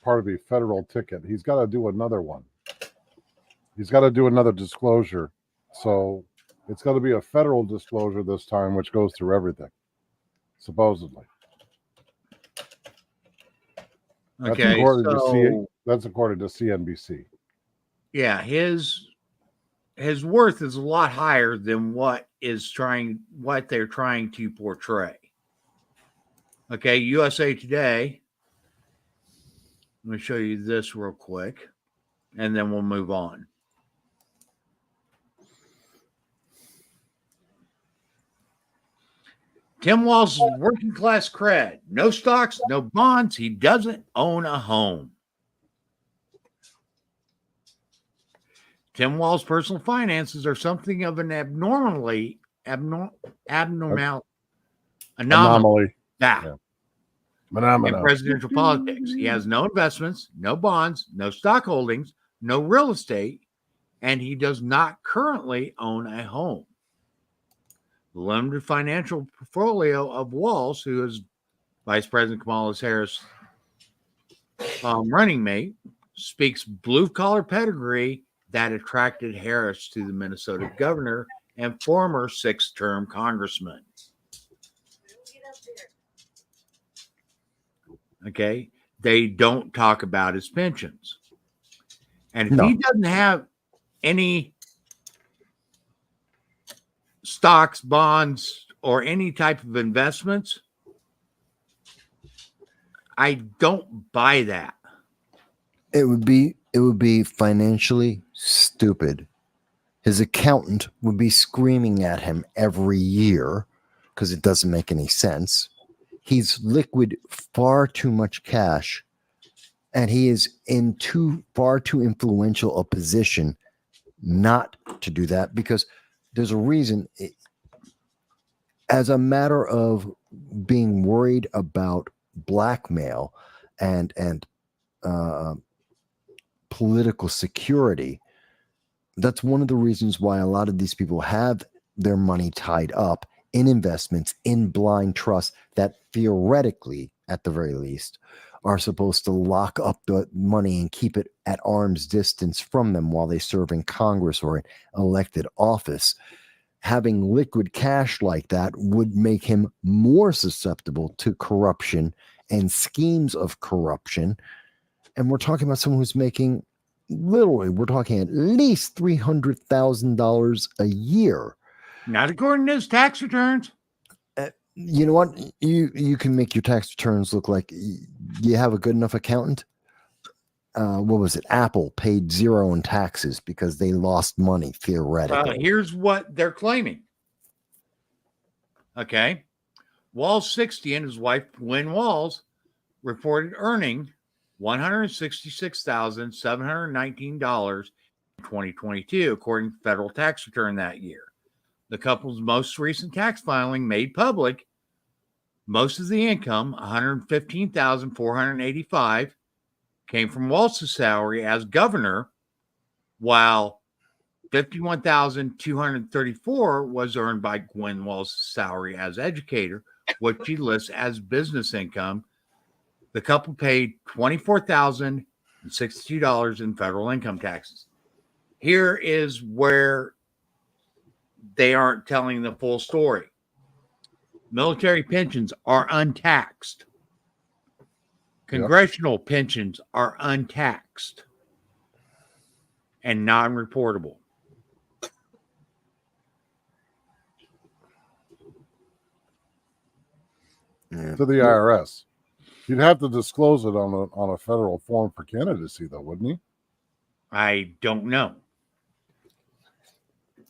part of a federal ticket, he's got to do another one. He's got to do another disclosure. So it's got to be a federal disclosure this time, which goes through everything, supposedly. Okay, that's according to CNBC. Yeah, his worth is a lot higher than what they're trying to portray. Okay, USA Today. Let me show you this real quick, and then we'll move on. Tim Walz is working class cred. No stocks, no bonds. He doesn't own a home. Tim Walz's personal finances are something of an anomaly. Yeah. In presidential politics. He has no investments, no bonds, no stock holdings, no real estate, and he does not currently own a home. The limited financial portfolio of Walz, who is Vice President Kamala Harris' running mate, speaks blue-collar pedigree that attracted Harris to the Minnesota governor and former sixth-term congressman. Okay, they don't talk about his pensions. And if he doesn't have any stocks, bonds, or any type of investments, I don't buy that. It would be financially stupid. His accountant would be screaming at him every year because it doesn't make any sense. He's liquid far too much cash, and he is in far too influential a position not to do that, because there's a reason. As a matter of being worried about blackmail and political security, that's one of the reasons why a lot of these people have their money tied up in investments, in blind trust that theoretically, at the very least, are supposed to lock up the money and keep it at arm's distance from them while they serve in Congress or in elected office. Having liquid cash like that would make him more susceptible to corruption and schemes of corruption. And we're talking about someone who's making, literally, we're talking at least $300,000 a year. Not according to his tax returns. You know what? You can make your tax returns look like you have a good enough accountant. What was it? Apple paid zero in taxes because they lost money theoretically. Here's what they're claiming. Okay. Walz 60 and his wife, Gwen Walz, reported earning $166,719 in 2022, according to federal tax return that year. The couple's most recent tax filing made public most of the income, $115,485, came from Walz's salary as governor, while $51,234 was earned by Gwen Walz's salary as educator, which she lists as business income. The couple paid $24,062 in federal income taxes. Here is where they aren't telling the full story. Military pensions are untaxed. Congressional pensions are untaxed and non-reportable. To the IRS. You'd have to disclose it on a federal form for candidacy, though, wouldn't you? I don't know.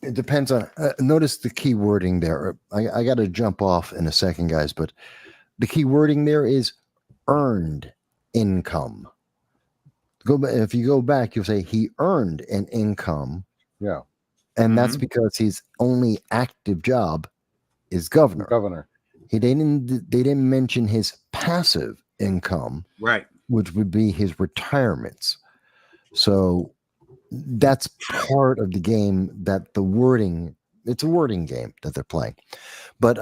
It depends on. Notice the key wording there. I got to jump off in a second, guys, but the key wording there is earned income. If you go back, you'll say he earned an income. Yeah. And that's because his only active job is governor. They didn't mention his passive income, Right. which would be his retirements. So that's part of the game that the wording, it's a wording game that they're playing. But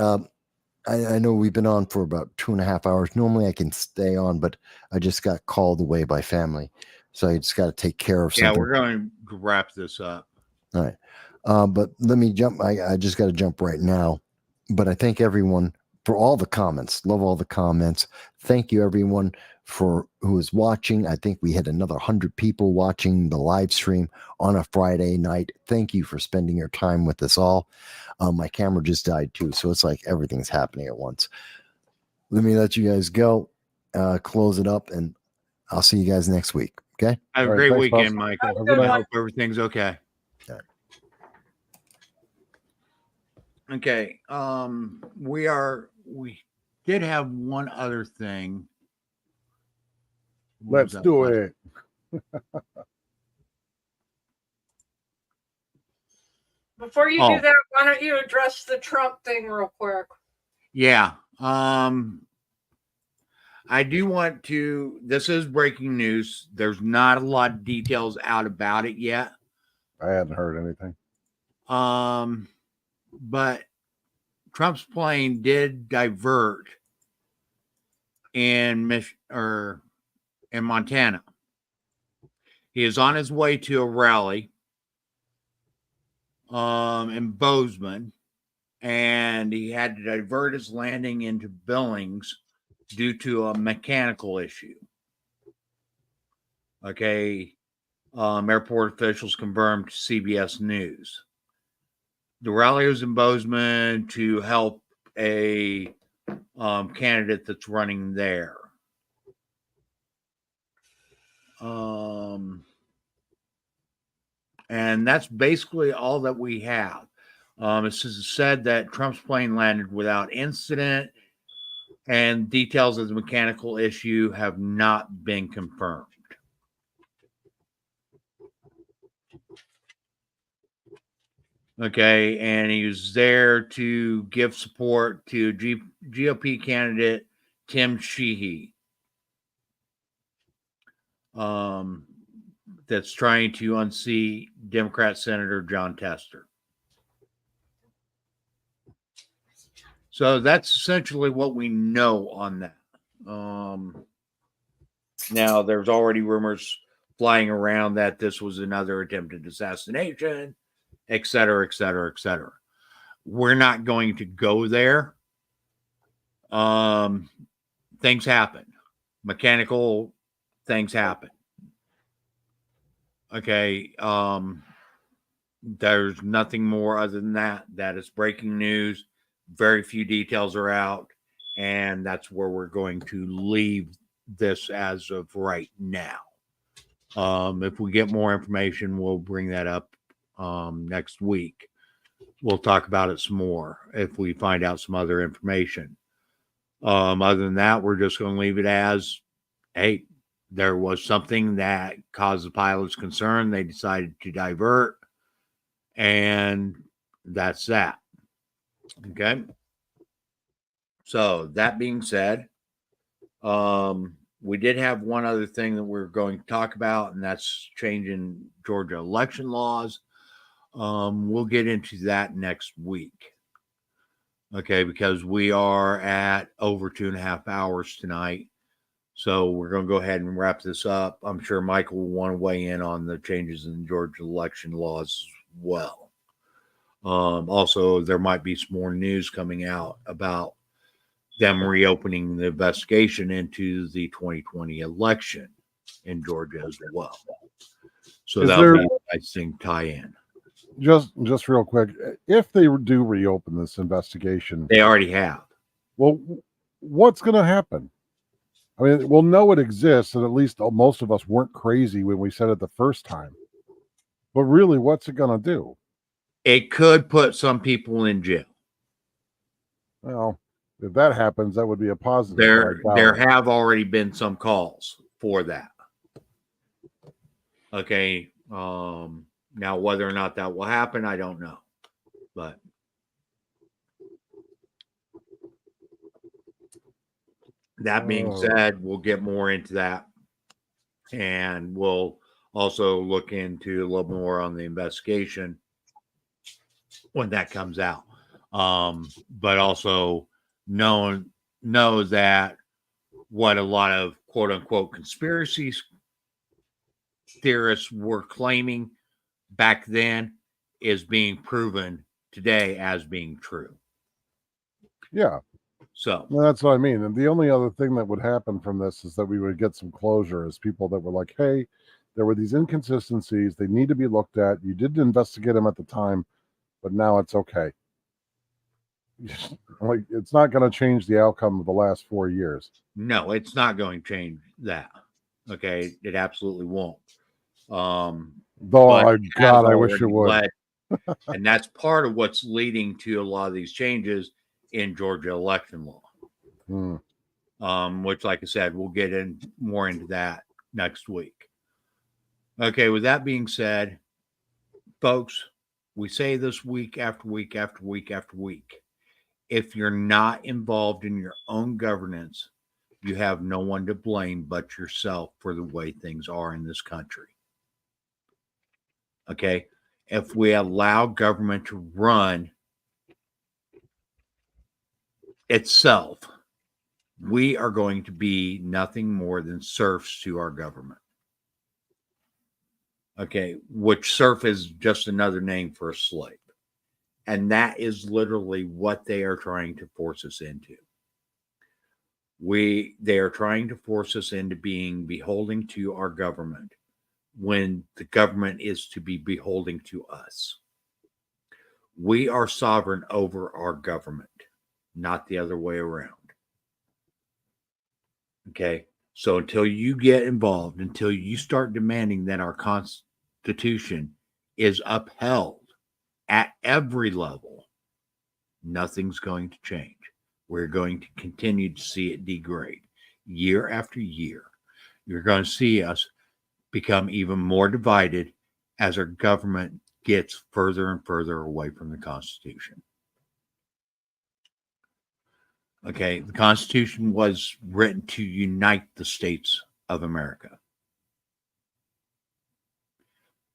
I know we've been on for about 2.5 hours. Normally I can stay on, but I just got called away by family. So I just got to take care of something. Yeah, we're going to wrap this up. All right. But let me jump. I just got to jump right now. But I thank everyone for all the comments. Love all the comments. Thank you, everyone, for who is watching. I think we had another 100 people watching the live stream on a Friday night. Thank you for spending your time with us all. My camera just died too, so it's like everything's happening at once. Let me let you guys go, close it up, and I'll see you guys next week. Okay? Have a great weekend, Michael. Good I night. hope everything's okay. All right. Okay. We did have one other thing. What was Let's that do one? it. Before you Oh. do that, why don't you address the Trump thing real quick? Yeah. I do want to, this is breaking news. There's not a lot of details out about it yet. I hadn't heard anything. But Trump's plane did divert in Montana. He is on his way to a rally in Bozeman, and he had to divert his landing into Billings due to a mechanical issue. Okay. Airport officials confirmed to CBS News. The rally was in Bozeman to help a candidate that's running there. And that's basically all that we have. It said that Trump's plane landed without incident, and details of the mechanical issue have not been confirmed. Okay, and he was there to give support to GOP candidate Tim Sheehy. That's trying to unseat Democrat Senator John Tester. So that's essentially what we know on that. Now, there's already rumors flying around that this was another attempted assassination, et cetera, et cetera, et cetera. We're not going to go there. Things happen. Mechanical things happen. Okay. There's nothing more other than that. That is breaking news. Very few details are out, and that's where we're going to leave this as of right now. If we get more information, we'll bring that up next week. We'll talk about it some more if we find out some other information. Other than that, we're just going to leave it as, hey, there was something that caused the pilots concern. They decided to divert, and that's that. Okay. So that being said, we did have one other thing that we're going to talk about, and that's changing Georgia election laws. We'll get into that next week. Okay, because we are at over 2.5 hours tonight. So we're going to go ahead and wrap this up. I'm sure Michael will want to weigh in on the changes in Georgia election laws as well. Also, there might be some more news coming out about them reopening the investigation into the 2020 election in Georgia as well. So that'll be a nice thing tie in. Just real quick, if they do reopen this investigation, They already have. well, what's going to happen? I mean, we'll know it exists, and at least most of us weren't crazy when we said it the first time. But really, what's it going to do? It could put some people in jail. Well, if that happens, that would be a positive. There have already been some calls for that. Okay. Now whether or not that will happen, I don't know. But that being said, we'll get more into that. And we'll also look into a little more on the investigation when that comes out. But also know that what a lot of quote unquote conspiracy theorists were claiming back then is being proven today as being true. Yeah. So well, that's what I mean. And the only other thing that would happen from this is that we would get some closure as people that were like, hey, there were these inconsistencies. They need to be looked at. You didn't investigate them at the time, but now it's okay. Like, it's not going to change the outcome of the last 4 years. No, it's not going to change that. Okay. It absolutely won't. Though, I wish it would. And that's part of what's leading to a lot of these changes in Georgia election law. Which, like I said, we'll get in more into that next week. Okay, with that being said, folks, we say this week after week after week after week. If you're not involved in your own governance, you have no one to blame but yourself for the way things are in this country. Okay? If we allow government to run itself, we are going to be nothing more than serfs to our government. Okay, which serf is just another name for a slave. And that is literally what they are trying to force us into. They are trying to force us into being beholden to our government when the government is to be beholden to us. We are sovereign over our government, not the other way around. Okay, so until you get involved, until you start demanding that our Constitution is upheld at every level, nothing's going to change. We're going to continue to see it degrade year after year. You're going to see us become even more divided as our government gets further and further away from the Constitution. Okay, the Constitution was written to unite the states of America.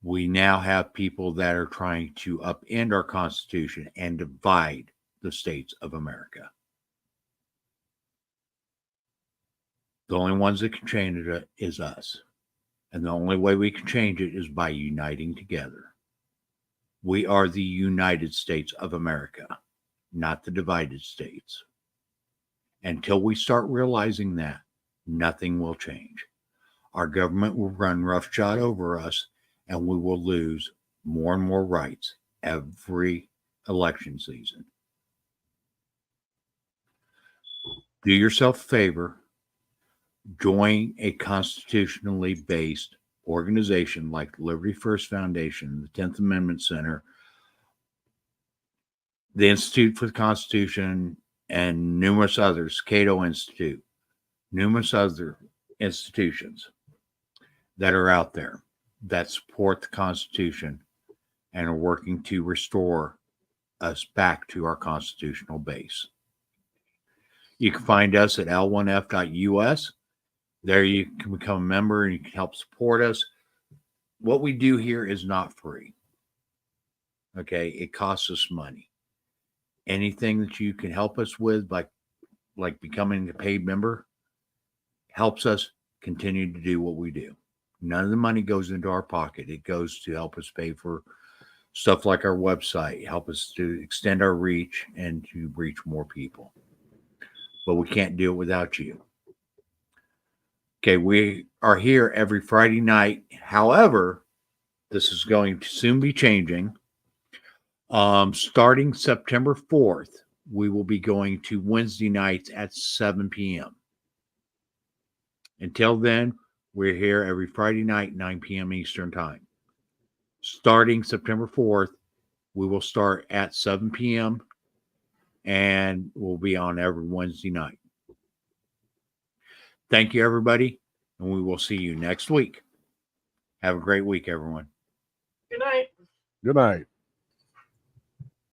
We now have people that are trying to upend our Constitution and divide the states of America. The only ones that can change it is us. And the only way we can change it is by uniting together. We are the United States of America, not the divided states. Until we start realizing that, nothing will change. Our government will run roughshod over us, and we will lose more and more rights every election season. Do yourself a favor. Join a constitutionally based organization like the Liberty First Foundation, the 10th Amendment Center, the Institute for the Constitution, and numerous others, Cato Institute, numerous other institutions that are out there that support the Constitution and are working to restore us back to our constitutional base. You can find us at l1f.us. There you can become a member and you can help support us. What we do here is not free. Okay, it costs us money. Anything that you can help us with, like becoming a paid member, helps us continue to do what we do. None of the money goes into our pocket. It goes to help us pay for stuff like our website, help us to extend our reach and to reach more people. But we can't do it without you. Okay, we are here every Friday night. However, this is going to soon be changing. Starting September 4th, we will be going to Wednesday nights at 7 p.m. Until then, we're here every Friday night, 9 p.m. Eastern Time. starting September 4th. We will start at 7 p.m. and we'll be on every Wednesday night. Thank you, everybody, and we will see you next week. Have a great week, everyone. Good night. Good night.